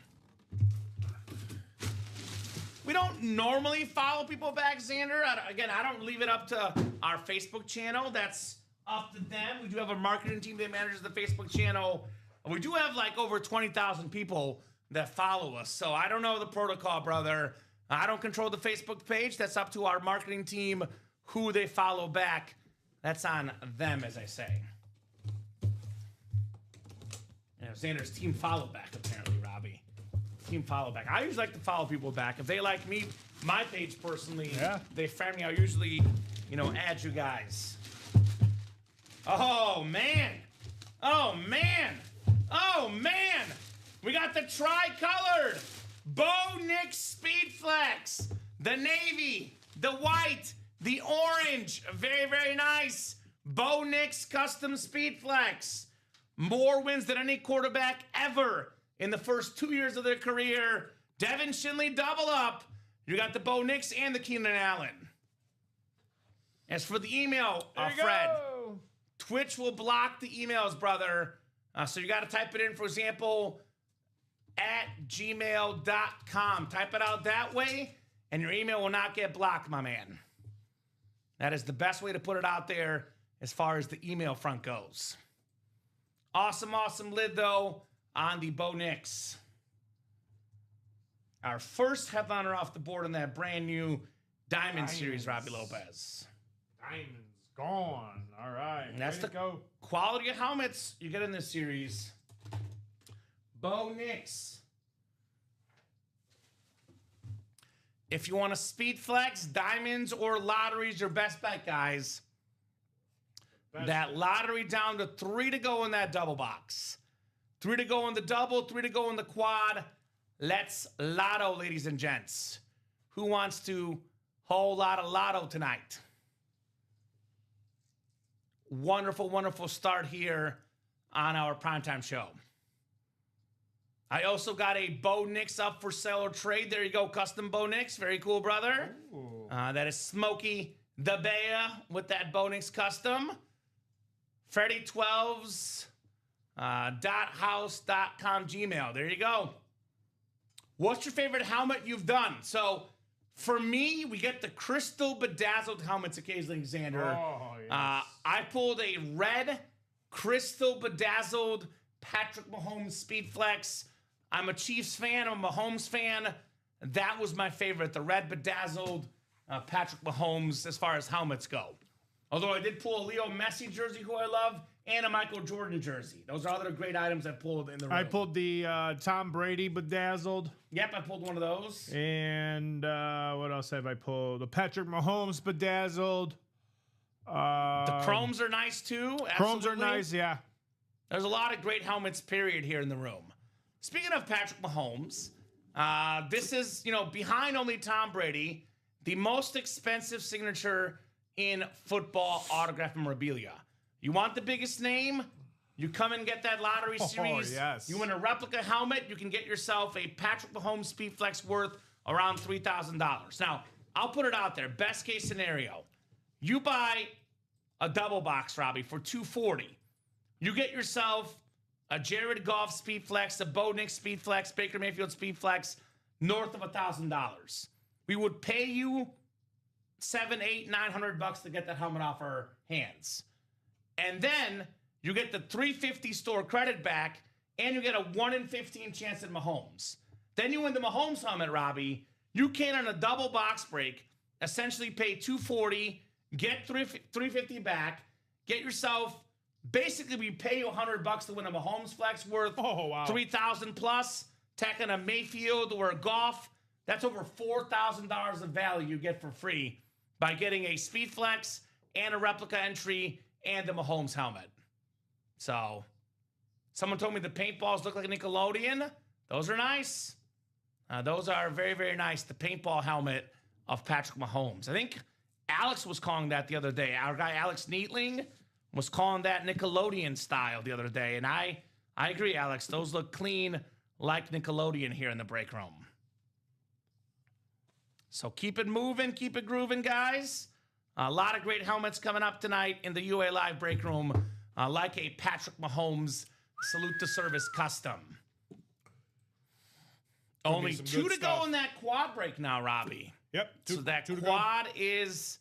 We don't normally follow people back, Xander. I don't leave it up to our Facebook channel. That's up to them. We do have a marketing team that manages the Facebook channel. We do have like over 20,000 people that follow us. So I don't know the protocol, brother. I don't control the Facebook page. That's up to our marketing team, who they follow back. That's on them, as I say. Xander's team follow back, apparently, Robbie. Team follow back. I usually like to follow people back. If they like me, my page personally, they friend me. I usually, add you guys. Oh, man. Oh, man. Oh, man. We got the tri-colored Bo Nix Speed Flex. The navy, the white, the orange. Very, very nice. Bo Nix Custom Speed Flex. More wins than any quarterback ever in the first 2 years of their career. Devin Shinley double up. You got the Bo Nix and the Keenan Allen. As for the email, Fred, Twitch will block the emails, brother. So you got to type it in, for example, at gmail.com. Type it out that way, and your email will not get blocked, my man. That is the best way to put it out there as far as the email front goes. Awesome, awesome lid, though, on the Bo Nix. Our first headliner off the board in that brand new Diamond Series, Robbie Lopez. Diamond's gone. All right. And that's the quality of helmets you get in this series. Bo Nix. If you want a speed flex, diamonds or lotteries, your best bet, guys. That lottery down to 3 to go in that double box. 3 to go in the double, 3 to go in the quad. Let's lotto, ladies and gents. Who wants to whole lot of lotto tonight? Wonderful, wonderful start here on our primetime show. I also got a Bo Nix up for sale or trade. There you go, custom Bo Nix. Very cool, brother. That is Smokey the Bear with that Bo Nix custom. Freddy12's .house.com Gmail. There you go. What's your favorite helmet you've done? So, for me, we get the crystal bedazzled helmets occasionally, Xander. Oh, yes. I pulled a red crystal bedazzled Patrick Mahomes Speed Flex. I'm a Chiefs fan. I'm a Mahomes fan. That was my favorite, the red bedazzled Patrick Mahomes as far as helmets go. Although I did pull a Leo Messi jersey, who I love, and a Michael Jordan jersey. Those are other great items I pulled in the room. I pulled the Tom Brady bedazzled. Yep, I pulled one of those. And what else have I pulled? The Patrick Mahomes bedazzled. The chromes are nice, too. Chromes are nice, yeah. There's a lot of great helmets, period, here in the room. Speaking of Patrick Mahomes, this is, behind only Tom Brady, the most expensive signature in football autograph memorabilia. You want the biggest name? You come and get that lottery series. Yes. You win a replica helmet, you can get yourself a Patrick Mahomes Speed Flex worth around $3,000. Now, I'll put it out there. Best case scenario. You buy a double box, Robbie, for $240. You get yourself a Jared Goff Speed Flex, a Bo Nix Speed Flex, Baker Mayfield Speed Flex, north of $1,000. We would pay you $700, $800, $900 to get that helmet off our hands. And then you get the $350 store credit back, and you get a 1 in 15 chance at Mahomes. Then you win the Mahomes helmet, Robbie. You can, on a double box break, essentially pay $240, get $350 back, get yourself, basically we pay you $100 to win a Mahomes Flex worth $3,000 plus, tacking a Mayfield or a Goff. That's over $4,000 of value you get for free by getting a Speed Flex and a replica entry and the Mahomes helmet. So, someone told me the paintballs look like a Nickelodeon. Those are nice. Those are very, very nice. The paintball helmet of Patrick Mahomes. I think Alex was calling that the other day. Our guy Alex Neatling was calling that Nickelodeon style the other day. And I agree, Alex. Those look clean like Nickelodeon here in the break room. So keep it moving, keep it grooving, guys. A lot of great helmets coming up tonight in the UA Live break room, like a Patrick Mahomes Salute to Service custom. Only 2 to go in that quad break now, Robbie. Yep. So that quad is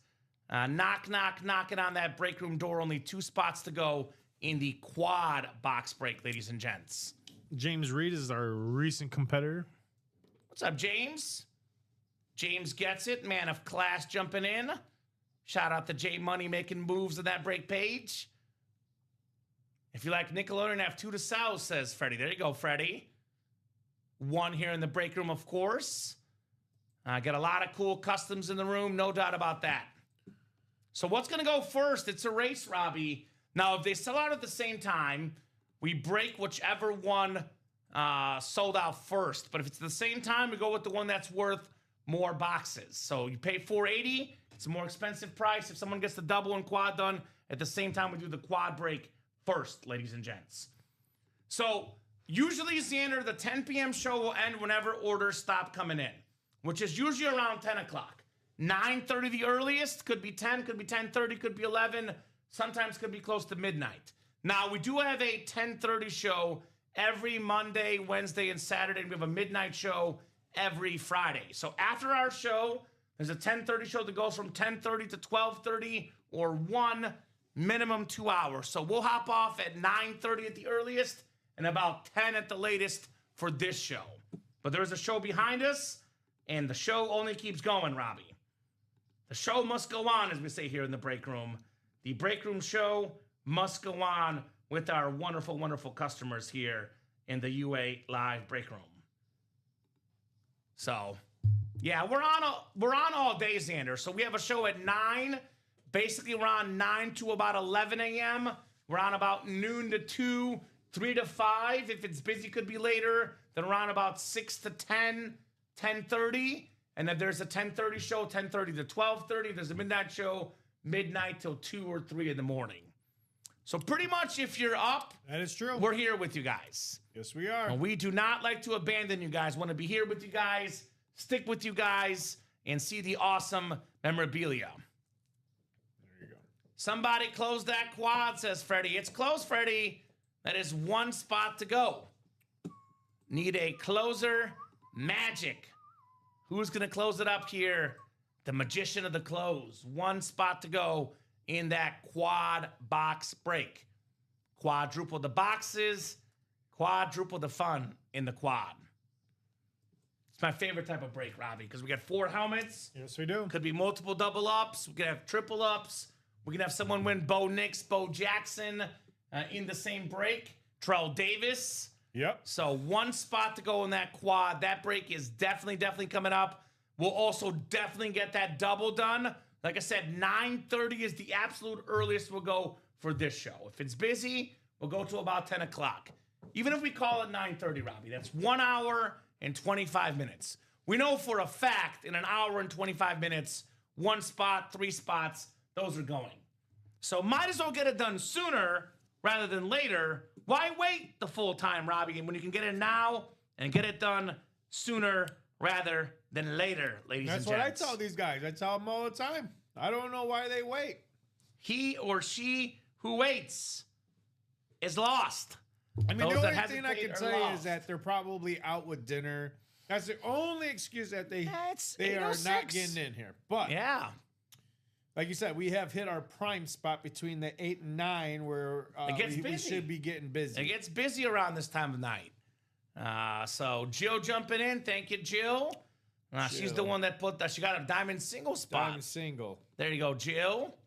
knocking on that break room door. Only 2 spots to go in the quad box break, ladies and gents. James Reed is our recent competitor. What's up, James? James gets it. Man of class jumping in. Shout out to J Money making moves on that break page. If you like Nickelodeon, have 2 to sell, says Freddie. There you go, Freddie. 1 here in the break room, of course. Got a lot of cool customs in the room, no doubt about that. So what's going to go first? It's a race, Robbie. Now, if they sell out at the same time, we break whichever one sold out first. But if it's the same time, we go with the one that's worth more boxes. So you pay $480. It's a more expensive price. If someone gets the double and quad done at the same time, we do the quad break first, ladies and gents. So usually, Xander, the 10 p.m. show will end whenever orders stop coming in, which is usually around 10 o'clock. 9:30 the earliest, could be 10, could be 10:30, could be 11, sometimes could be close to midnight. Now, we do have a 10:30 show every Monday, Wednesday, and Saturday. We have a midnight show every Friday. So after our show, there's a 10:30 show that goes from 10:30 to 12:30 or 1, minimum 2 hours. So we'll hop off at 9:30 at the earliest and about 10 at the latest for this show. But there's a show behind us, and the show only keeps going, Robbie. The show must go on, as we say here in the break room. The break room show must go on with our wonderful, wonderful customers here in the UA Live break room. So, yeah, we're on all day, Xander. So we have a show at 9. Basically, we're on 9 to about 11 a.m. We're on about noon to 2, 3 to 5. If it's busy, could be later. Then we're on about 6 to 10, 10:30. And then there's a 10:30 show, 10:30 to 12:30. There's a midnight show, midnight till 2 or 3 in the morning. So pretty much if you're up, that is true. We're here with you guys. Yes, we are. And we do not like to abandon you guys. Want to be here with you guys, stick with you guys, and see the awesome memorabilia. There you go. Somebody close that quad, says Freddie. It's closed, Freddie. That is 1 spot to go. Need a closer. Magic. Who's going to close it up here? The magician of the close. 1 spot to go in that quad box break. Quadruple the boxes, quadruple the fun in the quad. It's my favorite type of break, Robbie, because we got 4 helmets. Yes, we do. Could be multiple double ups. We could have triple ups. We can have someone win Bo Nix, Bo Jackson in the same break. Terrell Davis. Yep. So 1 spot to go in that quad. That break is definitely coming up. We'll also definitely get that double done. Like I said, 9:30 is the absolute earliest we'll go for this show. If it's busy, we'll go to about 10 o'clock. Even if we call it 9:30, Robbie, that's 1 hour and 25 minutes. We know for a fact in an hour and 25 minutes, 1 spot, 3 spots, those are going. So might as well get it done sooner rather than later. Why wait the full time, Robbie, when you can get it now and get it done sooner rather than later, ladies and gents? That's what I tell these guys. I tell them all the time. I don't know why they wait. he or she who waits is lost. I mean, Those the that only thing I hesitate can are tell you is lost. that they're probably out with dinner. That's the only excuse that they It's are not 8:06. getting in here. But Yeah. like you said, we have hit our prime spot between the 8 and 9 where It gets we busy. should be getting It busy. gets busy around this time of night. So Jill jumping in. Thank you, Jill. She's the Jill. one that she got a diamond single spot. Diamond single. There you go, Jill.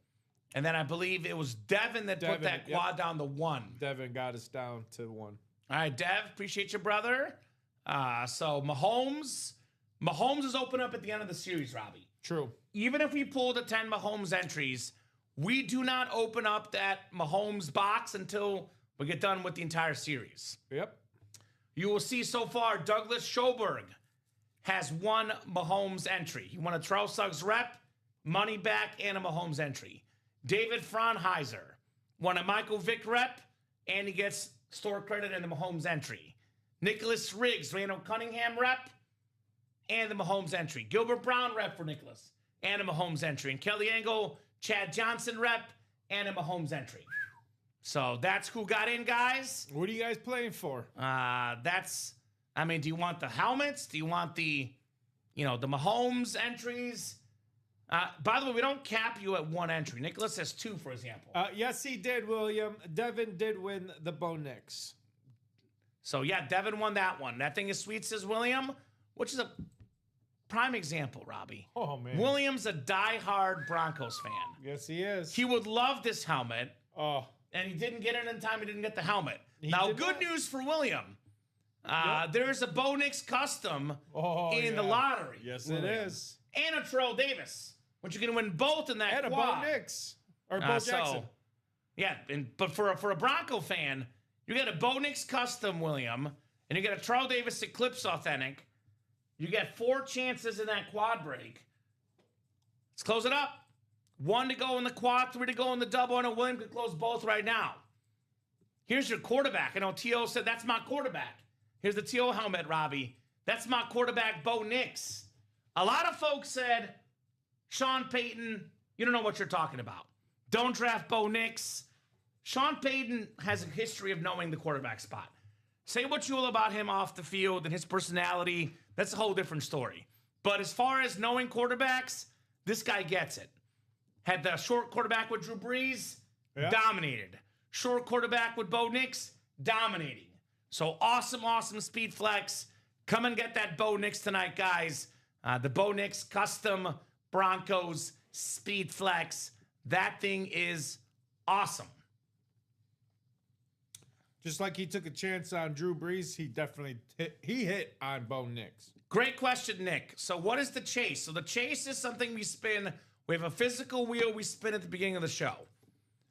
And then I believe it was Devin that put Devin, that quad down to 1. Devin got us down to 1. All right, Dev, appreciate you, brother. So Mahomes is open up at the end of the series, Robbie. True. Even if we pull the 10 Mahomes entries, we do not open up that Mahomes box until we get done with the entire series. Yep. You will see so far Douglas Schoberg has 1 Mahomes entry. He won a Charles Suggs rep, money back, and a Mahomes entry. David Fraunheiser won a Michael Vick rep, and he gets store credit in the Mahomes entry. Nicholas Riggs, Randall Cunningham rep, and the Mahomes entry. Gilbert Brown rep for Nicholas, and a Mahomes entry. And Kelly Angle, Chad Johnson rep, and a Mahomes entry. So that's who got in, guys. What are you guys playing for? Do you want the helmets? Do you want the Mahomes entries? By the way, we don't cap you at 1 entry. Nicholas has 2, for example. Yes, he did, William. Devin did win the Bo Nix. So, yeah, Devin won that one. That thing is sweet, says William, which is a prime example, Robbie. Oh, man. William's a diehard Broncos fan. Yes, he is. He would love this helmet, Oh, and he didn't get it in time. He didn't get the helmet. He Now, did good not. news for William. There's a Bo Nix custom in the yeah. lottery. Yes, William. it is. And a Terrell Davis, which you're going to win both in that And a Bo quad. Nix. Or Bo Jackson. Yeah, but for a Bronco fan, you get a Bo Nix custom, William, and you get a Terrell Davis Eclipse Authentic. You get 4 chances in that quad break. Let's close it up. 1 to go in the quad, 3 to go in the double. I know William could close both right now. Here's your quarterback. I know T.O. said, that's my quarterback. Here's the T.O. helmet, Robbie. That's my quarterback, Bo Nix. A lot of folks said, Sean Payton, you don't know what you're talking about. Don't draft Bo Nix. Sean Payton has a history of knowing the quarterback spot. Say what you will about him off the field and his personality. That's a whole different story. But as far as knowing quarterbacks, this guy gets it. Had the short quarterback with Drew Brees, dominated. Short quarterback with Bo Nix, dominating. So awesome speed flex. Come and get that Bo Nix tonight, guys. The Bo Nix custom Broncos speed flex. That thing is awesome. Just like he took a chance on Drew Brees, he definitely hit on Bo Nix. Great question, Nick. So what is the chase? So the chase is something we spin. We have a physical wheel we spin at the beginning of the show.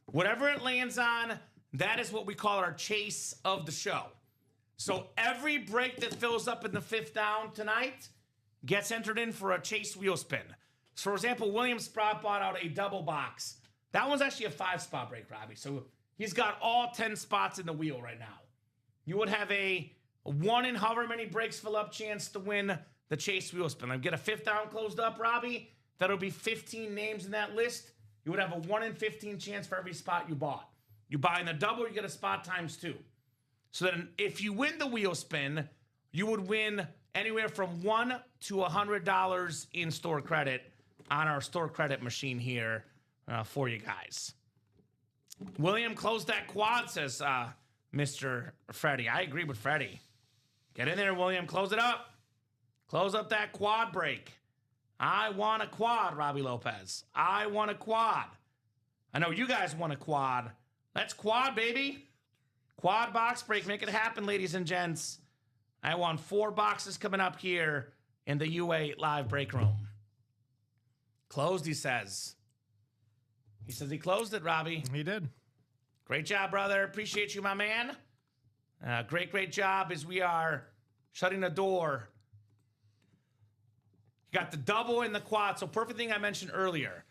Whatever it lands on, that is what we call our chase of the show. So every break that fills up in the 5th down tonight gets entered in for a chase wheel spin. So for example, William Sprout bought out a double box. That one's actually a 5-spot break, Robbie. So he's got all 10 spots in the wheel right now. You would have a 1 in however many breaks fill up chance to win the chase wheel spin. I'd get a 5th down closed up, Robbie. That'll be 15 names in that list. You would have a 1 in 15 chance for every spot you bought. You buy in the double, you get a spot times 2. So then if you win the wheel spin, you would win anywhere from $1 to $100 in store credit on our store credit machine here for you guys. William, close that quad, says Mr. Freddie. I agree with Freddie. Get in there, William. Close it up. Close up that quad break. I want a quad, Robbie Lopez. I want a quad. I know you guys want a quad. Let's quad, baby. Quad box break. Make it happen, ladies and gents. I want 4 boxes coming up here in the U8 live break room. Closed, he says. He says he closed it, Robbie. He did. Great job, brother. Appreciate you, my man. Great job as we are shutting the door. You got the double and the quad. So perfect thing I mentioned earlier.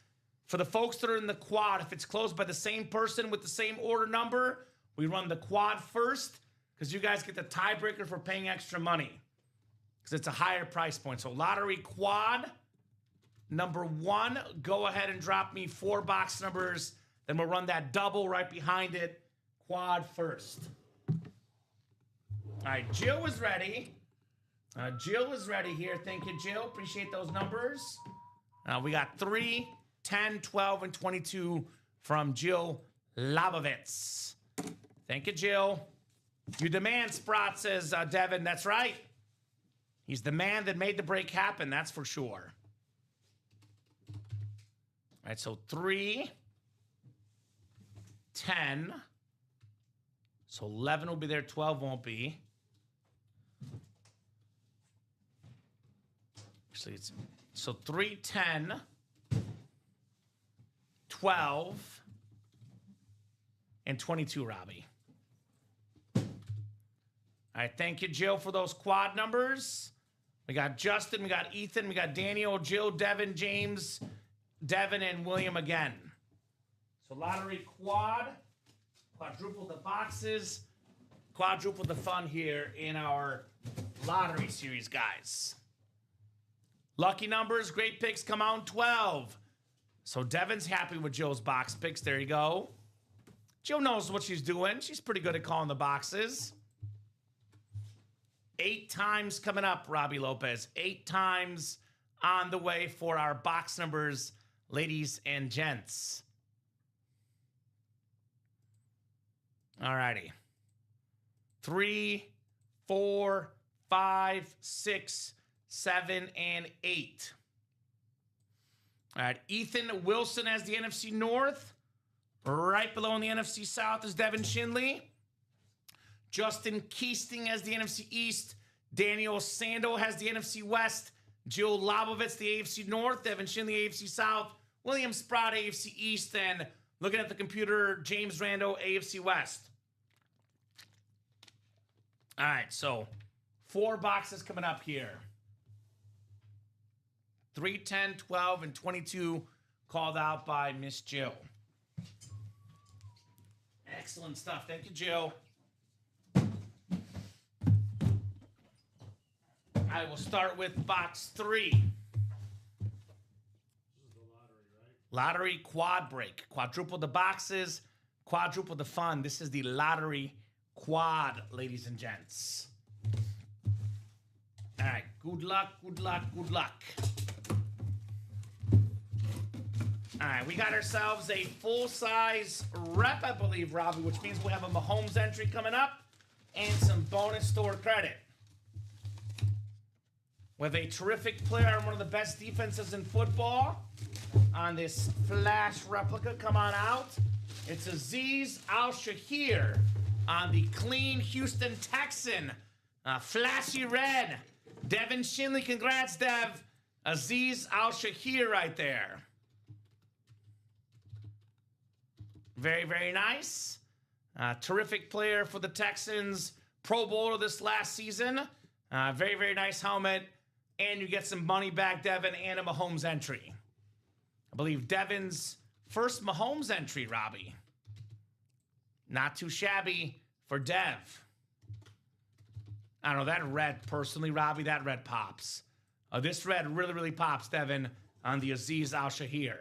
For the folks that are in the quad, if it's closed by the same person with the same order number, we run the quad first because you guys get the tiebreaker for paying extra money because it's a higher price point. So lottery quad number 1, go ahead and drop me 4 box numbers Then we'll run that double right behind it. Quad first. All right, Jill is ready. Jill is ready here. Thank you, Jill. Appreciate those numbers. We got 3, 10, 12, and 22 from Jill Labovitz. Thank you, Jill. You demand, Sprott, says Devin. That's right. He's the man that made the break happen, that's for sure. All right, so 3, 10. So 11 will be there, 12 won't be. Actually, it's so 3, 10, 12, and 22, Robbie. All right, thank you, Jill, for those quad numbers. We got Justin, we got Ethan, we got Daniel, Jill, Devin, James, Devin, and William again. So lottery quad, quadruple the boxes, quadruple the fun here in our lottery series, guys. Lucky numbers, great picks come out in 12. So Devin's happy with Jill's box picks. There you go. Jill knows what she's doing. She's pretty good at calling the boxes. 8 times coming up, Robbie Lopez. 8 times on the way for our box numbers, ladies and gents. All righty. 3, 4, 5, 6, 7, and 8. All right, Ethan Wilson has the NFC North. Right below in the NFC South is Devin Shinley. Justin Keesting has the NFC East. Daniel Sando has the NFC West. Jill Labovitz, the AFC North. Devin Shinley, AFC South. William Sprott, AFC East. And looking at the computer, James Rando, AFC West. All right, so 4 boxes coming up here. 3, 10, 12, and 22 called out by Miss Jill. Excellent stuff. Thank you, Jill. I will start with box 3. This is the lottery, right? Lottery quad break. Quadruple the boxes, quadruple the fun. This is the lottery quad, ladies and gents. All right. Good luck, good luck, good luck. All right, we got ourselves a full-size rep, I believe, Robbie, which means we'll have a Mahomes entry coming up and some bonus store credit. With a terrific player on one of the best defenses in football on this flash replica. Come on out. It's Azeez Al-Shahir on the clean Houston Texan. Flashy red. Devin Shinley, congrats, Dev. Azeez Al-Shahir right there. Very, very nice. Terrific player for the Texans. Pro Bowler this last season. Very, very nice helmet. And you get some money back, Devin, and a Mahomes entry. I believe Devin's first Mahomes entry, Robbie. Not too shabby for Dev. I don't know, that red, personally, Robbie, that red pops. This red really, really pops, Devin, on the Azeez Al-Shahir.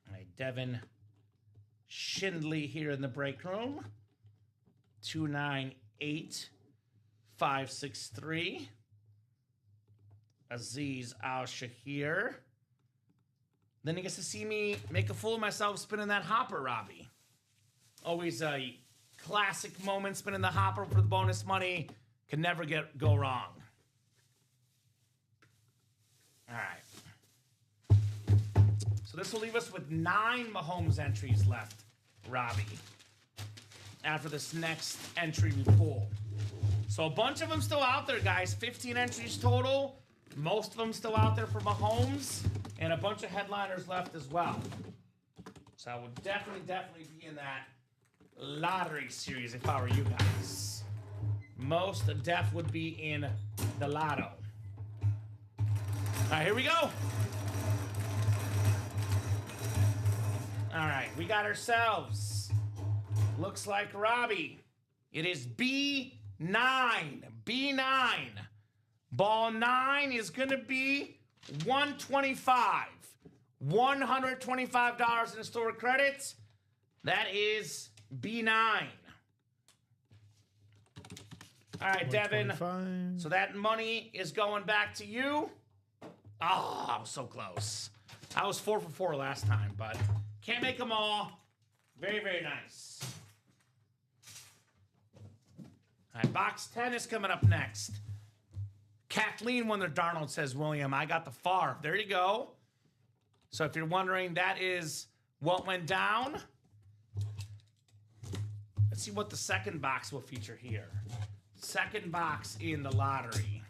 All right, Devin Shindley here in the break room. 298563. Azeez Al-Shahir. Then he gets to see me make a fool of myself spinning that hopper, Robbie. Always a classic moment spinning the hopper for the bonus money. Can never go wrong. All right. So this will leave us with 9 Mahomes entries left, Robbie, after this next entry we pull. So a bunch of them still out there, guys. 15 entries total. Most of them still out there for Mahomes. And a bunch of headliners left as well. So I would definitely be in that lottery series if I were you guys. Most def would be in the lotto. All right, here we go. All right, we got ourselves, looks like Robbie. It is B9. B9. Ball 9 is going to be 125. $125 in store credits. That is B9. All right, Devin. 125. So that money is going back to you. Oh, I was so close. I was 4 for 4 last time, but can't make them all. Very, very nice. All right, box 10 is coming up next. Kathleen Wonder Darnold, says William. I got the Favre. There you go. So if you're wondering, that is what went down. Let's see what the second box will feature here. Second box in the lottery.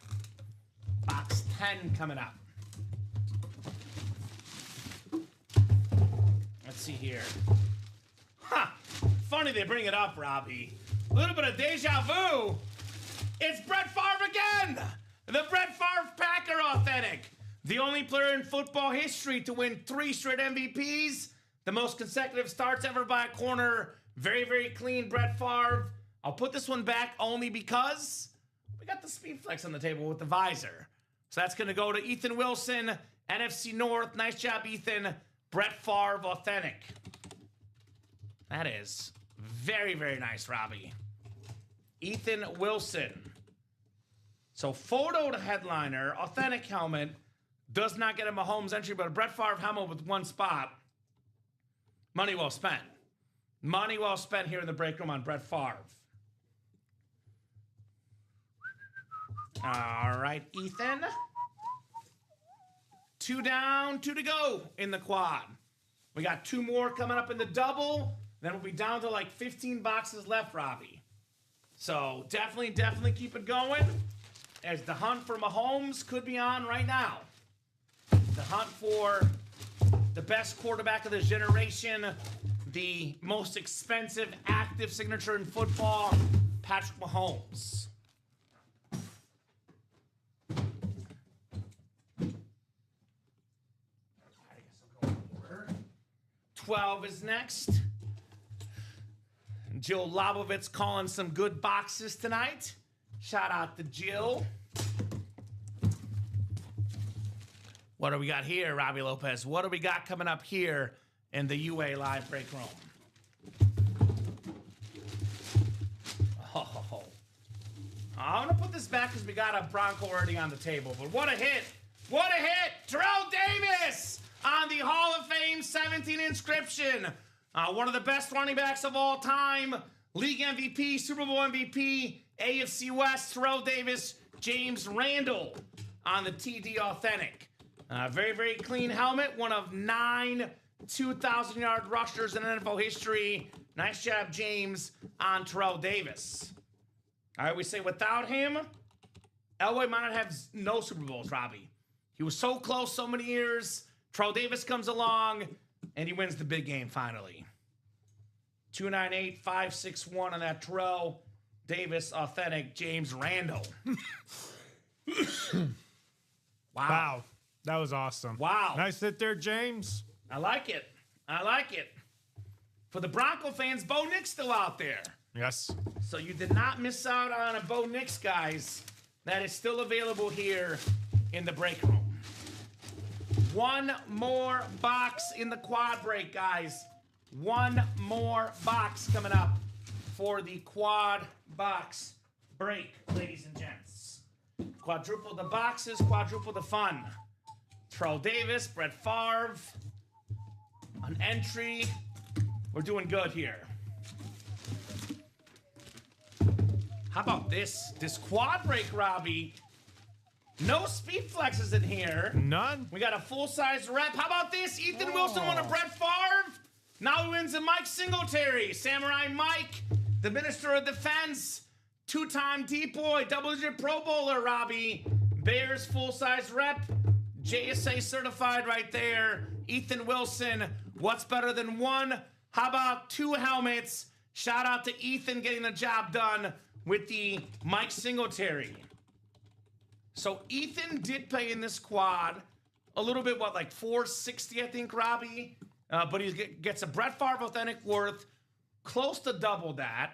Box 10 coming up. Let's see here. Huh. Funny they bring it up, Robbie. A little bit of deja vu. It's Brett Favre again. The Brett Favre Packer Authentic. The only player in football history to win 3 straight MVPs. The most consecutive starts ever by a corner. Very, very clean Brett Favre. I'll put this one back only because we got the Speed Flex on the table with the visor. So that's going to go to Ethan Wilson, NFC North. Nice job, Ethan. Brett Favre Authentic. That is very, very nice, Robbie. Ethan Wilson. So photo to headliner, authentic helmet. Does not get a Mahomes entry, but a Brett Favre helmet with 1 spot. Money well spent. Money well spent here in the break room on Brett Favre. All right, Ethan. 2 down, 2 to go in the quad. We got 2 more coming up in the double. Then we'll be down to like 15 boxes left, Robbie. So definitely keep it going, as the hunt for Mahomes could be on right now. The hunt for the best quarterback of this generation, the most expensive active signature in football, Patrick Mahomes. 12 is next. Jill Lobovitz calling some good boxes tonight. Shout out to Jill. What do we got here, Robbie Lopez? What do we got coming up here in the UA Live Break Room? Oh. I'm going to put this back because we got a Bronco already on the table. But what a hit. What a hit. Terrell Davis on the Hall of Fame 17 inscription. One of the best running backs of all time. League MVP, Super Bowl MVP, AFC West, Terrell Davis, James Randall on the TD Authentic. Very clean helmet. One of 9 2,000-yard rushers in NFL history. Nice job, James, on Terrell Davis. All right, we say without him, Elway might not have no Super Bowls, Robbie. He was so close so many years. Terrell Davis comes along, and he wins the big game finally. 298-561 on that Terrell Davis Authentic James Randall. Wow. That was awesome. Wow. Nice hit there, James. I like it. I like it. For the Bronco fans, Bo Nix still out there. Yes. So you did not miss out on a Bo Nix, guys. That is still available here in the break room. One more box in the quad break, guys. One more box coming up for the quad box break, ladies and gents. Quadruple the boxes, quadruple the fun. Terrell Davis, Brett Favre, an entry. We're doing good here. How about this? This quad break, Robbie. No speed flexes in here. None. We got a full-size rep. How about this? Ethan Wilson won a Brett Favre. Now he wins a Mike Singletary. Samurai Mike, the Minister of Defense, 2-time D-boy, double-digit Pro Bowler, Robbie. Bears full-size rep. JSA certified right there. Ethan Wilson, what's better than one? How about 2 helmets? Shout out to Ethan getting the job done with the Mike Singletary. So Ethan did pay in this quad a little bit, what, like $460, I think, Robbie? But he gets a Brett Favre Authentic worth close to double that.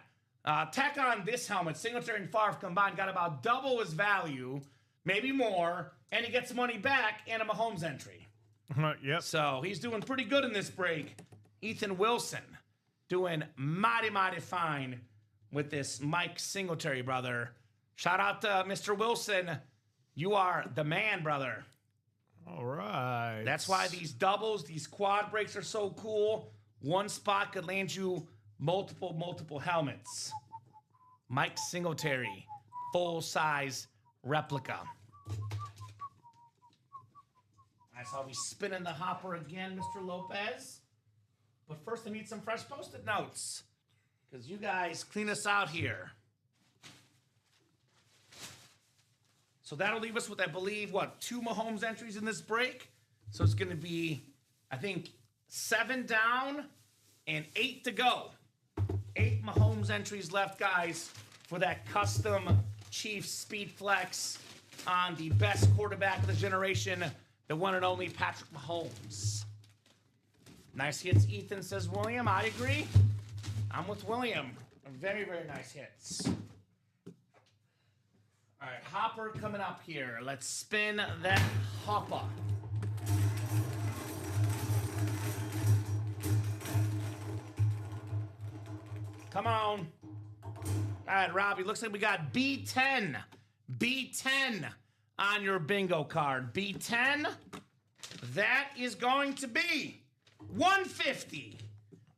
Tack on this helmet, Singletary and Favre combined, got about double his value, maybe more, and he gets money back and a Mahomes entry. Yep. So he's doing pretty good in this break. Ethan Wilson doing mighty, mighty fine with this Mike Singletary, brother. Shout out to Mr. Wilson. You are the man, brother. All right. That's why these doubles, these quad breaks are so cool. One spot could land you multiple helmets. Mike Singletary, full-size replica. That's how we spinning the hopper again, Mr. Lopez. But first, I need some fresh Post-it notes, because you guys clean us out here. So that'll leave us with, I believe, what, 2 Mahomes entries in this break? So it's going to be, I think, 7 down and 8 to go. 8 Mahomes entries left, guys, for that custom Chiefs Speed Flex on the best quarterback of the generation, the one and only Patrick Mahomes. Nice hits, Ethan, says William. I agree. I'm with William. Very, very nice hits. All right, hopper coming up here. Let's spin that hopper. Come on. All right, Robbie, looks like we got B10. B10 on your bingo card. B10, that is going to be 150.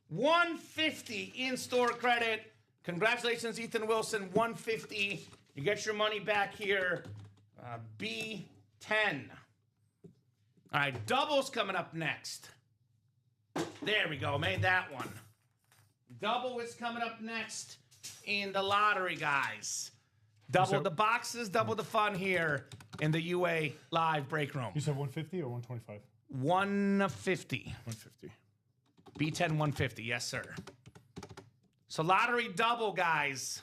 150 in-store credit. Congratulations, Ethan Wilson, 150. You get your money back here. B10. All right, doubles coming up next. There we go, made that one. Double is coming up next in the lottery, guys. Double the boxes, double the fun here in the UA Live break room. You said 150 or 125? 150. 150. B10 150, yes, sir. So lottery double, guys.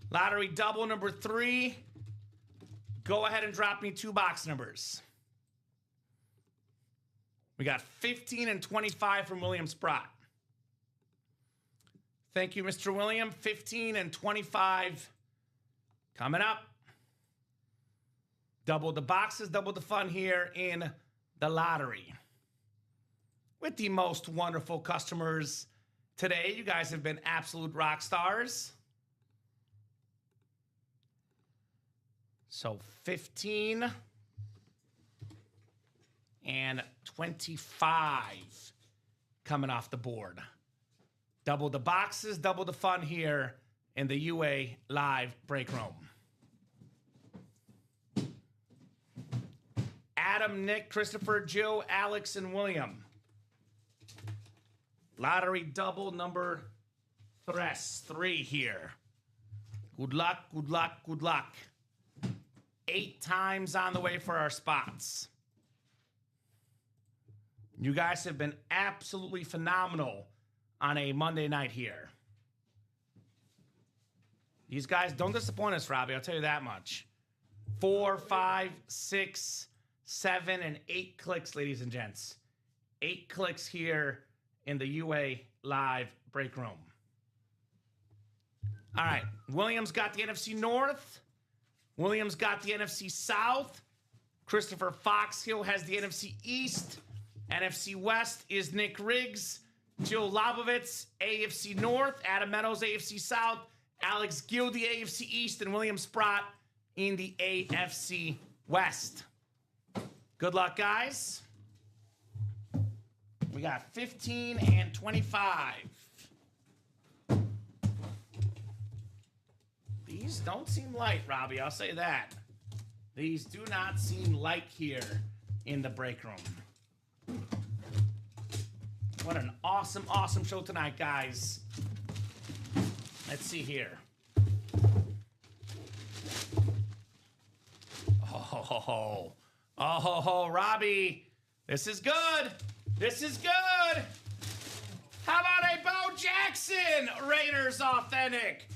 Lottery double number 3. Go ahead and drop me 2 box numbers. We got 15 and 25 from William Sprott. Thank you, Mr. William. 15 and 25 coming up. Double the boxes, double the fun here in the lottery. With the most wonderful customers today. You guys have been absolute rock stars. So 15 and 25 coming off the board. Double the boxes, double the fun here in the UA Live break room. Adam, Nick, Christopher, Joe, Alex, and William. Lottery double number 3 here. Good luck, good luck, good luck. 8 times on the way for our spots. You guys have been absolutely phenomenal on a Monday night here. These guys don't disappoint us, Robbie. I'll tell you that much. 4, 5, 6, 7, and 8 clicks, ladies and gents. 8 clicks here in the UA Live break room. All right. Williams got the NFC North. Williams got the NFC South. Christopher Foxhill has the NFC East. NFC West is Nick Riggs. Jill Lobovitz, AFC North. Adam Meadows, AFC South. Alex Gildy, AFC East. And William Sprott in the AFC West. Good luck, guys. We got 15 and 25. These don't seem light, Robbie. I'll say that. These do not seem light here in the break room. What an awesome, awesome show tonight, guys. Let's see here. Oh, Robbie. This is good. This is good. How about a Bo Jackson Raiders authentic?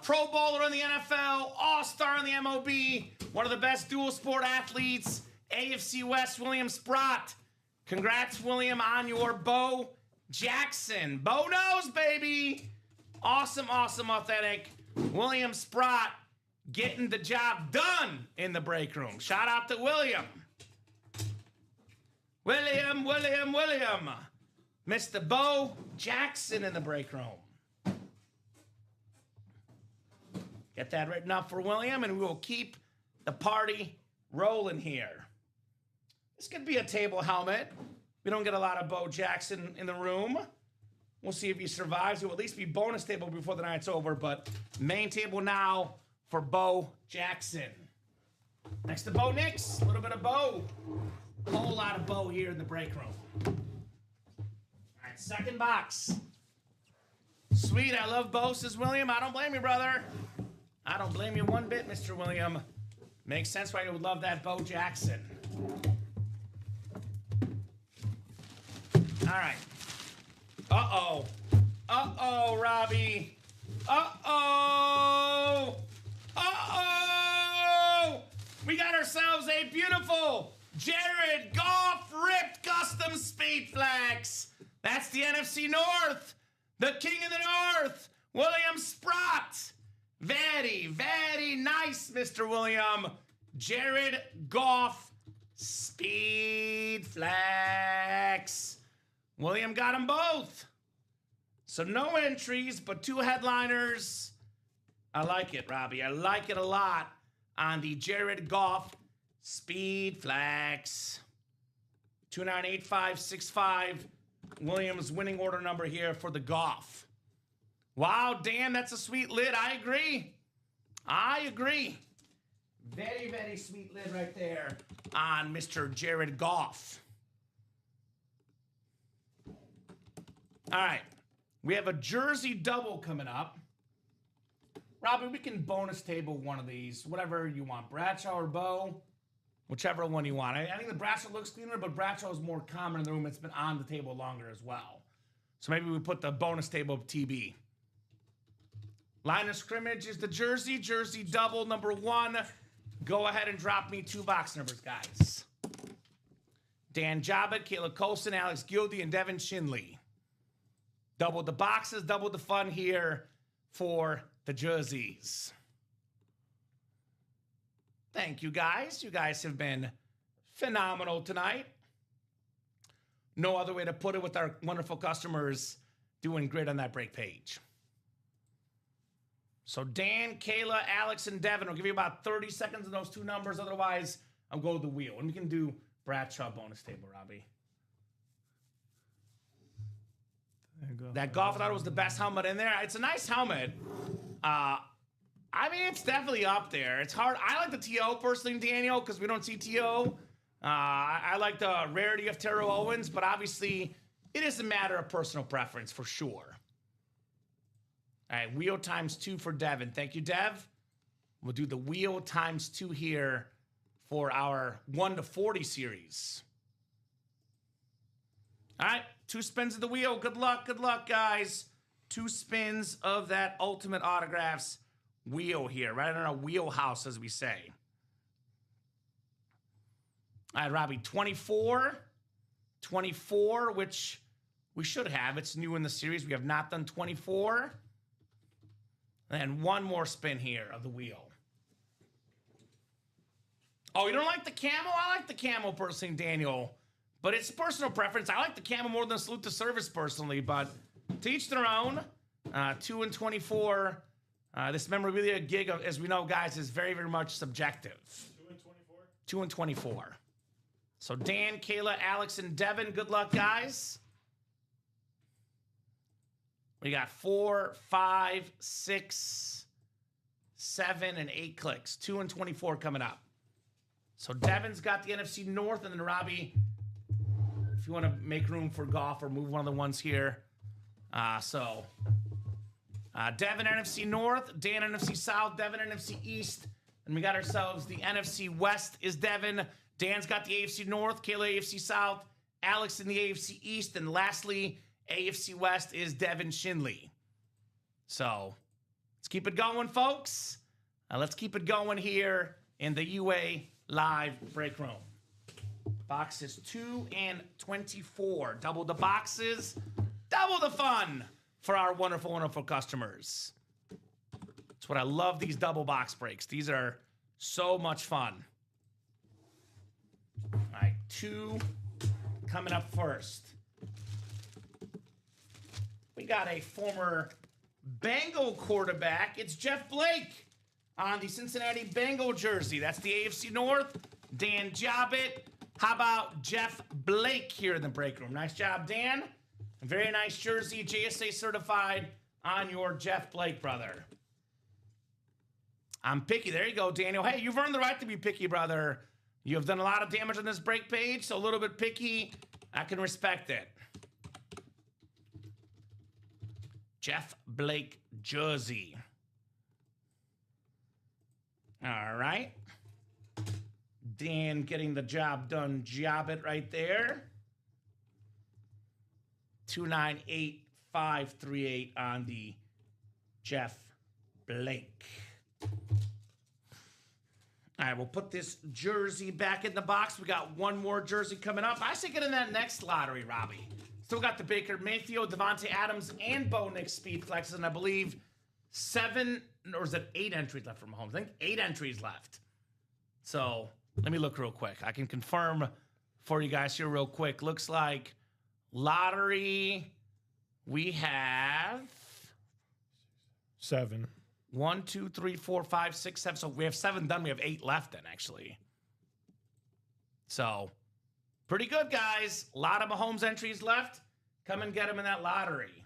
Pro Bowler in the NFL, All-Star in the MLB, one of the best dual sport athletes, AFC West, William Sprott. Congrats, William, on your Bo Jackson. Bo knows, baby. Awesome, awesome, authentic. William Sprott getting the job done in the break room. Shout out to William. William. Mr. Bo Jackson in the break room. Get that written up for William, and we will keep the party rolling here. This could be a table helmet. We don't get a lot of Bo Jackson in the room. We'll see if he survives. It will at least be bonus table before the night's over, but main table now for Bo Jackson. Next to Bo Nix, a little bit of Bo. A whole lot of Bo here in the break room. All right, second box. Sweet, I love Bo, says William. I don't blame you, brother. I don't blame you one bit, Mr. William. Makes sense why you would love that Bo Jackson. All right. Uh-oh. Uh-oh, Robbie. Uh-oh. Uh-oh. We got ourselves a beautiful Jared Goff ripped custom speed flex. That's the NFC North. The king of the North, William Sprott. Very, very nice, Mr. William. Jared Goff speed flex. William got them both. So no entries, but 2 headliners. I like it, Robbie. I like it a lot on the Jared Goff speed flex. 298565. Williams winning order number here for the Goff. Wow, Dan, that's a sweet lid. I agree. I agree. Very, very sweet lid right there on Mr. Jared Goff. All right. We have a jersey double coming up. Robbie, we can bonus table one of these, whatever you want. Bradshaw or Bo, whichever one you want. I think the Bradshaw looks cleaner, but Bradshaw is more common in the room. It's been on the table longer as well. So maybe we put the bonus table of TB. Line of scrimmage is the jersey. Jersey double number 1. Go ahead and drop me 2 box numbers, guys. Dan Jabba, Kayla Colson, Alex Gildy, and Devin Shinley. Double the boxes, double the fun here for the jerseys. Thank you, guys. You guys have been phenomenal tonight. No other way to put it with our wonderful customers doing great on that break page. So Dan, Kayla, Alex, and Devin will give you about 30 seconds of those 2 numbers. Otherwise, I'll go to the wheel. And we can do Bradshaw bonus table, Robbie. That Goff, I thought it was the best helmet in there. It's a nice helmet. I mean, it's definitely up there. It's hard. I like the TO personally, Daniel, because we don't see TO. I like the rarity of Terrell Owens, but obviously it is a matter of personal preference for sure. All right, wheel times 2 for Devin. Thank you, Dev. We'll do the wheel times 2 here for our 1 to 40 series. All right, 2 spins of the wheel. Good luck, guys. 2 spins of that Ultimate Autographs wheel here, right in our wheelhouse, as we say. All right, Robbie, 24. 24, which we should have. It's new in the series. We have not done 24. And 1 more spin here of the wheel. Oh, you don't like the camo? I like the camo personally, Daniel. But it's personal preference. I like the camo more than the salute to service personally, but to each their own. 2 and 24. This memorabilia gig, as we know, guys, is very, very much subjective. 2 and 24? 2 and 24. So Dan, Kayla, Alex, and Devin, good luck, guys. We got 4, 5, 6, 7, and 8 clicks. 2 and 24 coming up. So Devin's got the NFC North, and then Robbie, if you want to make room for Goff or move one of the ones here. Devin, NFC North, Dan, NFC South, Devin, NFC East. And we got ourselves the NFC West is Devin. Dan's got the AFC North, Kayla, AFC South, Alex in the AFC East, and lastly, AFC West is Devin Shinley. So let's keep it going, folks. Let's keep it going here in the UA Live Break Room. Boxes 2 and 24. Double the boxes, double the fun for our wonderful, wonderful customers. That's what I love, these double box breaks. These are so much fun. All right, 2 coming up first. We got a former Bengal quarterback. It's Jeff Blake on the Cincinnati Bengal jersey. That's the AFC North. Dan Jobbit. How about Jeff Blake here in the break room? Nice job, Dan. A very nice jersey, JSA certified on your Jeff Blake, brother. I'm picky. There you go, Daniel. Hey, you've earned the right to be picky, brother. You have done a lot of damage on this break page, so a little bit picky. I can respect it. Jeff Blake jersey. All right. Dan getting the job done. Job it right there. 298538 on the Jeff Blake. All right, we'll put this jersey back in the box. We got one more jersey coming up. I say get in that next lottery, Robbie. Still got the Baker Mayfield, Devontae Adams, and Bo Nix speed flexes, and I believe 7 or is it 8 entries left from Mahomes? I think 8 entries left. So let me look real quick. I can confirm for you guys here real quick. Looks like lottery, we have 7. 1, 2, 3, 4, 5, 6, 7. So we have 7 done. We have 8 left then, actually. So pretty good, guys. A lot of Mahomes entries left. Come and get them in that lottery.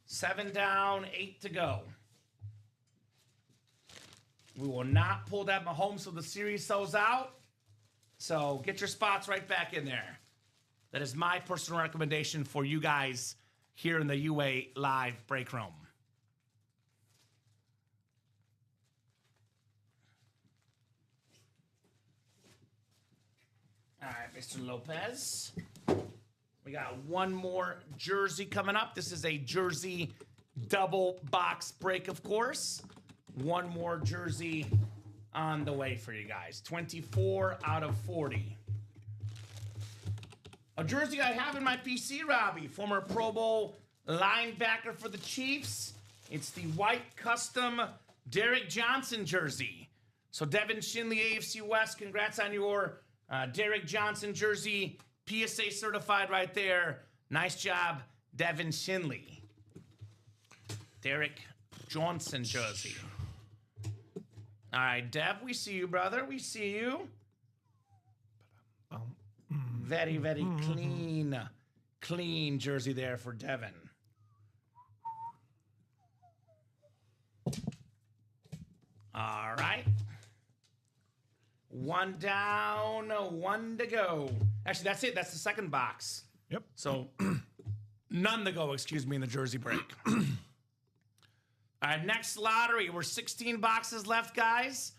7 down, 8 to go. We will not pull that Mahomes so the series sells out. So get your spots right back in there. That is my personal recommendation for you guys here in the UA Live Break Room. All right, Mr. Lopez. We got one more jersey coming up. This is a jersey double box break, of course. One more jersey on the way for you guys. 24 out of 40. A jersey I have in my PC, Robbie. Former Pro Bowl linebacker for the Chiefs. It's the white custom Derek Johnson jersey. So Devin Shinley, AFC West, congrats on your Derek Johnson jersey. PSA certified right there. Nice job, Devin Shinley. Derek Johnson jersey. All right, Dev, we see you, brother. We see you. Very, very clean jersey there for Devin. All right. 1 down, 1 to go. Actually, that's it. That's the second box. Yep. So, none to go, excuse me, in the jersey break. All right, next lottery. We're 16 boxes left, guys.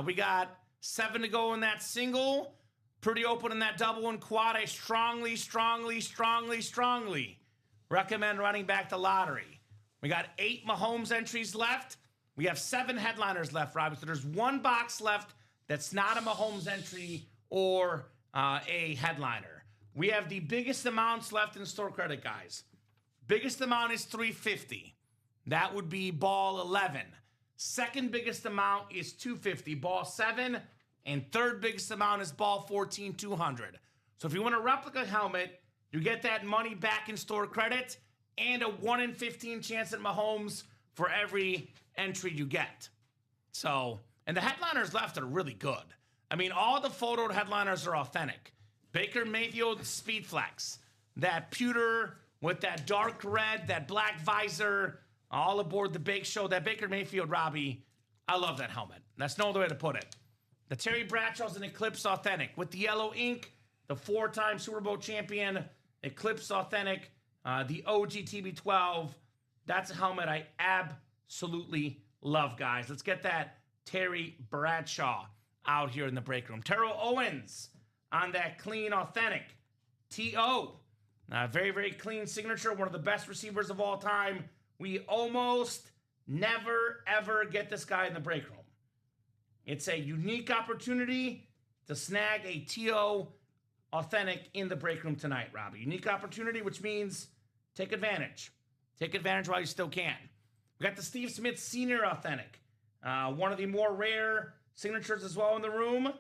We got 7 to go in that single. Pretty open in that double and quad. I strongly recommend running back the lottery. We got 8 Mahomes entries left. We have 7 headliners left, Robbie. So there's 1 box left that's not a Mahomes entry or a headliner. We have the biggest amounts left in store credit, guys. Biggest amount is $350. That would be ball 11. Second biggest amount is $250, ball 7. And third biggest amount is ball 14, $200. So if you want a replica helmet, you get that money back in store credit and a 1 in 15 chance at Mahomes for every entry you get. So, and the headliners left are really good. I mean, all the photoed headliners are authentic. Baker Mayfield Speed Flex. That pewter with that dark red, that black visor, all aboard the Bake Show. That Baker Mayfield, Robbie, I love that helmet. That's no other way to put it. The Terry Bradshaw's an Eclipse Authentic. With the yellow ink, the 4-time Super Bowl champion, Eclipse Authentic, the OG TB12. That's a helmet I absolutely love, guys. Let's get that Terry Bradshaw out here in the break room. Terrell Owens on that clean, authentic TO. Very, very clean signature. One of the best receivers of all time. We almost never, ever get this guy in the break room. It's a unique opportunity to snag a TO authentic in the break room tonight, Robbie. Unique opportunity, which means take advantage. Take advantage while you still can. We got the Steve Smith Sr. authentic. One of the more rare signatures as well in the room.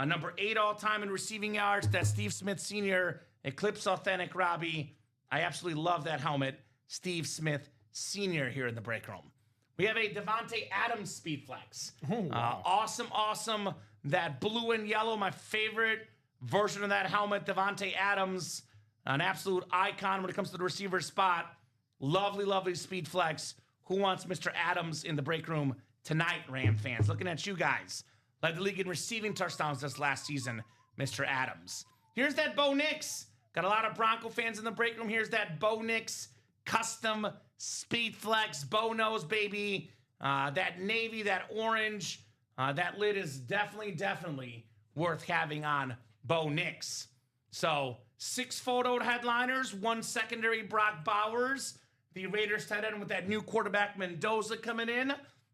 Number 8 all-time in receiving yards. That Steve Smith Sr. Eclipse Authentic, Robbie. I absolutely love that helmet. Steve Smith Sr. here in the break room. We have a Devontae Adams Speed Flex. Oh, wow. Awesome. That blue and yellow, my favorite version of that helmet. Devontae Adams, an absolute icon when it comes to the receiver spot. Lovely Speed Flex. Who wants Mr. Adams in the break room tonight, Ram fans? Looking at you guys. Led the league in receiving touchdowns this last season, Mr. Adams. Here's that Bo Nix. Got a lot of Bronco fans in the break room. Here's that Bo Nix custom Speed Flex. Bo knows, baby. That navy, that orange, that lid is definitely worth having on Bo Nix. So 6 photoed headliners, 1 secondary Brock Bowers. The Raiders tight end with that new quarterback Mendoza coming in.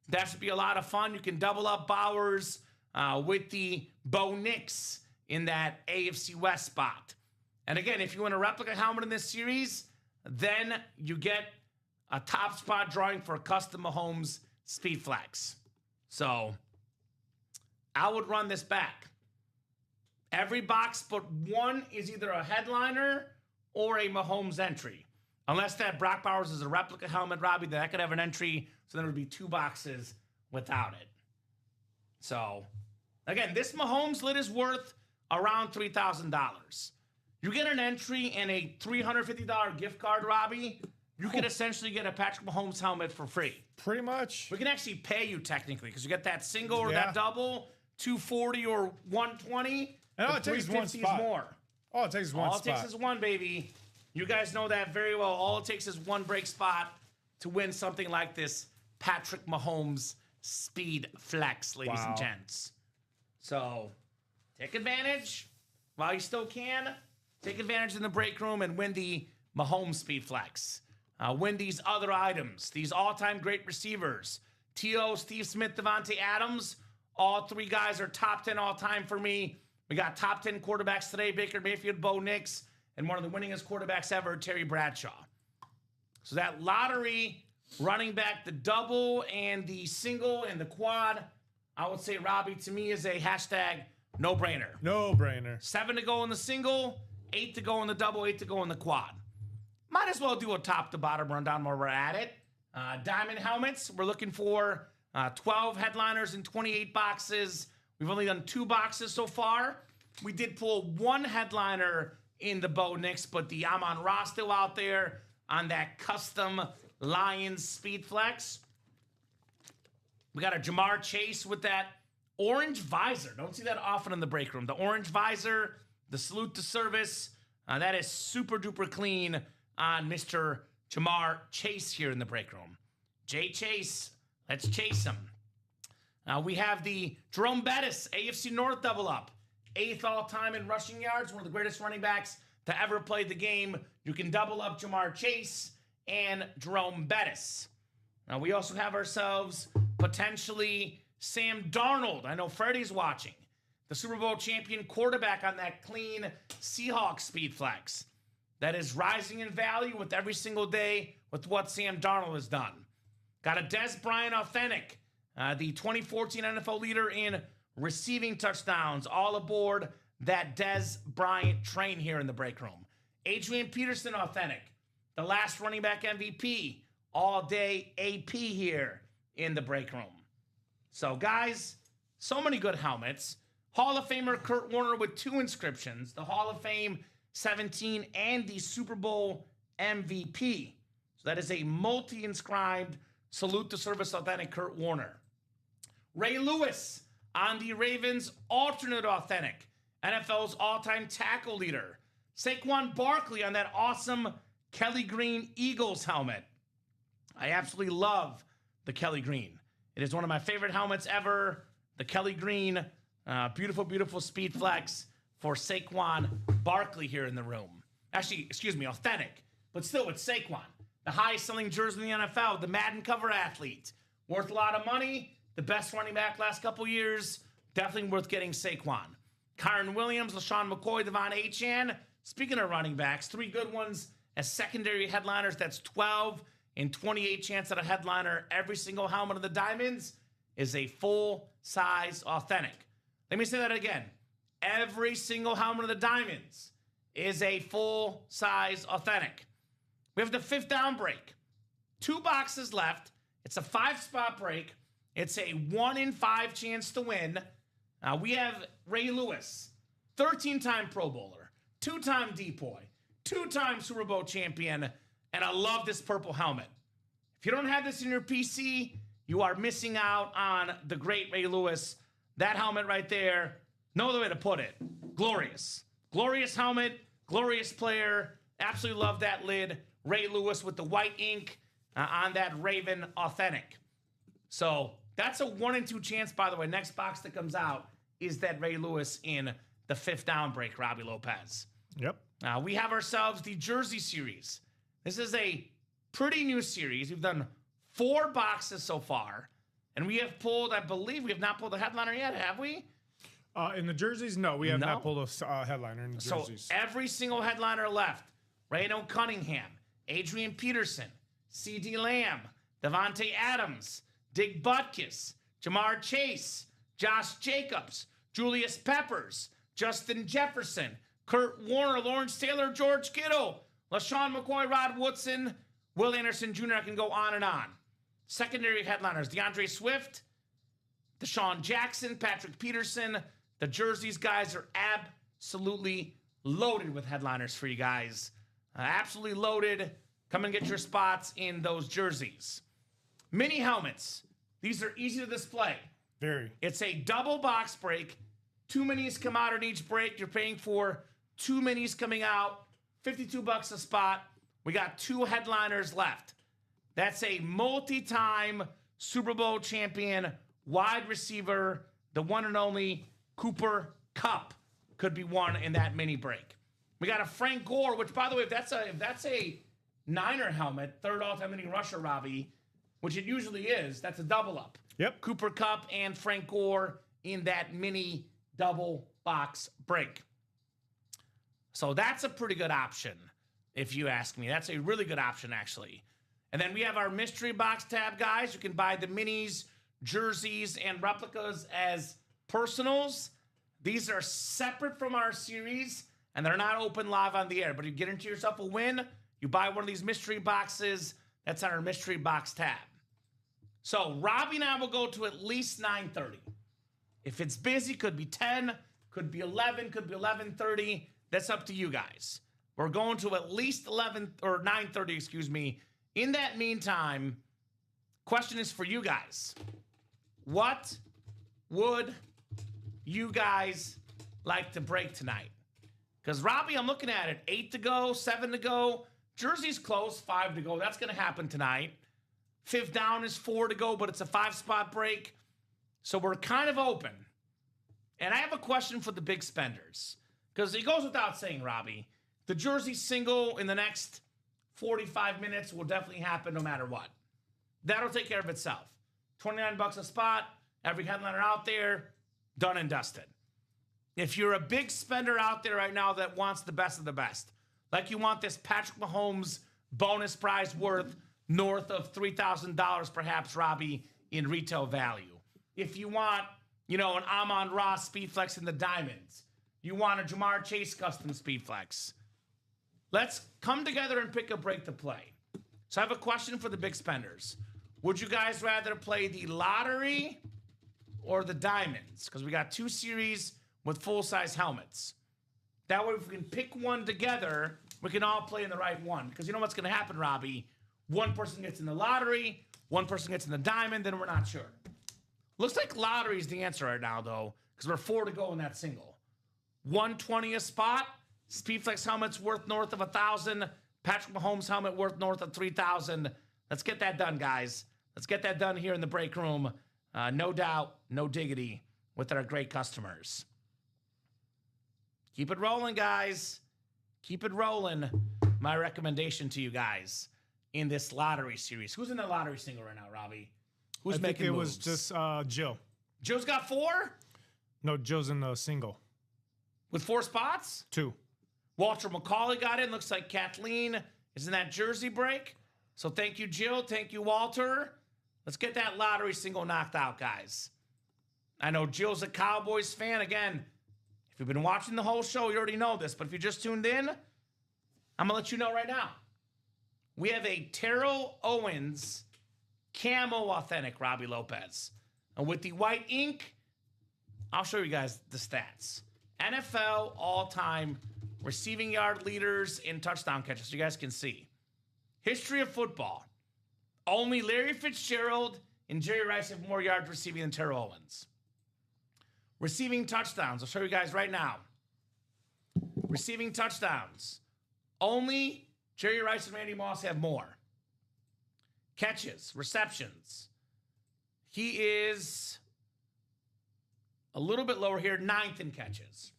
That should be a lot of fun. You can double up Bowers with the Bo Nix in that AFC West spot. And again, if you want a replica helmet in this series, then you get a top spot drawing for a custom Mahomes Speed Flex. So I would run this back. Every box but one is either a headliner or a Mahomes entry. Unless that Brock Bowers is a replica helmet, Robbie, that could have an entry, so then it would be 2 boxes without it. So, again, this Mahomes lid is worth around $3,000. You get an entry and a $350 gift card, Robbie, you can essentially get a Patrick Mahomes helmet for free. Pretty much. We can actually pay you technically because you get that single or that double, $240 or $120. And all it takes is one spot. More. All it takes is one spot. All it takes is one, baby. You guys know that very well. All it takes is one break spot to win something like this Patrick Mahomes Speed Flex, ladies and gents. So take advantage while you still can. Take advantage in the break room and win the Mahomes Speed Flex. Win these other items, these all-time great receivers. T.O., Steve Smith, Devontae Adams. All 3 guys are top 10 all-time for me. We got top 10 quarterbacks today, Baker Mayfield, Bo Nix, and one of the winningest quarterbacks ever, Terry Bradshaw. So that lottery, running back, the double and the single and the quad, I would say, Robbie, to me is a hashtag no-brainer. No-brainer. 7 to go in the single, 8 to go in the double, 8 to go in the quad. Might as well do a top-to-bottom rundown while we're at it. Diamond helmets, we're looking for 12 headliners and 28 boxes. We've only done 2 boxes so far. We did pull 1 headliner in the Bo Nix, but the Amon-Ra still out there on that custom Lions Speed Flex. We got a Jamar Chase with that orange visor. Don't see that often in the break room. The orange visor, the salute to service. That is super duper clean on Mr. Jamar Chase here in the break room. Jay Chase, let's chase him. We have the Jerome Bettis AFC North double up. 8th all-time in rushing yards, one of the greatest running backs to ever play the game. You can double up Jamar Chase and Jerome Bettis. Now, we also have ourselves potentially Sam Darnold. I know Freddie's watching. The Super Bowl champion quarterback on that clean Seahawks Speed Flex. That is rising in value with every single day with what Sam Darnold has done. Got a Des Bryant Authentic, the 2014 NFL leader in receiving touchdowns, all aboard that Des Bryant train here in the break room. Adrian Peterson Authentic, the last running back MVP, all day AP here in the break room. So guys, so many good helmets. Hall of Famer Kurt Warner with 2 inscriptions, the Hall of Fame 17 and the Super Bowl MVP. So that is a multi-inscribed salute to service authentic Kurt Warner. Ray Lewis on the Ravens alternate authentic, NFL's all-time tackle leader. Saquon Barkley on that awesome Kelly Green Eagles helmet. I absolutely love the Kelly Green. It is one of my favorite helmets ever. The Kelly Green, beautiful Speed Flex for Saquon Barkley here in the room. Actually, excuse me, authentic, but still it's Saquon. The highest selling jersey in the NFL, the Madden cover athlete. Worth a lot of money. The best running back last couple years. Definitely worth getting Saquon. Kyron Williams, LaShawn McCoy, Devon Achane. Speaking of running backs, 3 good ones as secondary headliners. That's 12 and 28 chance at a headliner. Every single helmet of the Diamonds is a full-size authentic. Let me say that again. Every single helmet of the Diamonds is a full-size authentic. We have the 5th down break. 2 boxes left. It's a 5-spot break. It's a 1 in 5 chance to win. We have Ray Lewis, 13-time Pro Bowler, 2-time Depoy, 2-time Super Bowl champion, and I love this purple helmet. If you don't have this in your PC, you are missing out on the great Ray Lewis. That helmet right there, no other way to put it. Glorious. Glorious helmet, glorious player. Absolutely love that lid. Ray Lewis with the white ink on that Raven Authentic. So that's a 1 in 2 chance, by the way. Next box that comes out is that Ray Lewis in the 5th down break, Robbie Lopez. Yep. We have ourselves the Jersey Series. This is a pretty new series. We've done 4 boxes so far, and we have pulled, I believe, we have not pulled a headliner yet, have we? In the jerseys, no, we have not pulled a headliner in the jerseys. So every single headliner left: Rayno Cunningham, Adrian Peterson, C.D. Lamb, Devontae Adams, Dick Butkus, Jamar Chase, Josh Jacobs, Julius Peppers, Justin Jefferson, Kurt Warner, Lawrence Taylor, George Kittle, LaShawn McCoy, Rod Woodson, Will Anderson Jr. I can go on and on. Secondary headliners: DeAndre Swift, Deshaun Jackson, Patrick Peterson. The jerseys guys are absolutely loaded with headliners for you guys. Absolutely loaded. Come and get your spots in those jerseys. Mini helmets. These are easy to display. Very. It's a double box break. 2 minis come out in each break. You're paying for 2 minis coming out. $52 a spot. We got 2 headliners left. That's a multi-time Super Bowl champion wide receiver, the one and only Cooper Kupp could be one in that mini break. We got a Frank Gore, which, by the way, if that's a Niner helmet, 3rd all-time leading rusher, Robbie, which it usually is, that's a double up. Yep. Cooper Kupp and Frank Gore in that mini double box break. So that's a pretty good option, if you ask me. That's a really good option, actually. And then we have our mystery box tab, guys. You can buy the minis, jerseys, and replicas as personals. These are separate from our series, and they're not open live on the air. But you get into yourself a win, you buy one of these mystery boxes. That's on our mystery box tab. So Robbie and I will go to at least 9:30. If it's busy, could be 10, could be 11, could be 11:30. That's up to you guys. We're going to at least 11 or 9:30, excuse me. In that meantime, question is for you guys. What would you guys like to break tonight? Because, Robbie, I'm looking at it. 8 to go, 7 to go. Jersey's close, 5 to go. That's going to happen tonight. 5th down is 4 to go, but it's a 5-spot break. So we're kind of open. And I have a question for the big spenders. Because it goes without saying, Robbie, the jersey single in the next 45 minutes will definitely happen no matter what. That'll take care of itself. $29 a spot, every headliner out there, done and dusted. If you're a big spender out there right now that wants the best of the best, like you want this Patrick Mahomes bonus prize worth north of $3,000 perhaps, Robbie, in retail value. If you want, an Amon-Ra Speedflex in the diamonds. You want a Jamar Chase custom Speedflex. Let's come together and pick a break to play. So I have a question for the big spenders. Would you guys rather play the lottery or the diamonds? Because we got 2 series with full-size helmets. That way, if we can pick one together, we can all play in the right one. Because you know what's going to happen, Robbie? One person gets in the lottery, one person gets in the diamond, then we're not sure. Looks like lottery is the answer right now, though, because we're 4 to go in that single. $120 a spot. Speedflex helmet's worth north of $1,000. Patrick Mahomes helmet worth north of $3,000. Let's get that done, guys. Let's get that done here in the break room. No doubt, no diggity, with our great customers. Keep it rolling, guys. Keep it rolling. My recommendation to you guys in this lottery series. Who's in the lottery single right now, Robbie? Who's making moves? It was just Joe. Joe's got 4? No, Joe's in the single. With 4 spots? 2. Walter McCauley got in. Looks like Kathleen is in that jersey break. So thank you, Jill. Thank you, Walter. Let's get that lottery single knocked out, guys. I know Jill's a Cowboys fan. Again, If you've been watching the whole show, you already know this, but if you just tuned in, I'm going to let you know right now. We have a Terrell Owens Camo Authentic Robbie Lopez. And with the white ink, I'll show you guys the stats. NFL all-time receiving yard leaders in touchdown catches, so you guys can see. History of football. Only Larry Fitzgerald and Jerry Rice have more yards receiving than Terrell Owens. Receiving touchdowns. I'll show you guys right now. Receiving touchdowns. Only Jerry Rice and Randy Moss have more. Catches, receptions. He is a little bit lower here, 9th in catches.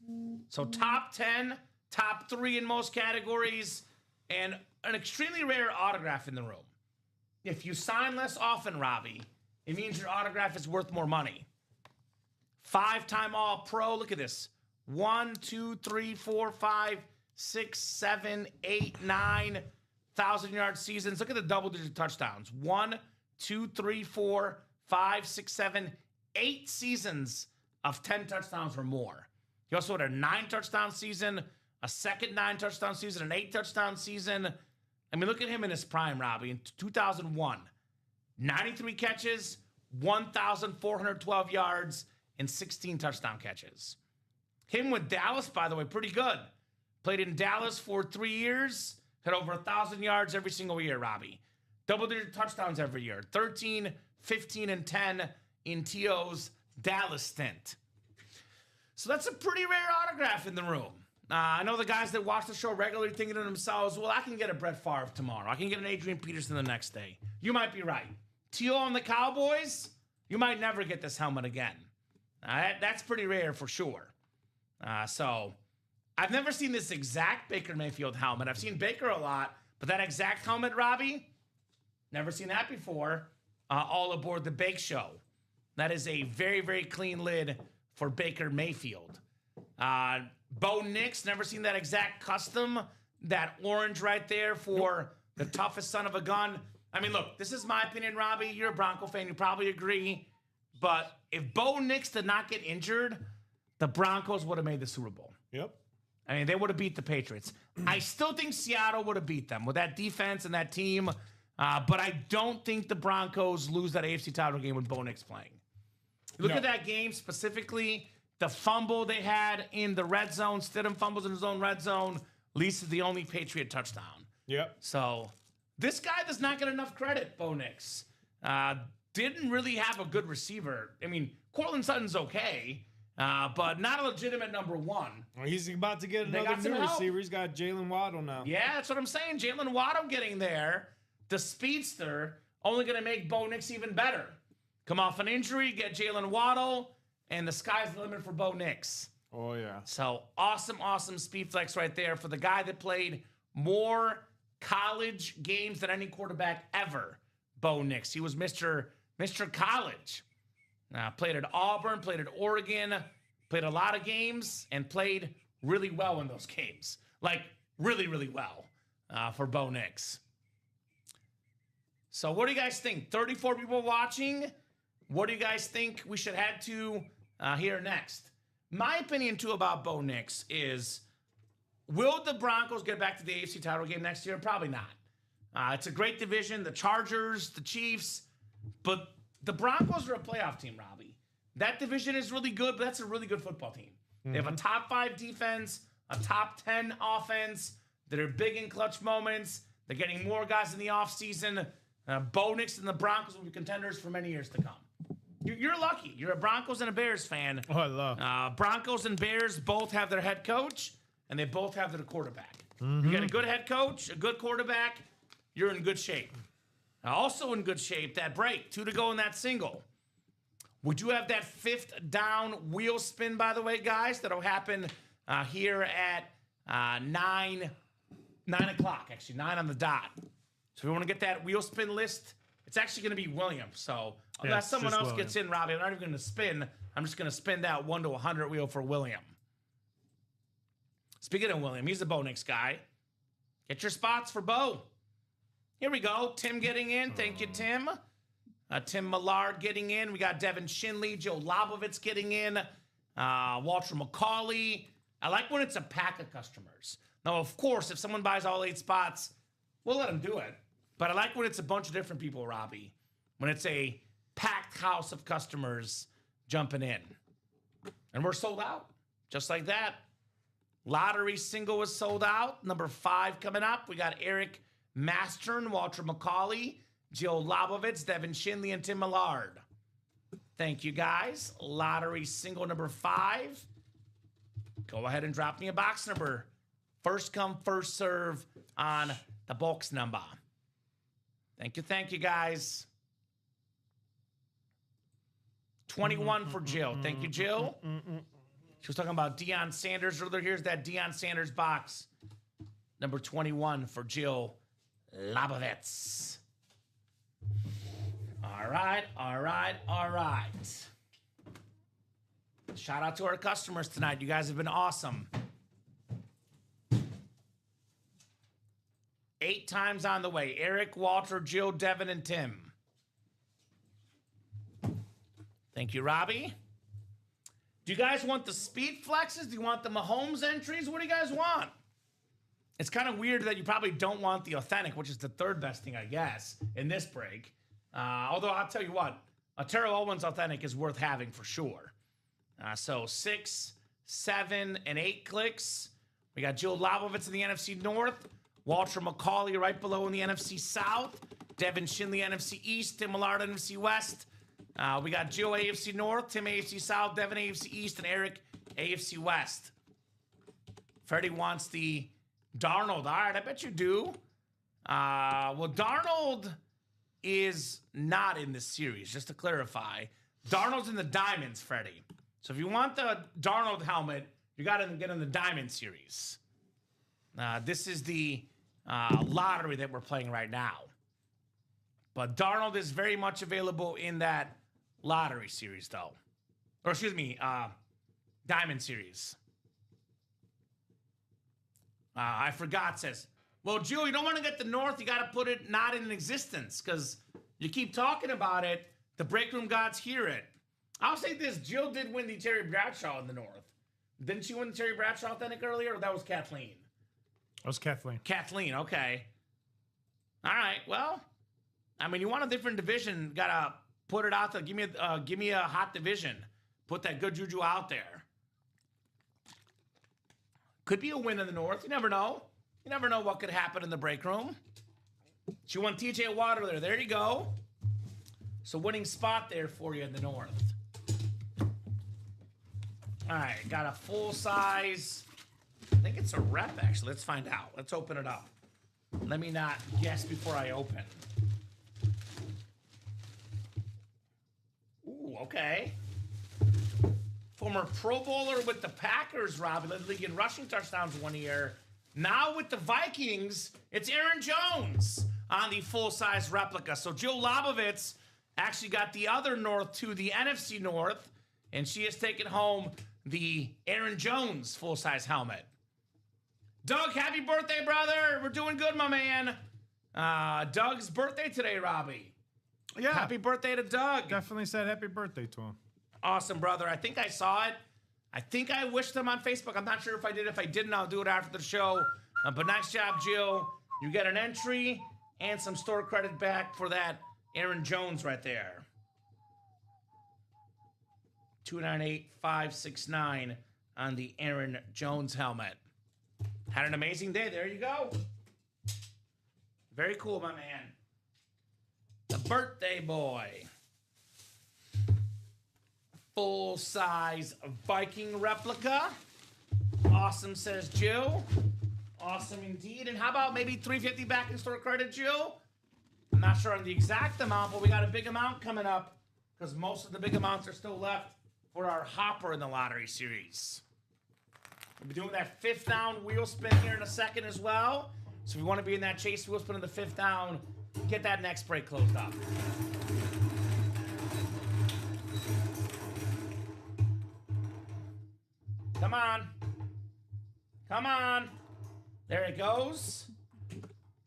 So top 10, top 3 in most categories, and an extremely rare autograph in the room. If you sign less often, Robbie, it means your autograph is worth more money. 5-time All-Pro. Look at this. 1, 2, 3, 4, 5, 6, 7, 8, 9 1,000-yard seasons. Look at the double-digit touchdowns. 1, 2, 3, 4, 5, 6, 7, 8 seasons of 10 touchdowns or more. He also had a 9-touchdown season, a second 9-touchdown season, an 8-touchdown season. I mean, look at him in his prime, Robbie. In 2001, 93 catches, 1,412 yards, and 16 touchdown catches. Him with Dallas, by the way, pretty good. Played in Dallas for 3 years. Had over 1,000 yards every single year, Robbie. Double-digit touchdowns every year. 13, 15, and 10 in T.O.'s Dallas stint. So that's a pretty rare autograph in the room. I know the guys that watch the show regularly thinking to themselves, well, I can get a Brett Favre tomorrow. I can get an Adrian Peterson the next day. You might be right. T.O. on the Cowboys, you might never get this helmet again. That's pretty rare for sure. So I've never seen this exact Baker Mayfield helmet. I've seen Baker a lot, but that exact helmet, Robbie, never seen that before. All aboard the Bake Show. That is a very, very clean lid for Baker Mayfield. Bo Nix, never seen that exact custom. That orange right there for the toughest son of a gun. I mean, look, this is my opinion, Robbie. You're a Bronco fan. You probably agree. But if Bo Nix did not get injured, the Broncos would have made the Super Bowl. Yep. I mean, they would have beat the Patriots. I still think Seattle would have beat them with that defense and that team. But I don't think the Broncos lose that AFC title game with Bo Nix playing. Look at that game specifically. The fumble they had in the red zone. Stidham fumbles in his own red zone. Leads to the only Patriot touchdown. Yep. So this guy does not get enough credit, Bo Nix. Didn't really have a good receiver. I mean, Cortland Sutton's okay, but not a legitimate number one. Well, he's about to get another new receiver. He's got Jalen Waddle now. Yeah, that's what I'm saying. Jalen Waddle getting there. The speedster only going to make Bo Nix even better. Come off an injury, get Jalen Waddle, and the sky's the limit for Bo Nix. Oh, yeah. So awesome, awesome speed flex right there for the guy that played more college games than any quarterback ever, Bo Nix. He was Mr. College. Played at Auburn, played at Oregon, played a lot of games, and played really well in those games. Like, really, really well for Bo Nix. So what do you guys think? 34 people watching. What do you guys think we should head to here next? My opinion, too, about Bo Nix is, will the Broncos get back to the AFC title game next year? Probably not. It's a great division. The Chargers, the Chiefs. But the Broncos are a playoff team, Robbie. That division is really good, but that's a really good football team. They have a top 5 defense, a top 10 offense that are big in clutch moments. They're getting more guys in the offseason. Bo Nix and the Broncos will be contenders for many years to come. You're lucky. You're a Broncos and a Bears fan. Oh, I love. Broncos and Bears both have their head coach, and they both have their quarterback. You get a good head coach, a good quarterback, you're in good shape. Also in good shape, that break. 2 to go in that single. We do have that 5th down wheel spin, by the way, guys. That'll happen here at 9 o'clock, actually. 9 on the dot. So if you want to get that wheel spin list, it's actually going to be William. So unless someone else gets in, Robbie, I'm not even going to spin. I'm just going to spin that 1 to 100 wheel for William. Speaking of William, he's a Bo Nix guy. Get your spots for Bo. Here we go. Tim getting in. Thank you, Tim. Tim Millard getting in. We got Devin Shinley, Joe Lobovitz getting in. Walter McCauley. I like when it's a pack of customers. Now, of course, if someone buys all 8 spots, we'll let them do it. But I like when it's a bunch of different people, Robbie. When it's a packed house of customers jumping in. And we're sold out. Just like that. Lottery single was sold out. Number 5 coming up. We got Eric Mastern, Walter McCauley, Jill Lobovitz, Devin Shinley, and Tim Millard. Thank you, guys. Lottery single number 5. Go ahead and drop me a box number. First come, first serve on the box number. Thank you, guys. 21 for Jill. Thank you, Jill. She was talking about Deion Sanders earlier. Here's that Deion Sanders box. Number 21 for Jill Lobovitz. All right. Shout out to our customers tonight. You guys have been awesome. 8 times on the way. Eric, Walter, Jill, Devin, and Tim. Thank you, Robbie. Do you guys want the speed flexes? Do you want the Mahomes entries? What do you guys want? It's kind of weird that you probably don't want the authentic, which is the 3rd best thing, I guess, in this break. Although I'll tell you what, a Terrell Owens authentic is worth having for sure. So 6, 7, and 8 clicks. We got Jill Lobovitz in the NFC North. Walter McCauley right below in the NFC South. Devin Shinley, NFC East. Tim Millard, NFC West. We got Jill, AFC North. Tim, AFC South. Devin, AFC East. And Eric, AFC West. Freddie wants the Darnold. All right, I bet you do. Well, Darnold is not in this series, just to clarify. Darnold's in the Diamonds, Freddie. So if you want the Darnold helmet, you got to get in the Diamond series. This is the lottery that we're playing right now. But Darnold is very much available in that lottery series, though. Or excuse me, Diamond series. I forgot, says, well, Jill, you don't want to get the North. You got to put it not in existence because you keep talking about it. The break room gods hear it. I'll say this. Jill did win the Terry Bradshaw in the North. Didn't she win the Terry Bradshaw authentic earlier? Or that was Kathleen? That was Kathleen. Kathleen, okay. All right, well, I mean, you want a different division, got to put it out there. Give me a hot division. Put that good juju out there. Could be a win in the North. You never know. You never know what could happen in the break room. She won TJ Watt there. There you go. So winning spot there for you in the North. All right, got a full size. I think it's a rep, actually. Let's find out. Let's open it up. Let me not guess before I open. Ooh, okay. Former Pro Bowler with the Packers, Robbie, led the league in rushing touchdowns 1 year. Now with the Vikings, it's Aaron Jones on the full-size replica. So Jill Lobovitz actually got the other North to the NFC North, and she has taken home the Aaron Jones full-size helmet. Doug, happy birthday, brother. We're doing good, my man. Doug's birthday today, Robbie. Yeah. Happy birthday to Doug. Definitely said happy birthday to him. Awesome, brother. I think I saw it. I think I wished him on Facebook. I'm not sure if I did. If I didn't, I'll do it after the show. But nice job, Jill. You get an entry and some store credit back for that Aaron Jones right there. 298569 on the Aaron Jones helmet. Had an amazing day. There you go. Very cool, my man. The birthday boy. Full-size Viking replica. Awesome, says Jill. Awesome indeed. And how about maybe $350 back in store credit, Jill? I'm not sure on the exact amount, but we got a big amount coming up because most of the big amounts are still left for our hopper in the lottery series. We'll be doing that 5th down wheel spin here in a second as well. So if you want to be in that chase wheel spin in the 5th down, get that next break closed up. Come on. Come on. There it goes.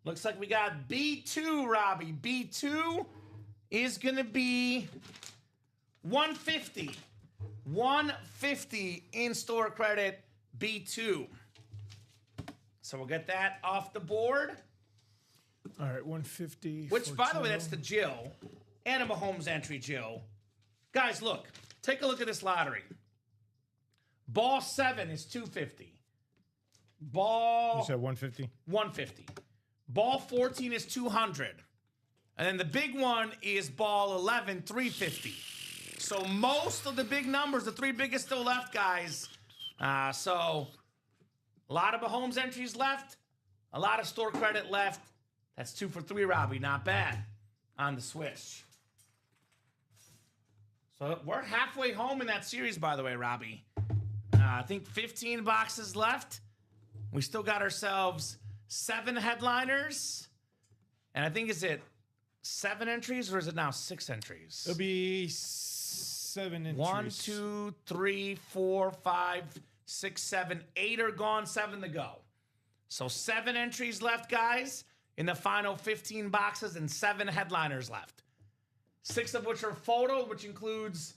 Looks like we got B2, Robbie. B2 is going to be 150. $150 in-store credit B2. So we'll get that off the board. All right, 150. Which, by the way, that's the Jill and a Mahomes entry Jill. Guys, look. Take a look at this lottery. Ball 7 is $250. Ball... You said 150? $150. Ball 14 is $200. And then the big one is ball 11, $350. So most of the big numbers, the three biggest still left, guys. So a lot of Mahomes entries left. A lot of store credit left. That's 2 for 3, Robbie. Not bad on the Swish. So we're halfway home in that series, by the way, Robbie. I think 15 boxes left. We still got ourselves 7 headliners. And I think, is it 7 entries or is it now 6 entries? It'll be 7 entries. 1, 2, 3, 4, 5, 6, 7, 8 are gone, 7 to go. So 7 entries left, guys, in the final 15 boxes and 7 headliners left. 6 of which are photo, which includes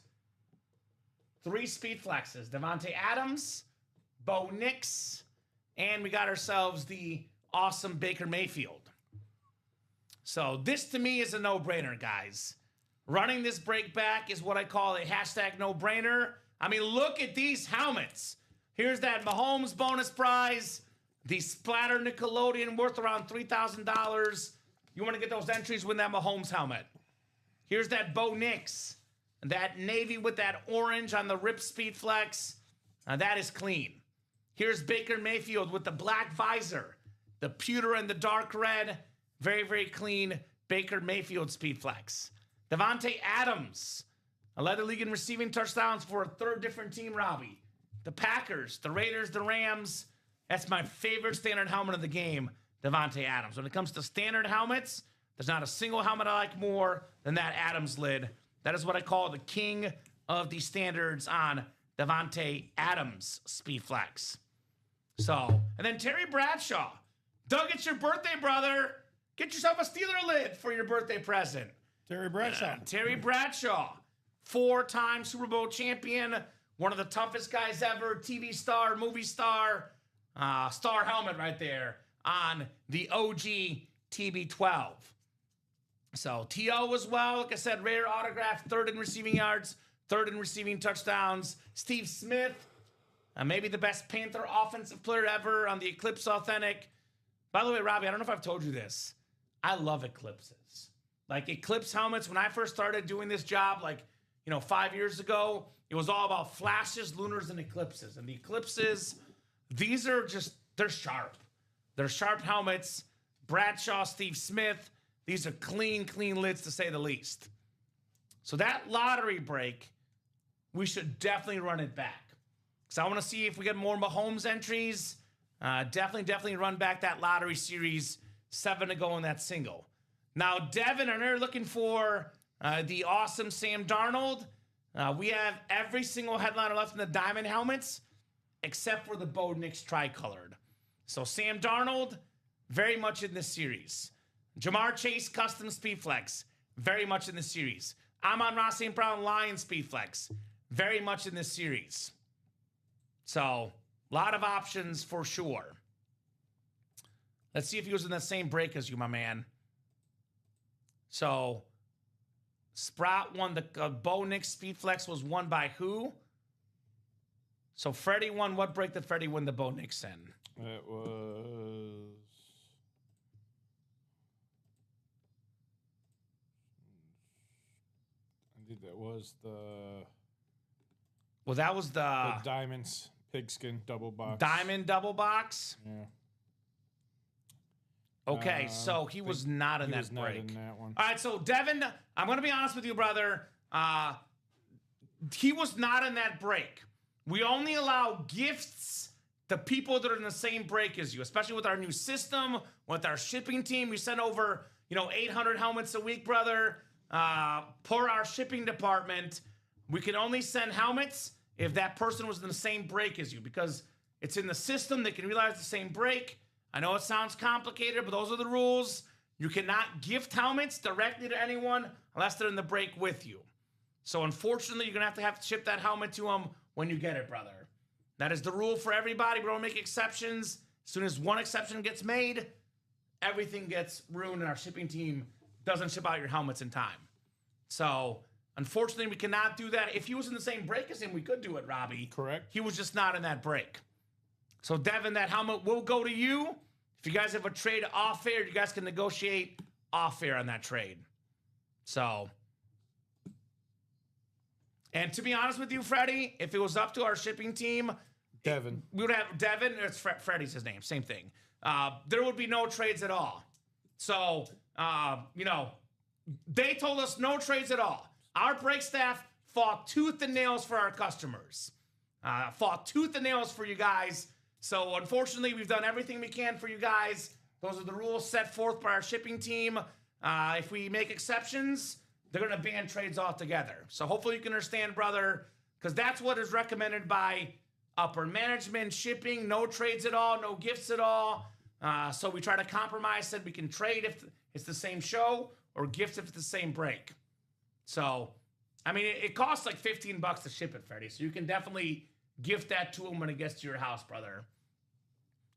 3 speed flexes. Davante Adams, Bo Nix, and we got ourselves the awesome Baker Mayfield. So this to me is a no-brainer, guys. Running this break back is what I call a hashtag no-brainer. I mean, look at these helmets. Here's that Mahomes bonus prize. The Splatter Nickelodeon worth around $3,000. You want to get those entries, win that Mahomes helmet. Here's that Bo Nix. That navy with that orange on the Rip Speed Flex. That is clean. Here's Baker Mayfield with the black visor. The pewter and the dark red. Very, very clean Baker Mayfield Speed Flex. Davante Adams. Led the league in receiving touchdowns for a third different team, Robbie. The Packers, the Raiders, the Rams. That's my favorite standard helmet of the game, Davante Adams. When it comes to standard helmets, there's not a single helmet I like more than that Adams lid. That is what I call the king of the standards on Davante Adams Speed Flex. So, and then Terry Bradshaw. Doug, it's your birthday, brother. Get yourself a Steeler lid for your birthday present. Terry Bradshaw. Terry Bradshaw, 4-time Super Bowl champion, one of the toughest guys ever, TV star, movie star, star helmet right there on the OG TB12. So T.O. as well, like I said, rare autograph, 3rd in receiving yards, 3rd in receiving touchdowns. Steve Smith, maybe the best Panther offensive player ever on the Eclipse Authentic. By the way, Robbie, I don't know if I've told you this. I love Eclipses. Like Eclipse helmets, when I first started doing this job, 5 years ago, it was all about flashes, lunars, and eclipses. And the eclipses, these are just, they're sharp. They're sharp helmets. Bradshaw, Steve Smith, these are clean, clean lids to say the least. So that lottery break, we should definitely run it back. Because I want to see if we get more Mahomes entries. Definitely run back that lottery series. 7 to go in that single. Now, Devin, are you looking for the awesome Sam Darnold? We have every single headliner left in the diamond helmets, except for the Bo Nix tricolored. So Sam Darnold, very much in this series. Jamar Chase Custom Speed Flex, very much in this series. Amon-Ra St. Brown Lion Speed Flex, very much in this series. So, a lot of options for sure. Let's see if he was in the same break as you, my man. So, Sprout won the Bo Nix Speed Flex was won by who? So, Freddie won. What break did Freddie win the Bo Nix in? It was... I think that was the... Well, that was the Diamonds Pigskin double box. Diamond double box? Yeah. Okay, so he was not in that break. Not in that one. All right, so Devin, I'm going to be honest with you, brother. He was not in that break. We only allow gifts to people that are in the same break as you, especially with our new system, with our shipping team. We send over, 800 helmets a week, brother. Per our shipping department, we can only send helmets if that person was in the same break as you, because it's in the system. They can realize the same break. I know it sounds complicated, but those are the rules. You cannot gift helmets directly to anyone unless they're in the break with you. So unfortunately, you're going to have to ship that helmet to them when you get it, brother. That is the rule for everybody. We don't make exceptions. As soon as one exception gets made, everything gets ruined, and our shipping team doesn't ship out your helmets in time. So unfortunately, we cannot do that. If he was in the same break as him, we could do it, Robbie. Correct. He was just not in that break. So Devin, that helmet will go to you. If you guys have a trade off air, you guys can negotiate off air on that trade. So, and to be honest with you, Freddie, if it was up to our shipping team, Devin. we would have Devin. It's Freddie's his name. Same thing. There would be no trades at all. So, you know, they told us no trades at all. Our break staff fought tooth and nails for our customers. Fought tooth and nails for you guys. So, unfortunately, we've done everything we can for you guys. Those are the rules set forth by our shipping team. If we make exceptions, they're going to ban trades altogether. So, hopefully, you can understand, brother, because that's what is recommended by upper management, shipping, no trades at all, no gifts at all. So, we try to compromise, said we can trade if it's the same show or gifts if it's the same break. So, I mean, it costs like $15 to ship it, Freddie. So, you can definitely gift that to him when it gets to your house, brother.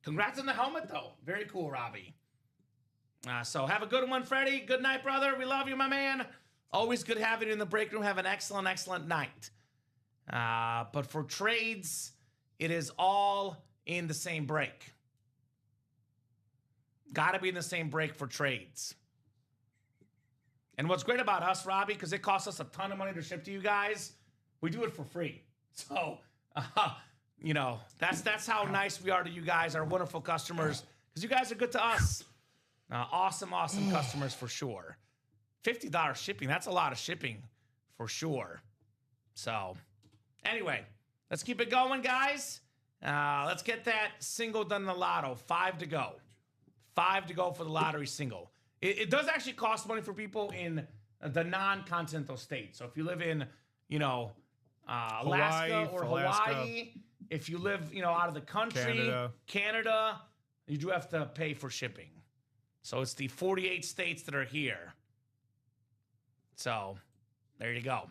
Congrats on the helmet, though. Very cool, Robbie. So have a good one, Freddie. Good night, brother. We love you, my man. Always good having you in the break room. Have an excellent, excellent night. But for trades, it is all in the same break. Got to be in the same break for trades. And what's great about us, Robbie, because it costs us a ton of money to ship to you guys, we do it for free. So, you know, that's how nice we are to you guys, our wonderful customers, because you guys are good to us. Awesome, awesome customers for sure. $50 shipping, that's a lot of shipping for sure. So, anyway, let's keep it going, guys. Let's get that single done in the lotto. 5 to go. 5 to go for the lottery single. It does actually cost money for people in the non-continental states. So if you live in, you know, Alaska or Hawaii, if you live, you know, out of the country, Canada, you do have to pay for shipping. So it's the 48 states that are here. So there you go.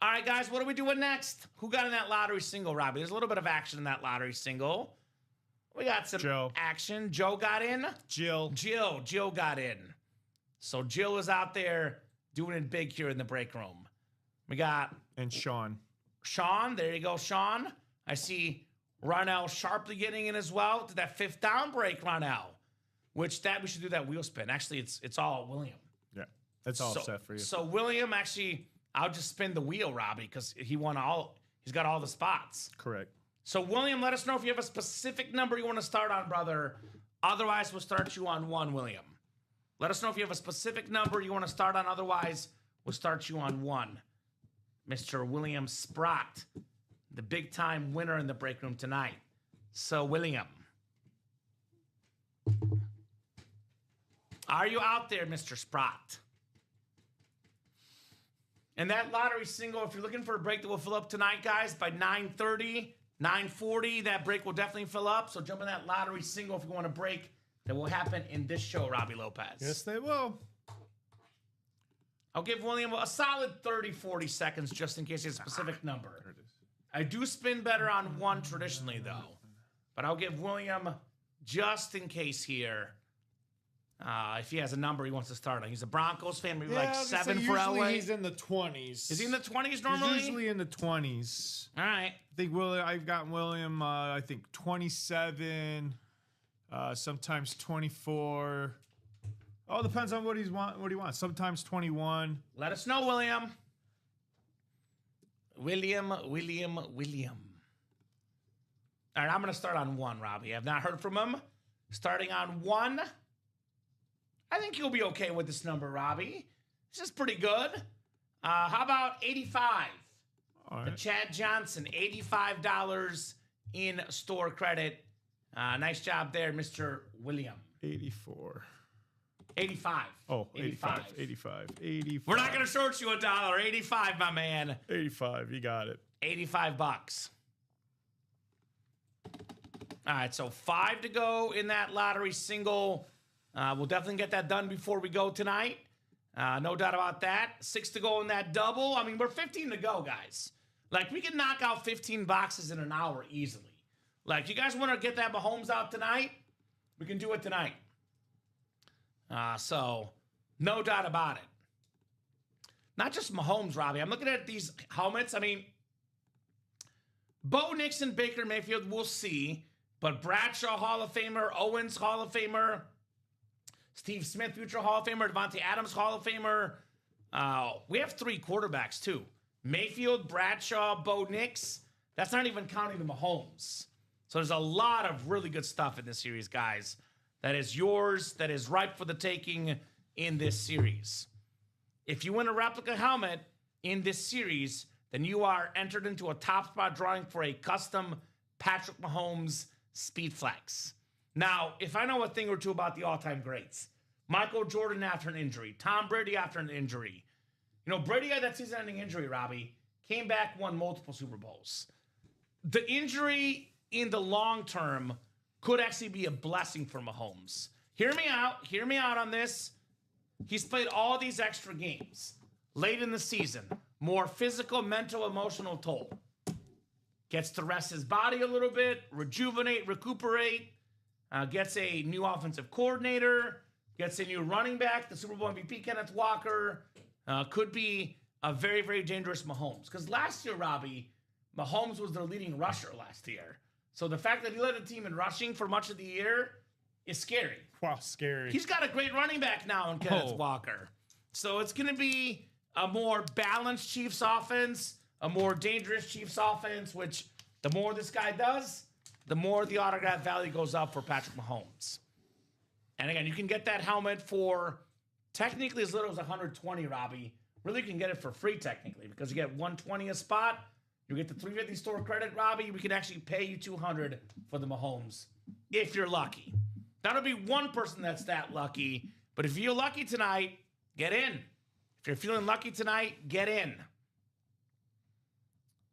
All right, guys, what are we doing next? Who got in that lottery single, Robbie? There's a little bit of action in that lottery single. We got some action. Joe got in. Jill got in. So Jill is out there doing it big here in the break room. We got... And Sean. Sean, there you go, Sean. I see Ronell sharply getting in as well to that 5th down break, Ronell. Which we should do that wheel spin. Actually, it's all William. Yeah, that's all set for you. So William, actually, I'll just spin the wheel, Robbie, because he's got all the spots. Correct. So William, let us know if you have a specific number you want to start on, brother. Otherwise, we'll start you on 1, William. Let us know if you have a specific number you want to start on. Otherwise, we'll start you on 1. Mr. William Sprott, the big-time winner in the break room tonight. So, William. Are you out there, Mr. Sprott? And that lottery single, if you're looking for a break that will fill up tonight, guys, by 9:30, 9:40, that break will definitely fill up. So jump in that lottery single if you want a break that will happen in this show, Robbie Lopez. Yes, they will. I'll give William a solid 30, 40 seconds just in case he has a specific number. I do spin better on 1 traditionally, though. But I'll give William just in case here. If he has a number he wants to start on. He's a Broncos fan, maybe like 7 for LA. He's in the 20s. Is he in the 20s normally? He's usually in the 20s. All right. I think I've got William, I think 27, sometimes 24. Oh, depends on what he wants. Sometimes 21. Let us know, William. William. All right, I'm going to start on 1, Robbie. I've not heard from him. Starting on 1. I think you'll be okay with this number, Robbie. This is pretty good. How about 85? All right. The Chad Johnson, $85 in store credit. Nice job there, Mr. William. 84. 85. Oh, 85. 85. We're not going to short you $1. 85, my man. 85. You got it. $85. All right, so 5 to go in that lottery single. We'll definitely get that done before we go tonight. No doubt about that. 6 to go in that double. I mean, we're 15 to go, guys. Like, we can knock out 15 boxes in an hour easily. Like, you guys want to get that Mahomes out tonight? We can do it tonight. So, no doubt about it. Not just Mahomes, Robbie. I'm looking at these helmets. I mean, Bo Nix and Baker Mayfield, we'll see. But Bradshaw, Hall of Famer. Owens, Hall of Famer. Steve Smith, future Hall of Famer. Devontae Adams, Hall of Famer. We have 3 quarterbacks, too. Mayfield, Bradshaw, Bo Nix. That's not even counting the Mahomes. So there's a lot of really good stuff in this series, guys. That is yours. That is ripe for the taking in this series. If you win a replica helmet in this series, then you are entered into a top spot drawing for a custom Patrick Mahomes Speed Flex. Now, if I know a thing or two about the all-time greats, Michael Jordan after an injury, Tom Brady after an injury. You know, Brady had that season-ending injury, Robbie. Came back, won multiple Super Bowls. The injury in the long term could actually be a blessing for Mahomes. Hear me out. Hear me out on this. He's played all these extra games late in the season. More physical, mental, emotional toll. Gets to rest his body a little bit, rejuvenate, recuperate. Gets a new offensive coordinator. Gets a new running back, the Super Bowl MVP, Kenneth Walker. Could be a very, very dangerous Mahomes. Because last year, Robbie, Mahomes was their leading rusher last year. So the fact that he led the team in rushing for much of the year is scary. Wow, scary. He's got a great running back now in Kenneth Walker. So it's going to be a more balanced Chiefs offense, a more dangerous Chiefs offense, which the more this guy does, the more the autograph value goes up for Patrick Mahomes. And again, you can get that helmet for technically as little as $120, Robbie. Really, you can get it for free technically because you get $120 a spot. You get the $350 store credit, Robbie. We can actually pay you $200 for the Mahomes if you're lucky. That'll be one person that's that lucky. But if you're lucky tonight, get in. If you're feeling lucky tonight, get in.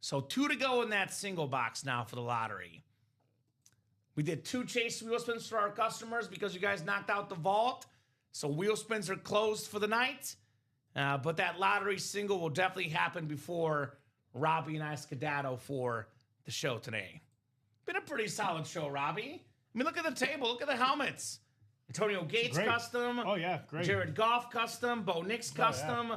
So 2 to go in that single box now for the lottery. We did 2 chase wheel spins for our customers because you guys knocked out the vault. So wheel spins are closed for the night. But that lottery single will definitely happen before Robbie and I skedaddle for the show today. Been a pretty solid show, Robbie. I mean, look at the table. Look at the helmets. Antonio Gates custom. Oh, yeah, great. Jared Goff custom. Bo Nix custom.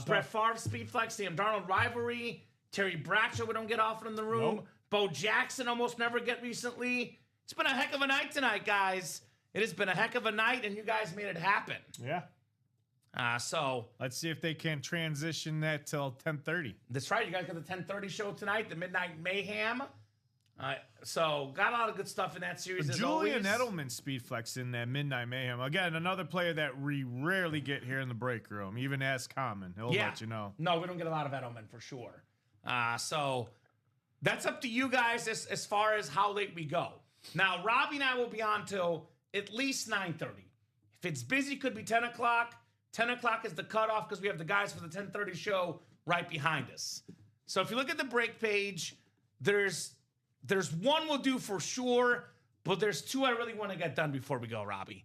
Brett Favre Speed Flex. Sam Darnold rivalry. Terry Bradshaw we don't get often in the room. Nope. Bo Jackson almost never get recently. It's been a heck of a night tonight, guys. It has been a heck of a night, and you guys made it happen. Yeah. So let's see if they can transition that till 10:30. That's right. You guys got the 10:30 show tonight, the Midnight Mayhem. So got a lot of good stuff in that series. Julian Edelman Speed Flex in that Midnight Mayhem. Again, another player that we rarely get here in the break room. Even as Kamen, he'll let you know. No, we don't get a lot of Edelman for sure. So that's up to you guys as far as how late we go. Now, Robbie and I will be on till at least 9:30. If it's busy, could be 10 o'clock. 10 o'clock is the cutoff because we have the guys for the 10:30 show right behind us. So if you look at the break page, there's one we'll do for sure, but there's 2 I really want to get done before we go, Robbie.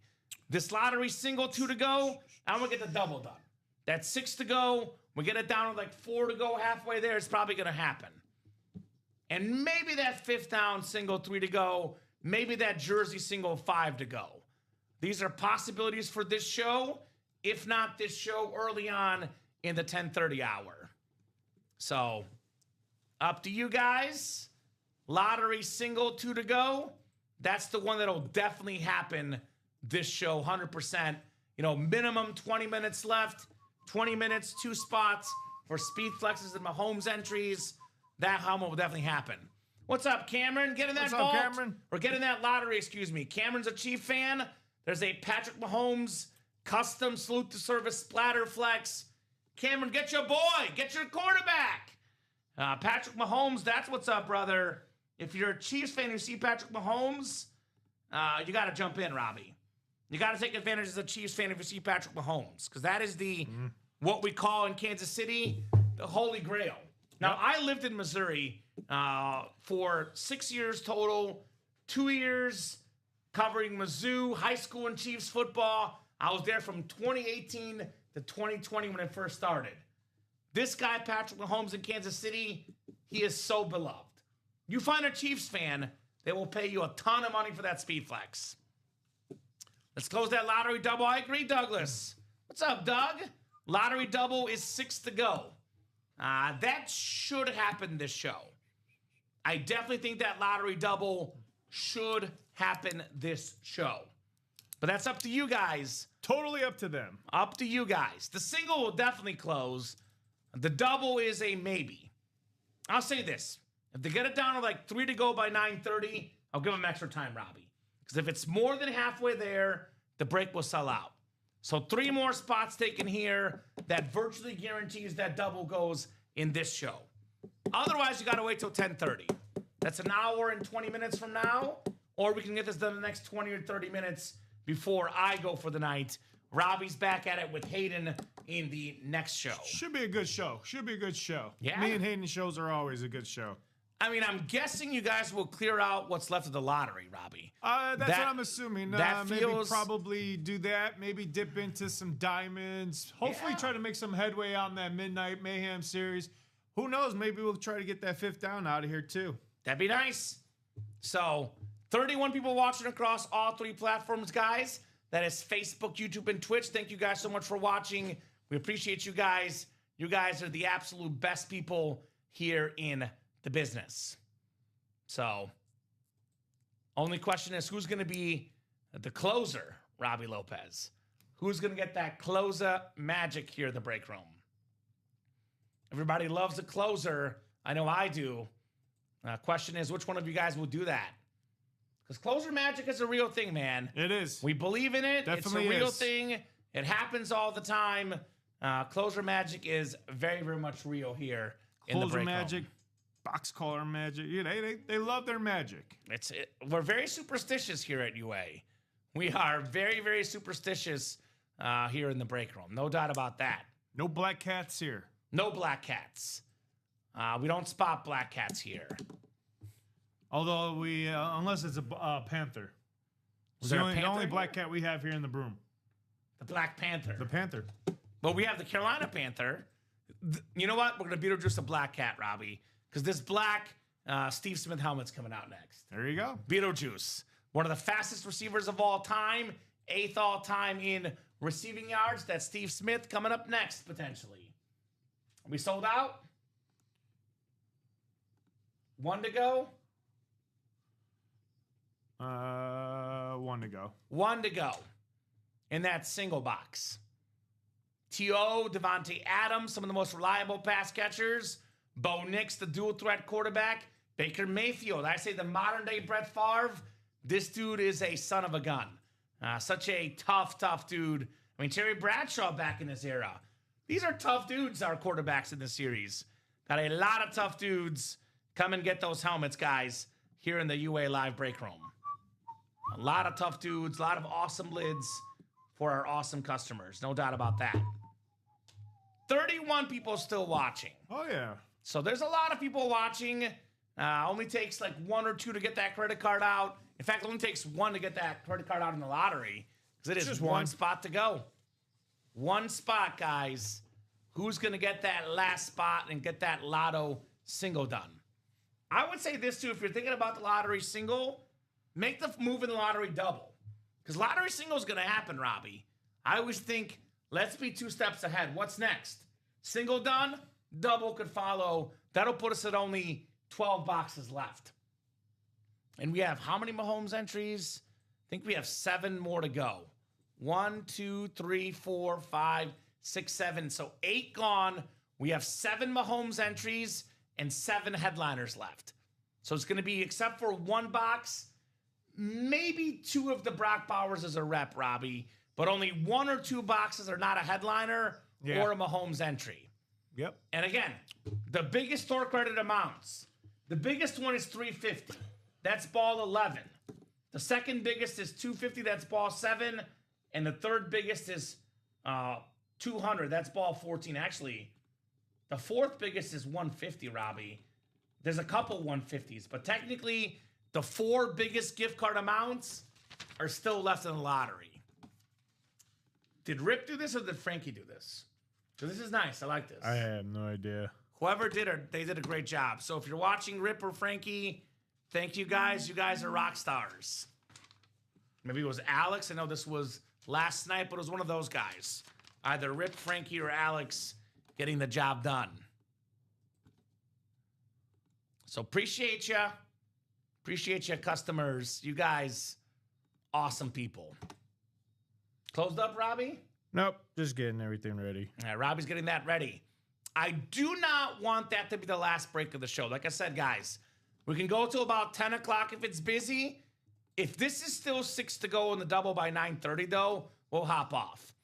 This lottery single, 2 to go, and we'll get the double done. That's 6 to go. We get it down to like 4 to go halfway there. It's probably going to happen. And maybe that 5th down single, 3 to go. Maybe that jersey single, 5 to go. These are possibilities for this show. If not this show, early on in the 10:30 hour. So, up to you guys. Lottery single, 2 to go. That's the one that'll definitely happen this show, 100%. You know, minimum 20 minutes left. 20 minutes, 2 spots for Speed Flexes and Mahomes entries. That helmet will definitely happen. What's up, Cameron? Get in that vault. What's up, Cameron? Or get in that lottery, excuse me. Cameron's a Chief fan. There's a Patrick Mahomes custom salute to service splatter flex. Cameron, get your boy. Get your quarterback. Patrick Mahomes, that's what's up, brother. If you're a Chiefs fan who see Patrick Mahomes, you got to jump in, Robbie. You got to take advantage as a Chiefs fan if you see Patrick Mahomes, because that is the what we call in Kansas City the Holy Grail. Now, I lived in Missouri for 6 years total, 2 years covering Mizzou, high school and Chiefs football. I was there from 2018 to 2020 when it first started. This guy, Patrick Mahomes in Kansas City, he is so beloved. You find a Chiefs fan, they will pay you a ton of money for that speed flex. Let's close that lottery double. I agree, Douglas. What's up, Doug? Lottery double is 6 to go. That should happen this show. I definitely think that lottery double should happen this show. But that's up to you guys. Totally up to them. Up to you guys. The single will definitely close. The double is a maybe. I'll say this. If they get it down to like 3 to go by 9:30, I'll give them extra time, Robbie. Because if it's more than halfway there, the break will sell out. So 3 more spots taken here. That virtually guarantees that double goes in this show. Otherwise, you got to wait till 10:30. That's an hour and 20 minutes from now. Or we can get this done in the next 20 or 30 minutes before I go for the night. Robbie's back at it with Hayden in the next show. Should be a good show. Should be a good show. Yeah. Me and Hayden shows are always a good show. I mean, I'm guessing you guys will clear out what's left of the lottery, Robbie. That's what I'm assuming. That maybe feels... probably do that. Maybe dip into some diamonds. Hopefully try to make some headway on that Midnight Mayhem series. Who knows? Maybe we'll try to get that 5th down out of here too. That'd be nice. So, 31 people watching across all 3 platforms, guys. That is Facebook, YouTube, and Twitch. Thank you guys so much for watching. We appreciate you guys. You guys are the absolute best people here in the business. So, only question is who's going to be the closer, Robbie Lopez? Who's going to get that closer magic here in the break room? Everybody loves a closer. I know I do. Question is, which one of you guys will do that? Because closer magic is a real thing, man. It is. We believe in it. Definitely it's a real is. thing. It happens all the time. Closer magic is very, very much real here in the Closer break magic, room. box color magic. Yeah, they love their magic. We're very superstitious here at UA. We are very, very superstitious here in the break room. No doubt about that. No black cats here. No black cats. We don't spot black cats here. Although we, unless it's a panther. Is The there a only, panther the only here? black cat we have here in the broom. The Black Panther. The panther. But we have the Carolina Panther. You know what? We're going to Beetlejuice a black cat, Robbie. Because this black Steve Smith helmet's coming out next. There you go. Beetlejuice. One of the fastest receivers of all time. 8th all time in receiving yards. That's Steve Smith coming up next, potentially. We sold out? 1 to go? 1 to go. 1 to go in that single box. T.O., Devontae Adams, some of the most reliable pass catchers. Bo Nix, the dual threat quarterback. Baker Mayfield, I say the modern day Brett Favre. This dude is a son of a gun. Such a tough dude. I mean, Terry Bradshaw back in this era. These are tough dudes, our quarterbacks in this series. Got a lot of tough dudes. Come and get those helmets, guys, here in the UA Live break room. A lot of tough dudes, a lot of awesome lids for our awesome customers. No doubt about that. 31 people still watching. Oh, yeah. So there's a lot of people watching. Only takes like 1 or 2 to get that credit card out. In fact, it only takes 1 to get that credit card out in the lottery. Because it is Just one one. spot to go. 1 spot, guys. Who's going to get that last spot and get that lotto single done? I would say this, too. If you're thinking about the lottery single, make the move in the lottery double. Because lottery single is going to happen, Robbie. I always think, let's be 2 steps ahead. What's next? Single done, double could follow. That'll put us at only 12 boxes left. And we have how many Mahomes entries? I think we have 7 more to go. 1, 2, 3, 4, 5, 6, 7. So 8 gone. We have 7 Mahomes entries and 7 headliners left. So it's going to be, except for 1 box, maybe 2 of the Brock Bowers as a rep, Robbie, but only 1 or 2 boxes are not a headliner or a Mahomes entry. Yep. And again, the biggest store credit amounts. The biggest one is $350. That's ball 11. The second biggest is $250. That's ball 7. And the third biggest is $200. That's ball 14. Actually, the fourth biggest is $150, Robbie. There's a couple $150s, but technically the 4 biggest gift card amounts are still left in the lottery. Did Rip do this or did Frankie do this? Because this is nice. I like this. I have no idea. Whoever did it, they did a great job. So if you're watching Rip or Frankie, thank you guys. You guys are rock stars. Maybe it was Alex. I know this was last night, but it was one of those guys. Either Rip, Frankie, or Alex getting the job done. So appreciate you. Appreciate you, customers. You guys, awesome people. Closed up, Robbie? Nope, just getting everything ready. All right, Robbie's getting that ready. I do not want that to be the last break of the show. Like I said, guys, we can go till about 10 o'clock if it's busy. If this is still 6 to go in the double by 9:30, though, we'll hop off.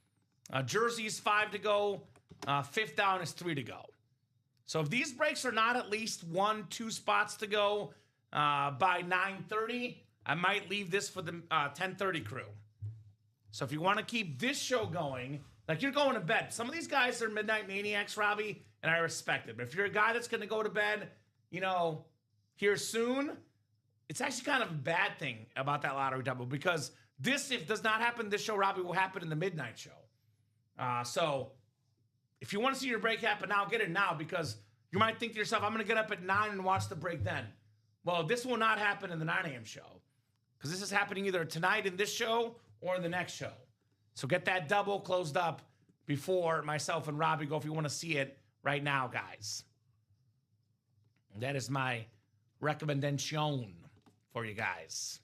Jersey's 5 to go. Fifth down is 3 to go. So if these breaks are not at least 1-2 spots to go by 9:30, I might leave this for the 10:30 crew. So if you want to keep this show going, like you're going to bed. Some of these guys are midnight maniacs, Robbie, and I respect it. But if you're a guy that's going to go to bed, here soon, it's actually kind of a bad thing about that lottery double because this, if does not happen this show, Robbie, will happen in the midnight show. So if you want to see your break happen now, get it now because you might think to yourself, I'm going to get up at 9 and watch the break then. Well, this will not happen in the 9 a.m. show because this is happening either tonight in this show or in the next show. So get that double closed up before myself and Robbie go if you want to see it right now, guys. That is my recommendation for you guys.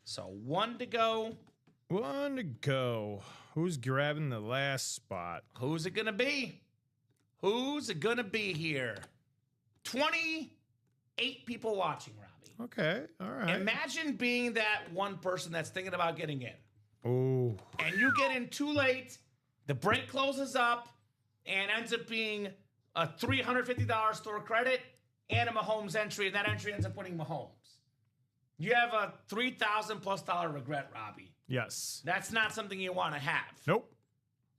So 1 to go. 1 to go. Who's grabbing the last spot? Who's it going to be? Who's it going to be here? 28 people watching, Robbie. Okay, all right. Imagine being that one person that's thinking about getting in. Oh. And you get in too late, the break closes up, and ends up being a $350 store credit and a Mahomes entry, and that entry ends up winning Mahomes. You have a $3,000+ regret, Robbie. Yes. That's not something you want to have. Nope.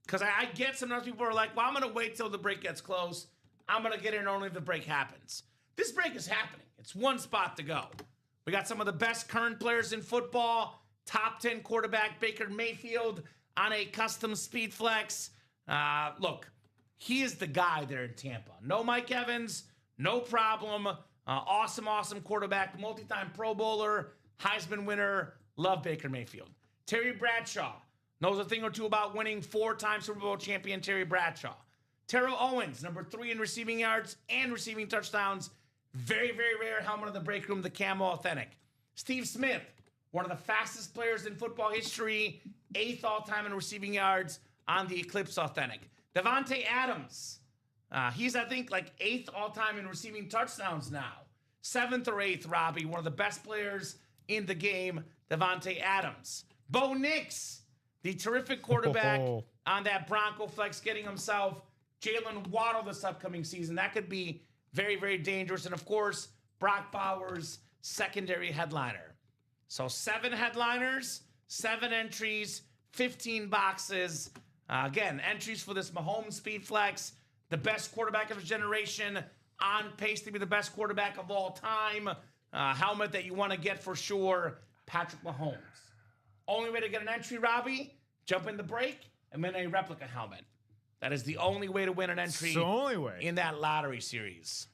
Because I get sometimes people are like, well, I'm going to wait till the break gets close. I'm going to get in only if the break happens. This break is happening. It's 1 spot to go. We got some of the best current players in football. Top 10 quarterback Baker Mayfield on a custom speed flex. Look, he is the guy there in Tampa. No Mike Evans, no problem. Awesome quarterback, multi-time Pro Bowler, Heisman winner. Love Baker Mayfield. Terry Bradshaw knows a thing or two about winning 4-time Super Bowl champion Terry Bradshaw. Terrell Owens, number 3 in receiving yards and receiving touchdowns. Very, very rare helmet of the break room, the Camo Authentic. Steve Smith, one of the fastest players in football history, 8th all-time in receiving yards on the Eclipse Authentic. Devontae Adams, he's, I think, like 8th all-time in receiving touchdowns now. 7th or 8th, Robbie, one of the best players in the game, Devontae Adams. Bo Nix, the terrific quarterback on that Bronco flex, getting himself Jalen Waddle this upcoming season. That could be very, very dangerous. And, of course, Brock Bowers, secondary headliner. So 7 headliners, 7 entries, 15 boxes. Again, entries for this Mahomes Speed Flex, the best quarterback of his generation, on pace to be the best quarterback of all time. Helmet that you want to get for sure, Patrick Mahomes. Only way to get an entry, Robbie, jump in the break and win a replica helmet. That is the only way to win an entry It's the only way. in that lottery series.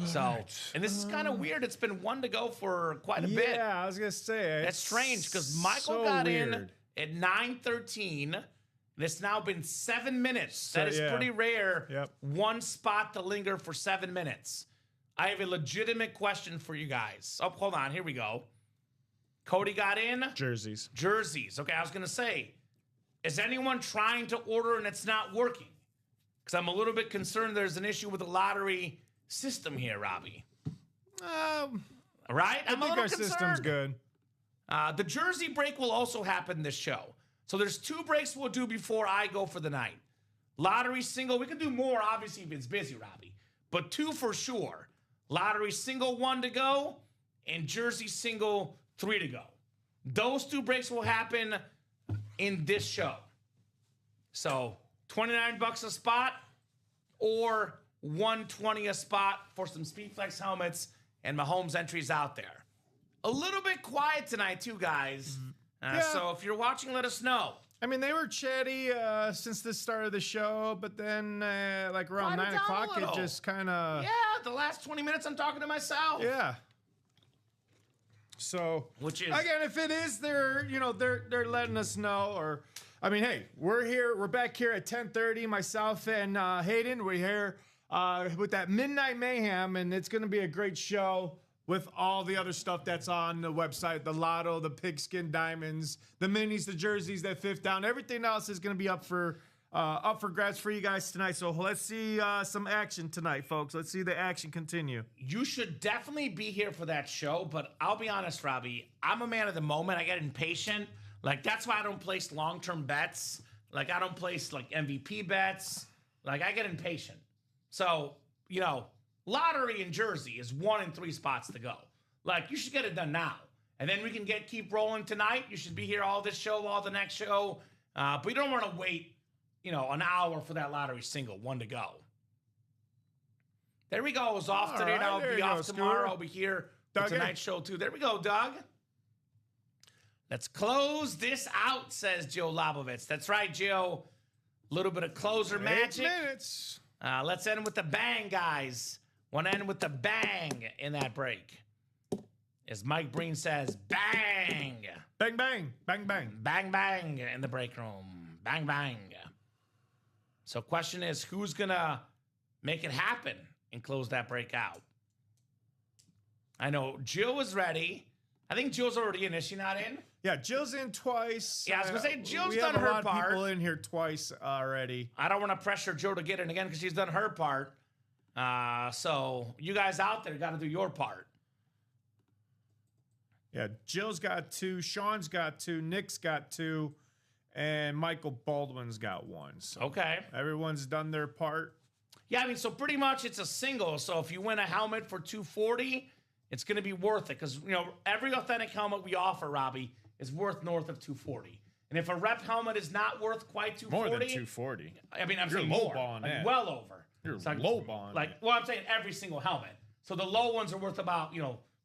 So, and this is kind of weird. It's been 1 to go for quite a bit. Yeah, I was going to say. That's strange because Michael got in at 9:13. And it's now been 7 minutes. So, that is pretty rare. Yep. 1 spot to linger for 7 minutes. I have a legitimate question for you guys. Oh, hold on. Here we go. Cody got in. Jerseys. Okay, I was going to say, is anyone trying to order and it's not working? Because I'm a little bit concerned there's an issue with the lottery system here, Robbie. Right? I think our system's good. The jersey break will also happen this show. So there's 2 breaks we'll do before I go for the night. Lottery single. We can do more, obviously, if it's busy, Robbie. But 2 for sure. Lottery single, 1 to go. And jersey single, 3 to go. Those 2 breaks will happen in this show. So $29 a spot or $120 a spot for some Speedflex helmets and Mahomes entries out there. a little bit quiet tonight, too, guys. Yeah. So if you're watching, let us know. I mean, they were chatty since the start of the show, but then like around Quiet 9 it down a o'clock, it little. just kind of Yeah, the last 20 minutes, I'm talking to myself. yeah. So Which is again, if it is, they're letting us know. Or I mean, hey, we're back here at 10:30. Myself and Hayden, we're here with that Midnight Mayhem, and it's gonna be a great show with all the other stuff that's on the website, the lotto, the pigskin diamonds, the minis, the jerseys, that fifth down, everything else is gonna be up for grabs for you guys tonight. So let's see some action tonight, folks. Let's see the action continue. You should definitely be here for that show, but I'll be honest, Robbie, I'm a man of the moment. I get impatient. Like, that's why I don't place long-term bets. Like, I don't place, like, MVP bets. Like, I get impatient. So, lottery in Jersey is 1 in 3 spots to go. Like, you should get it done now. And then we can keep rolling tonight. You should be here all this show, all the next show. But you don't want to wait, an hour for that lottery single, 1 to go. There we go. It was off today. right, I'll there be you go, off tomorrow. Scooter. I'll be here Doug, for tonight's show, too. There we go, Doug. Let's close this out, says Joe Labovitz. That's right, Joe. A little bit of closer 8 magic. minutes. Let's end with the bang, guys. Want to end with the bang in that break. As Mike Breen says, bang. Bang, bang, bang, bang. Bang, bang in the break room. Bang, bang. So question is, who's going to make it happen and close that break out? I know Jill is ready. I think Jill's already in. Is she not in? Yeah, Jill's in twice. Yeah, I was gonna say, Jill's we done have her a lot part. of people in here twice already. I don't want to pressure Jill to get in again because she's done her part. So you guys out there got to do your part. Yeah, Jill's got 2, Sean's got 2, Nick's got 2, and Michael Baldwin's got 1. So Okay. everyone's done their part. Yeah, I mean, so pretty much it's a single. So if you win a helmet for $240, it's going to be worth it because, every authentic helmet we offer, Robbie, is worth north of $240. And if a rep helmet is not worth quite $240, More than 240. I mean, I'm You're saying lowballing more, like that. well over. You're It's like, lowballing that. Well, I'm saying every single helmet. So the low ones are worth about,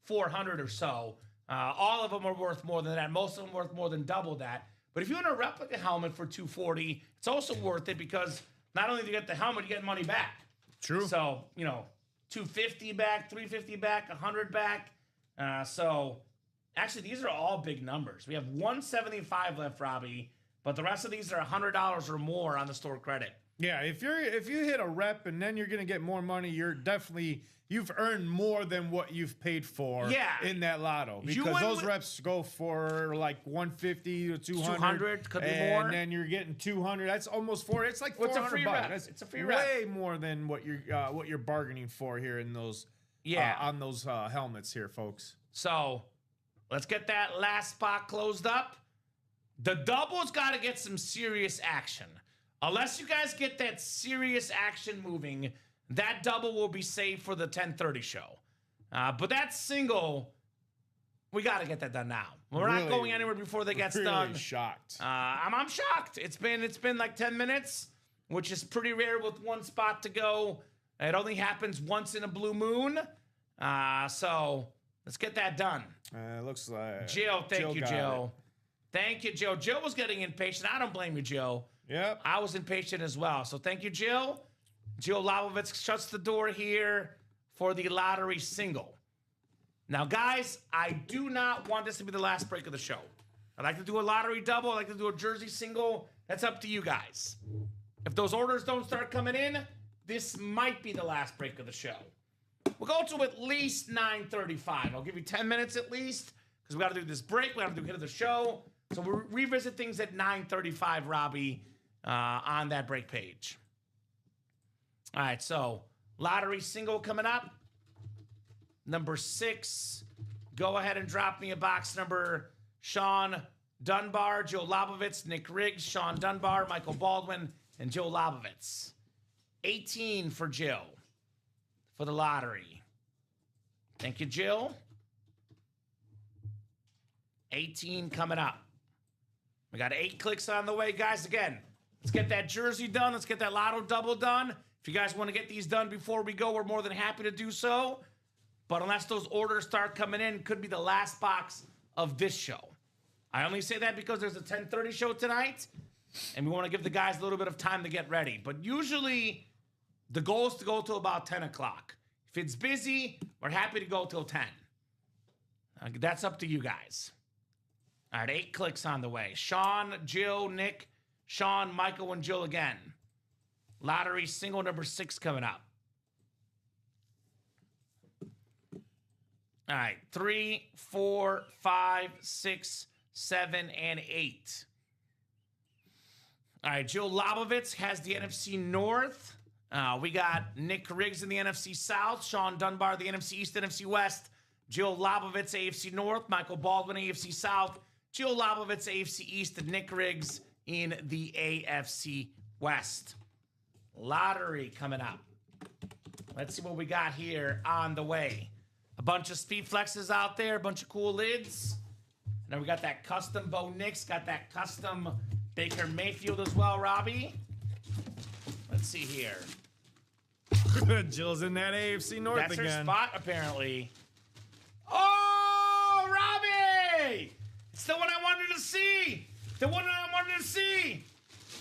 400 or so. All of them are worth more than that. Most of them are worth more than double that. But if you want a replica helmet for $240, it's also worth it because not only do you get the helmet, you get money back. True. So, $250 back, $350 back, $100 back. So actually, these are all big numbers. We have $175 left, Robbie, but the rest of these are $100 or more on the store credit. Yeah, if you hit a rep and then you're gonna get more money, you've earned more than what you've paid for in that lotto. Because those reps go for like 150 to 200. 200, could be more. And then you're getting 200. That's almost it's like Well, it's a 400 free bucks. rep. That's It's a free rep. way more than what you're bargaining for here in those on those helmets here, folks. So let's get that last spot closed up. The double's got to get some serious action. Unless you guys get that serious action moving, that double will be saved for the 10:30 show. But that single, we got to get that done now. We're not going anywhere before that gets done. Shocked. I'm shocked. It's been like 10 minutes, which is pretty rare with one spot to go. It only happens once in a blue moon. So let's get that done. Looks like Jill, thank you, got Jill. Thank you, Jill. Jill was getting impatient. I don't blame you, Jill. Yep. I was impatient as well. So thank you, Jill. Jill Lavovitz shuts the door here for the lottery single. Now, guys, I do not want this to be the last break of the show. I'd like to do a lottery double. I'd like to do a jersey single. That's up to you guys. If those orders don't start coming in, this might be the last break of the show. We'll go to at least 9:35. I'll give you 10 minutes at least because we got to do this break. We got to do hit of the show. So we'll revisit things at 9:35, Robbie, on that break page. All right, so lottery single coming up. Number 6. Go ahead and drop me a box number. Sean Dunbar, Joe Labovitz, Nick Riggs, Sean Dunbar, Michael Baldwin, and Joe Labovitz. 18 for Jill for the lottery. Thank you, Jill. 18 coming up. We got 8 clicks on the way, guys. Again, let's get that jersey done. Let's get that lotto double done. If you guys want to get these done before we go, we're more than happy to do so. but unless those orders start coming in, could be the last box of this show. I only say that because there's a 10:30 show tonight, and we want to give the guys a little bit of time to get ready. But usually, the goal is to go till about 10 o'clock. If it's busy, we're happy to go till 10. That's up to you guys. All right, 8 clicks on the way. Sean, Jill, Nick, Sean, Michael, and Jill again. Lottery single number 6 coming up. All right, 3, 4, 5, 6, 7, and 8. All right, Jill Lobovitz has the NFC North. We got Nick Riggs in the NFC South, Sean Dunbar, the NFC East, NFC West, Jill Lobovitz, AFC North, Michael Baldwin, AFC South, Jill Lobovitz, AFC East, and Nick Riggs in the AFC West. Lottery coming up. Let's see what we got here on the way. A bunch of speed flexes out there, a bunch of cool lids. And then we got that custom Bo Nix, got that custom Baker Mayfield as well, Robbie. Let's see here. Jill's in that AFC North That's again. her spot, apparently. Oh, Robbie! It's the one I wanted to see. The one I wanted to see.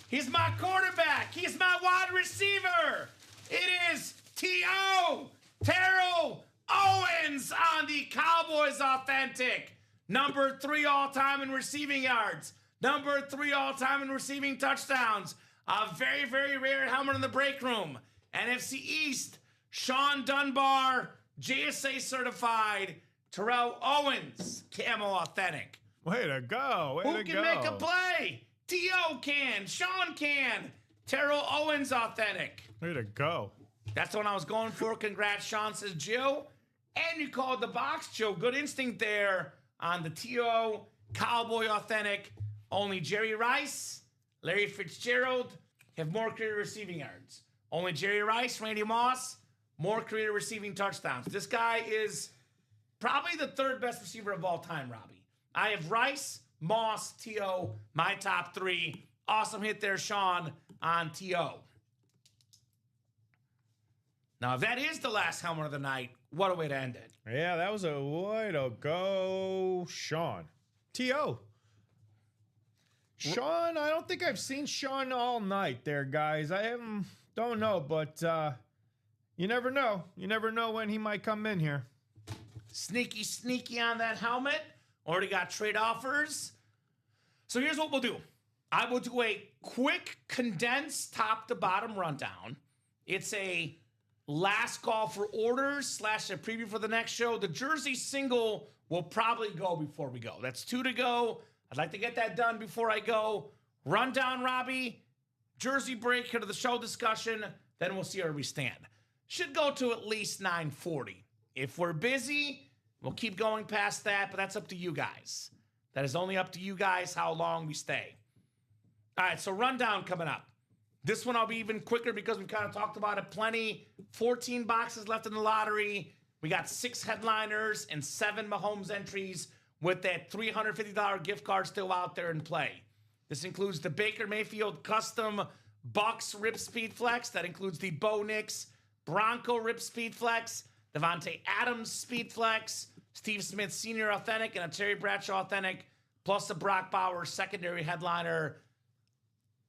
He's my quarterback. He's my wide receiver. It is T.O. Terrell Owens on the Cowboys Authentic. Number 3 all-time in receiving yards. Number 3 all-time in receiving touchdowns. A very, very rare helmet in the break room. NFC East, Sean Dunbar, JSA certified, Terrell Owens, Camo Authentic. Way to go. Who can make a play? T.O. can, Sean can, Terrell Owens Authentic. Way to go. That's the one I was going for. Congrats, Sean, says Jill. And you called the box, Joe. Good instinct there on the T.O. Cowboy Authentic. Only Jerry Rice, Larry Fitzgerald have more career receiving yards. Only Jerry Rice, Randy Moss, more career receiving touchdowns. This guy is probably the 3rd best receiver of all time, Robbie. I have Rice, Moss, T.O., my top 3. Awesome hit there, Sean, on T.O. Now, if that is the last helmet of the night, what a way to end it. Yeah, that was a way to go, Sean. T.O. Sean, I don't think I've seen Sean all night there, guys. Don't know, but you never know. You never know when he might come in here. Sneaky, sneaky on that helmet. Already got trade offers. So here's what we'll do. I will do a quick, condensed top-to-bottom rundown. It's a last call for orders / a preview for the next show. The jersey single will probably go before we go. That's 2 to go. I'd like to get that done before I go. Rundown, Robbie. Jersey break here to the show discussion. Then we'll see where we stand. Should go to at least 9:40. If we're busy, we'll keep going past that, but that's up to you guys. That is only up to you guys how long we stay. All right, so rundown coming up. This one I'll be even quicker because we kind of talked about it plenty. 14 boxes left in the lottery. We got 6 headliners and 7 Mahomes entries with that $350 gift card still out there in play. This includes the Baker Mayfield custom Bucks Rip Speed Flex. That includes the Bo Nix Bronco Rip Speed Flex, Devontae Adams Speed Flex, Steve Smith Sr. Authentic, and a Terry Bradshaw Authentic, plus the Brock Bowers secondary headliner.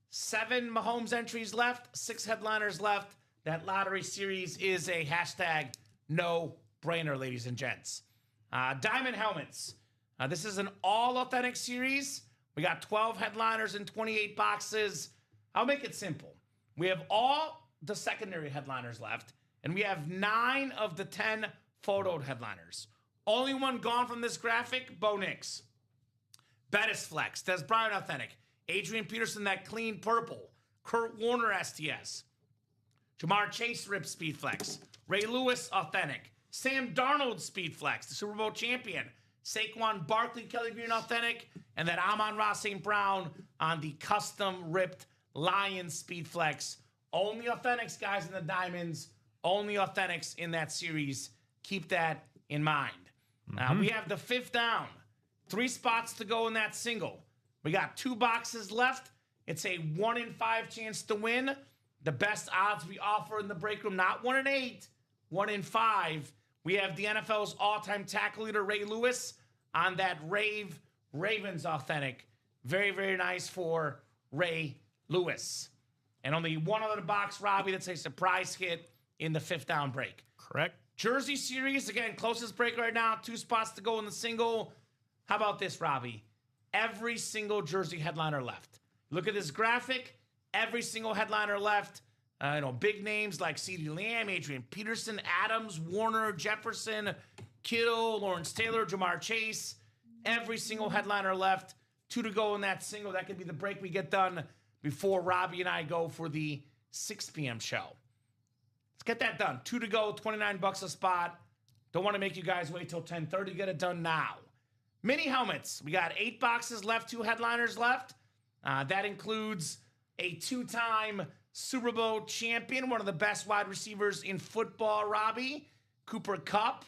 7 Mahomes entries left, 6 headliners left. That lottery series is a hashtag no-brainer, ladies and gents. Diamond helmets. This is an all-authentic series. We got 12 headliners and 28 boxes. I'll make it simple. We have all the secondary headliners left, and we have 9 of the 10 photoed headliners. Only one gone from this graphic, Bo Nix. Bettis Flex, Des Bryant Authentic, Adrian Peterson, that clean purple, Kurt Warner STS, Jamar Chase Rip Speed Flex, Ray Lewis Authentic, Sam Darnold Speed Flex, the Super Bowl champion, Saquon Barkley Kelly Green Authentic, and then Amon-Ra St. Brown on the custom ripped Lions Speed Flex. Only authentics, guys, in the diamonds. Only authentics in that series. Keep that in mind. Now, we have the 5th down. 3 spots to go in that single. We got 2 boxes left. It's a 1 in 5 chance to win. The best odds we offer in the break room, not 1 in 8, 1 in 5. We have the NFL's all-time tackle leader, Ray Lewis, on that Ravens authentic. Very, very nice for Ray Lewis. And only one other box, Robbie, that's a surprise hit in the 5th down break. Correct. Jersey series, again, closest break right now. 2 spots to go in the single. How about this, Robbie? Every single jersey headliner left. Look at this graphic. Every single headliner left. Big names like CeeDee Lamb, Adrian Peterson, Adams, Warner, Jefferson, Kittle, Lawrence Taylor, Jamar Chase. Every single headliner left. 2 to go in that single. That could be the break we get done before Robbie and I go for the 6 p.m. show. Let's get that done. 2 to go, $29 a spot. Don't want to make you guys wait till 10:30. Get it done now. Mini helmets. We got 8 boxes left, 2 headliners left. That includes a 2-time Super Bowl champion, one of the best wide receivers in football, Robbie, Cooper Kupp.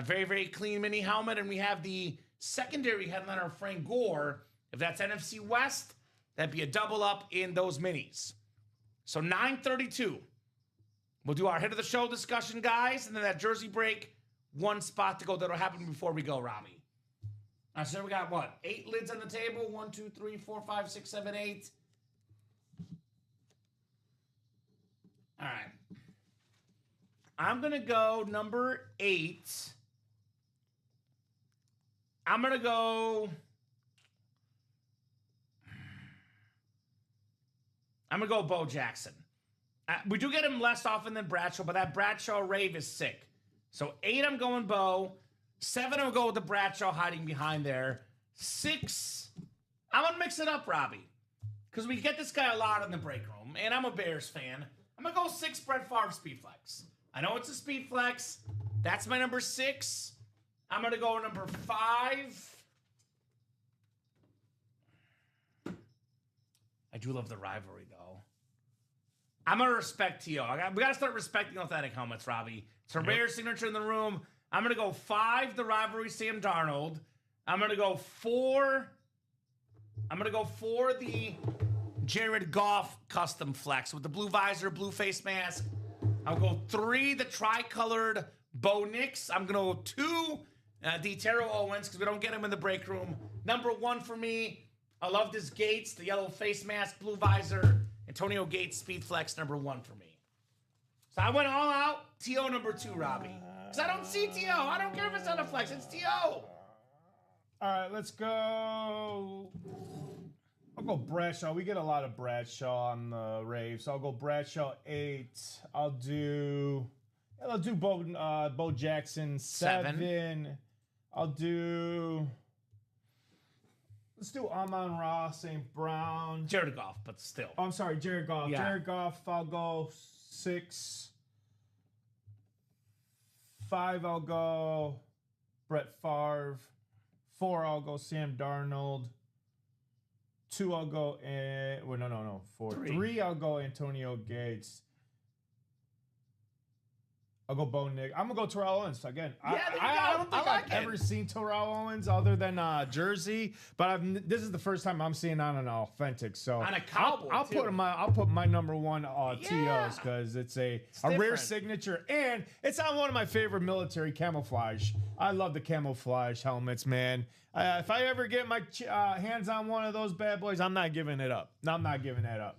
Very, very clean mini helmet. And we have the secondary headliner, Frank Gore. If that's NFC West, that'd be a double up in those minis. So 9:32. We'll do our head of the show discussion, guys, and then that jersey break. 1 spot to go. That'll happen before we go, Robbie. So we got what? 8 lids on the table. 1, 2, 3, 4, 5, 6, 7, 8. All right. I'm going to go number 8. I'm going to go Bo Jackson. We do get him less often than Bradshaw, but that Bradshaw rave is sick. So 8, I'm going Bo. 7, I'll go with the Bradshaw hiding behind there. 6, I'm going to mix it up, Robbie. Because we get this guy a lot in the break room, and I'm a Bears fan. I'm going to go 6, Brett Favre Speed Flex. I know it's a Speed Flex. That's my number 6. I'm going to go number 5. I do love the rivalry, though. I'm going to respect T.O. We got to start respecting authentic helmets, Robbie. It's a rare signature in the room. I'm going to go 5, the rivalry, Sam Darnold. I'm going to go 4. The Jared Goff custom flex with the blue visor, blue face mask. I'll go 3, the tricolored Bo Nix. I'm going to go 2, the Terrell Owens, because we don't get him in the break room. Number 1 for me, I love this Gates, the yellow face mask, blue visor. Antonio Gates, speed flex, number 1 for me. So I went all out. T.O. number 2, Robbie. Because I don't see T.O. I don't care if it's on a flex. It's T.O. All right, let's go. I'll go Bradshaw. We get a lot of Bradshaw on the rave, so I'll go Bradshaw 8. I'll do Bo Jackson 7. Let's do Amon-Ra, St. Brown. Jared Goff, but still. Oh, I'm sorry, Jared Goff. Yeah. Jared Goff, I'll go 6. 5, I'll go Brett Favre. 4, I'll go Sam Darnold. 2, I'll go... 4. 3, I'll go Antonio Gates. I'll go Bo Nix. I'm going to go Terrell Owens again. I don't think I've ever seen Terrell Owens other than Jersey, but this is the first time I'm seeing on an authentic. So on a cowboy, I'll put my number 1 TOs because it's a rare signature, and it's on one of my favorite military camouflage. I love the camouflage helmets, man. If I ever get my hands on one of those bad boys, I'm not giving it up. I'm not giving that up.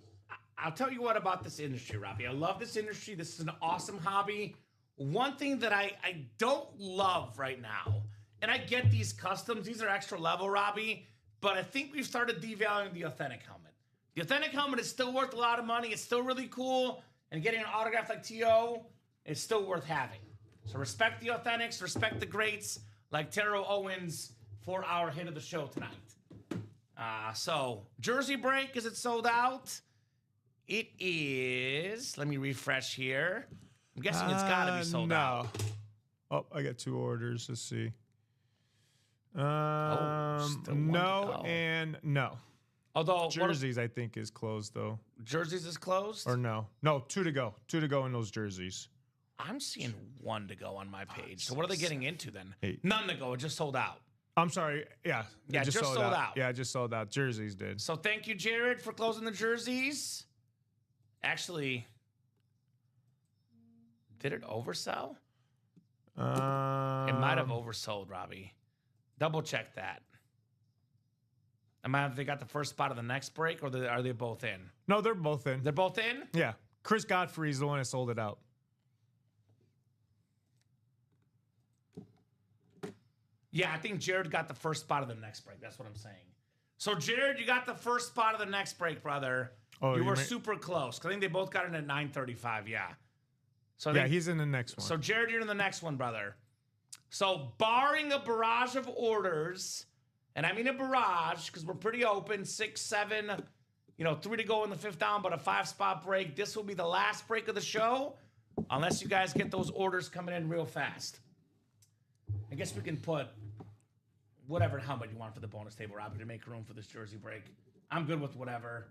I'll tell you what about this industry, Robbie. I love this industry. This is an awesome hobby. One thing that I don't love right now, and I get these customs, these are extra level, Robbie, but I think we've started devaluing the authentic helmet. The authentic helmet is still worth a lot of money. It's still really cool, and getting an autograph like T.O. is still worth having. So respect the authentics, respect the greats like Terrell Owens for our hit of the show tonight. So jersey break, is it sold out? It is. Let me refresh here. I'm guessing it's got to be sold out. Oh, I got 2 orders. Let's see. No and no. Although jerseys, I think, is closed though. Jerseys is closed? Or no, 2 to go. 2 to go in those jerseys. I'm seeing 1 to go on my page. So what are they getting into then? 8. None to go. It just sold out. I'm sorry. Yeah, just sold out. Yeah, just sold out. Jerseys did. So thank you, Jared, for closing the jerseys. Actually, did it oversell? It might have oversold, Robbie. Double check that. Have they got the first spot of the next break, or are they both in? No, they're both in. They're both in? Yeah. Chris Godfrey's the one that sold it out. Yeah, I think Jared got the first spot of the next break. That's what I'm saying. So, Jared, you got the first spot of the next break, brother. Oh, you were super close. I think they both got in at 9:35, yeah. So he's in the next one. So, Jared, you're in the next one, brother. So, barring a barrage of orders, and I mean a barrage because we're pretty open, 6, 7, 3 to go in the 5th down, but a 5-spot break. This will be the last break of the show, unless you guys get those orders coming in real fast. I guess we can put whatever helmet you want for the bonus table, Robbie, to make room for this jersey break. I'm good with whatever.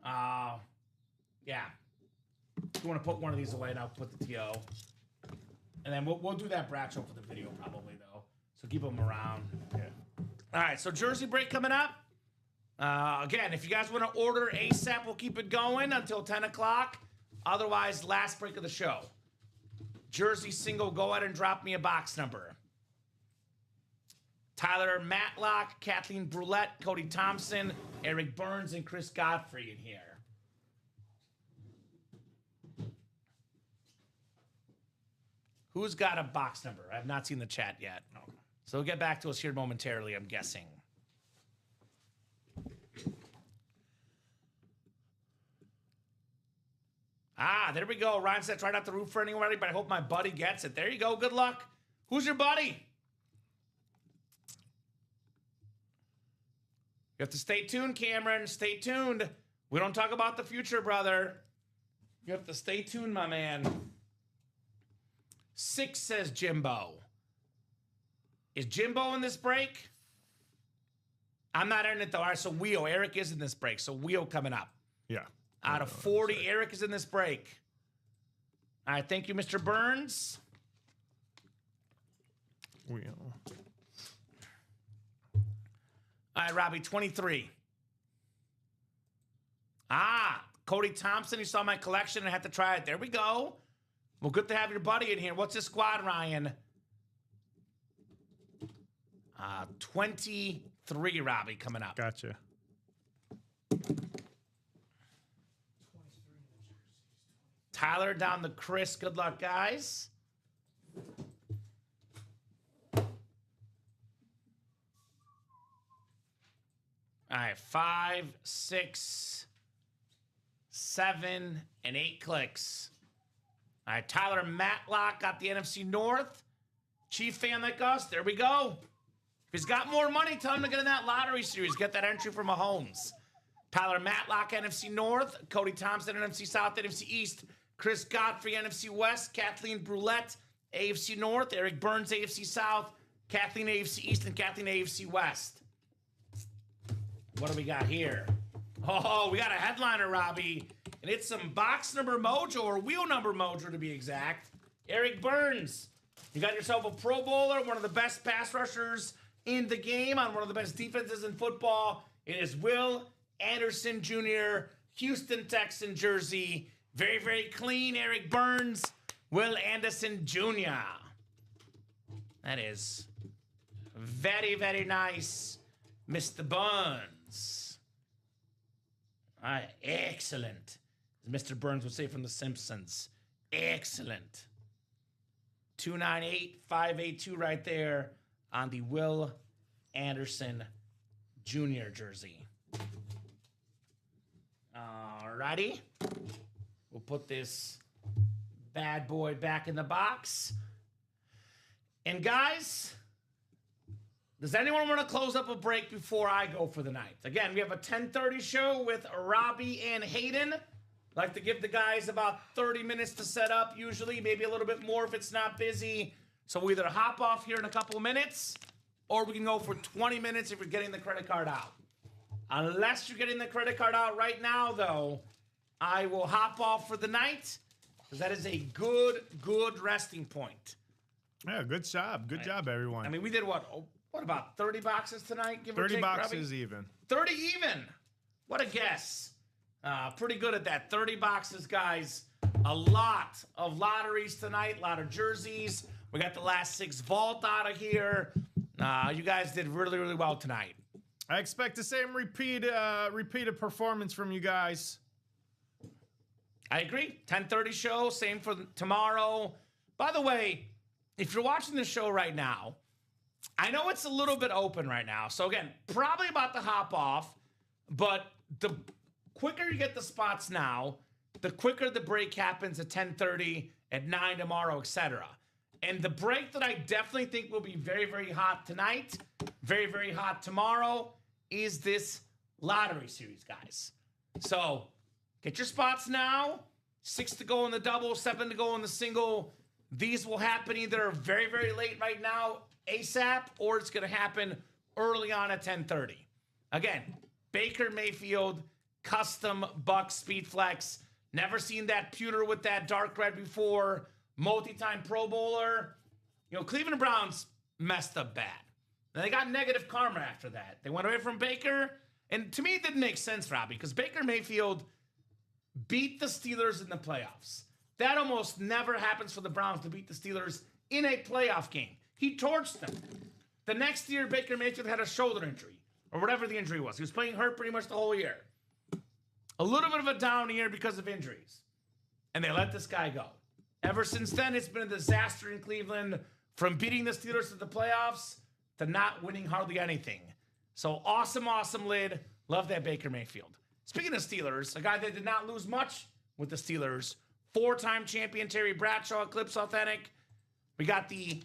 Yeah. If you want to put one of these away, and I'll put the TO. And then we'll do that Bradshaw for the video probably, though. So keep them around. Yeah. All right, so jersey break coming up. Again, if you guys want to order ASAP, we'll keep it going until 10 o'clock. Otherwise, last break of the show. Jersey single, go ahead and drop me a box number. Tyler Matlock, Kathleen Brulette, Cody Thompson, Eric Burns, and Chris Godfrey in here. Who's got a box number? I have not seen the chat yet. So we'll get back to us here momentarily, I'm guessing. There we go. Ryan said try not to root for anybody, but I hope my buddy gets it. There you go. Good luck. Who's your buddy? You have to stay tuned, Cameron. Stay tuned. We don't talk about the future, brother. You have to stay tuned, my man. 6 says Jimbo. Is Jimbo in this break? I'm not in it, though. All right, so Wheel. Eric is in this break, so Wheel coming up. Yeah. Out of 40, Eric is in this break. All right, thank you, Mr. Burns. Wheel. All right, Robbie, 23. Cody Thompson, you saw my collection and had to try it. There we go. Well, good to have your buddy in here. What's his squad, Ryan? 23, Robbie, coming up. Gotcha. Tyler down to Chris. Good luck, guys. All right, 5, 6, 7, and 8 clicks. All right, Tyler Matlock got the NFC North. Chief fan like us. There we go. If he's got more money, tell him to get in that lottery series. Get that entry for Mahomes. Tyler Matlock, NFC North. Cody Thompson, NFC South, NFC East. Chris Godfrey, NFC West. Kathleen Brulette, AFC North. Eric Burns, AFC South. Kathleen, AFC East, and Kathleen, AFC West. What do we got here? Oh, we got a headliner, Robbie. And it's some box number mojo, or wheel number mojo to be exact. Eric Burns. You got yourself a Pro Bowler, one of the best pass rushers in the game, on one of the best defenses in football. It is Will Anderson Jr., Houston Texan jersey. Very, very clean, Eric Burns. Will Anderson Jr. That is very, very nice, Mr. Burns. All right, excellent. As Mr. Burns would say from The Simpsons. Excellent. 298582 right there on the Will Anderson Jr. jersey. Alrighty. We'll put this bad boy back in the box. And guys, does anyone want to close up a break before I go for the night? Again, we have a 10:30 show with Robbie and Hayden. Like to give the guys about 30 minutes to set up, usually, maybe a little bit more if it's not busy. So we either hop off here in a couple of minutes, or we can go for 20 minutes if you're getting the credit card out. Unless you're getting the credit card out right now, though, I will hop off for the night, because that is a good resting point. Yeah, good job. Good job, everyone. I mean, we did what about 30 boxes tonight? Give 30 or take, boxes Robbie? even. 30 even. What a guess. Pretty good at that. 30 boxes, guys. A lot of lotteries tonight. A lot of jerseys. We got the last 6 vault out of here. You guys did really, really well tonight. I expect the same repeated performance from you guys. I agree. 10:30 show, same for tomorrow. By the way, if you're watching the show right now, I know it's a little bit open right now. So again, probably about to hop off, but the quicker you get the spots now, the quicker the break happens at 10:30, at 9 tomorrow, etc. And the break that I definitely think will be very, very hot tonight, very, very hot tomorrow, is this lottery series, guys. So get your spots now. 6 to go in the double, 7 to go in the single. These will happen either very, very late right now, ASAP, or it's going to happen early on at 10:30. Again, Baker Mayfield, custom Buck Speed Flex. Never seen that pewter with that dark red before. Multi-time Pro Bowler. You know, Cleveland Browns messed up bad. And they got negative karma after that. They went away from Baker. And to me, it didn't make sense, Robbie, because Baker Mayfield beat the Steelers in the playoffs. That almost never happens for the Browns to beat the Steelers in a playoff game. He torched them. The next year, Baker Mayfield had a shoulder injury, or whatever the injury was. He was playing hurt pretty much the whole year. A little bit of a down year because of injuries. And they let this guy go. Ever since then, it's been a disaster in Cleveland, from beating the Steelers to the playoffs to not winning hardly anything. So awesome, awesome lid. Love that Baker Mayfield. Speaking of Steelers, a guy that did not lose much with the Steelers, 4-time champion Terry Bradshaw, Eclipse Authentic. We got the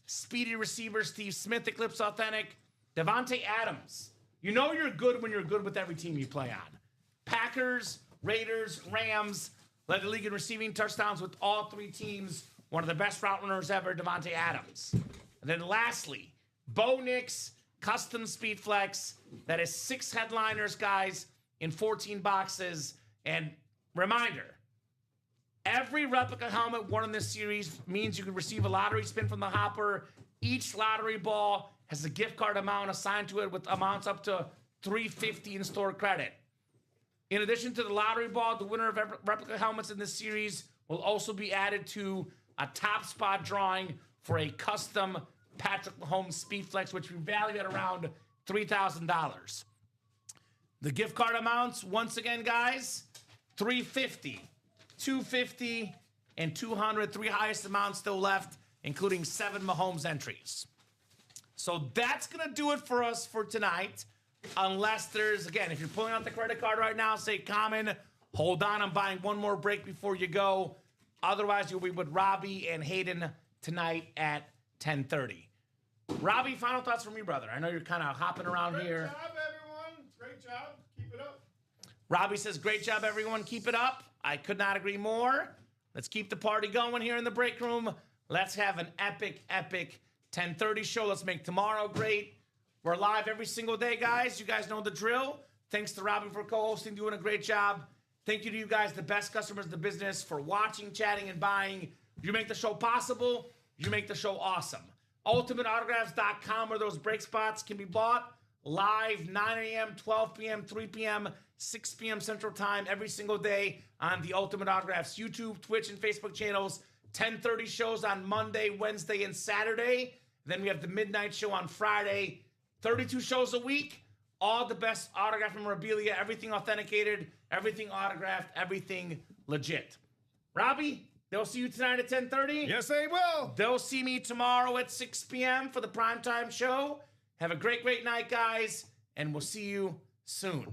speedy receiver Steve Smith, Eclipse Authentic. Devontae Adams. You know you're good when you're good with every team you play on. Packers, Raiders, Rams, led the league in receiving touchdowns with all 3 teams. One of the best route runners ever, Devontae Adams. And then lastly, Bo Nix, custom Speed Flex. That is 6 headliners, guys, in 14 boxes. And reminder, every replica helmet won in this series means you can receive a lottery spin from the hopper. Each lottery ball has a gift card amount assigned to it with amounts up to $350 in store credit. In addition to the lottery ball, the winner of replica helmets in this series will also be added to a top spot drawing for a custom Patrick Mahomes Speed Flex, which we value at around $3,000. The gift card amounts, once again, guys, $350, $250, and $200. 3 highest amounts still left, including 7 Mahomes entries. So that's going to do it for us for tonight. Unless there's, again, if you're pulling out the credit card right now, say Kamen, hold on, I'm buying one more break before you go. Otherwise, you'll be with Robbie and Hayden tonight at 10:30. Robbie, final thoughts from you, brother. I know you're kind of hopping around here. Great job, everyone. Great job. Keep it up. Robbie says, great job, everyone. Keep it up. I could not agree more. Let's keep the party going here in the break room. Let's have an epic, epic 10:30 show. Let's make tomorrow great. We're live every single day, guys. You guys know the drill. Thanks to Robbie for co-hosting, doing a great job. Thank you to you guys, the best customers in the business, for watching, chatting, and buying. You make the show possible. You make the show awesome. UltimateAutographs.com, where those break spots can be bought live 9 a.m., 12 p.m., 3 p.m., 6 p.m. Central Time every single day on the Ultimate Autographs YouTube, Twitch, and Facebook channels. 10:30 shows on Monday, Wednesday, and Saturday. Then we have the midnight show on Friday. 32 shows a week. All the best autograph memorabilia, everything authenticated, everything autographed, everything legit. Robbie, they'll see you tonight at 10:30. Yes, they will. They'll see me tomorrow at 6 p.m. for the primetime show. Have a great, great night, guys, and we'll see you soon.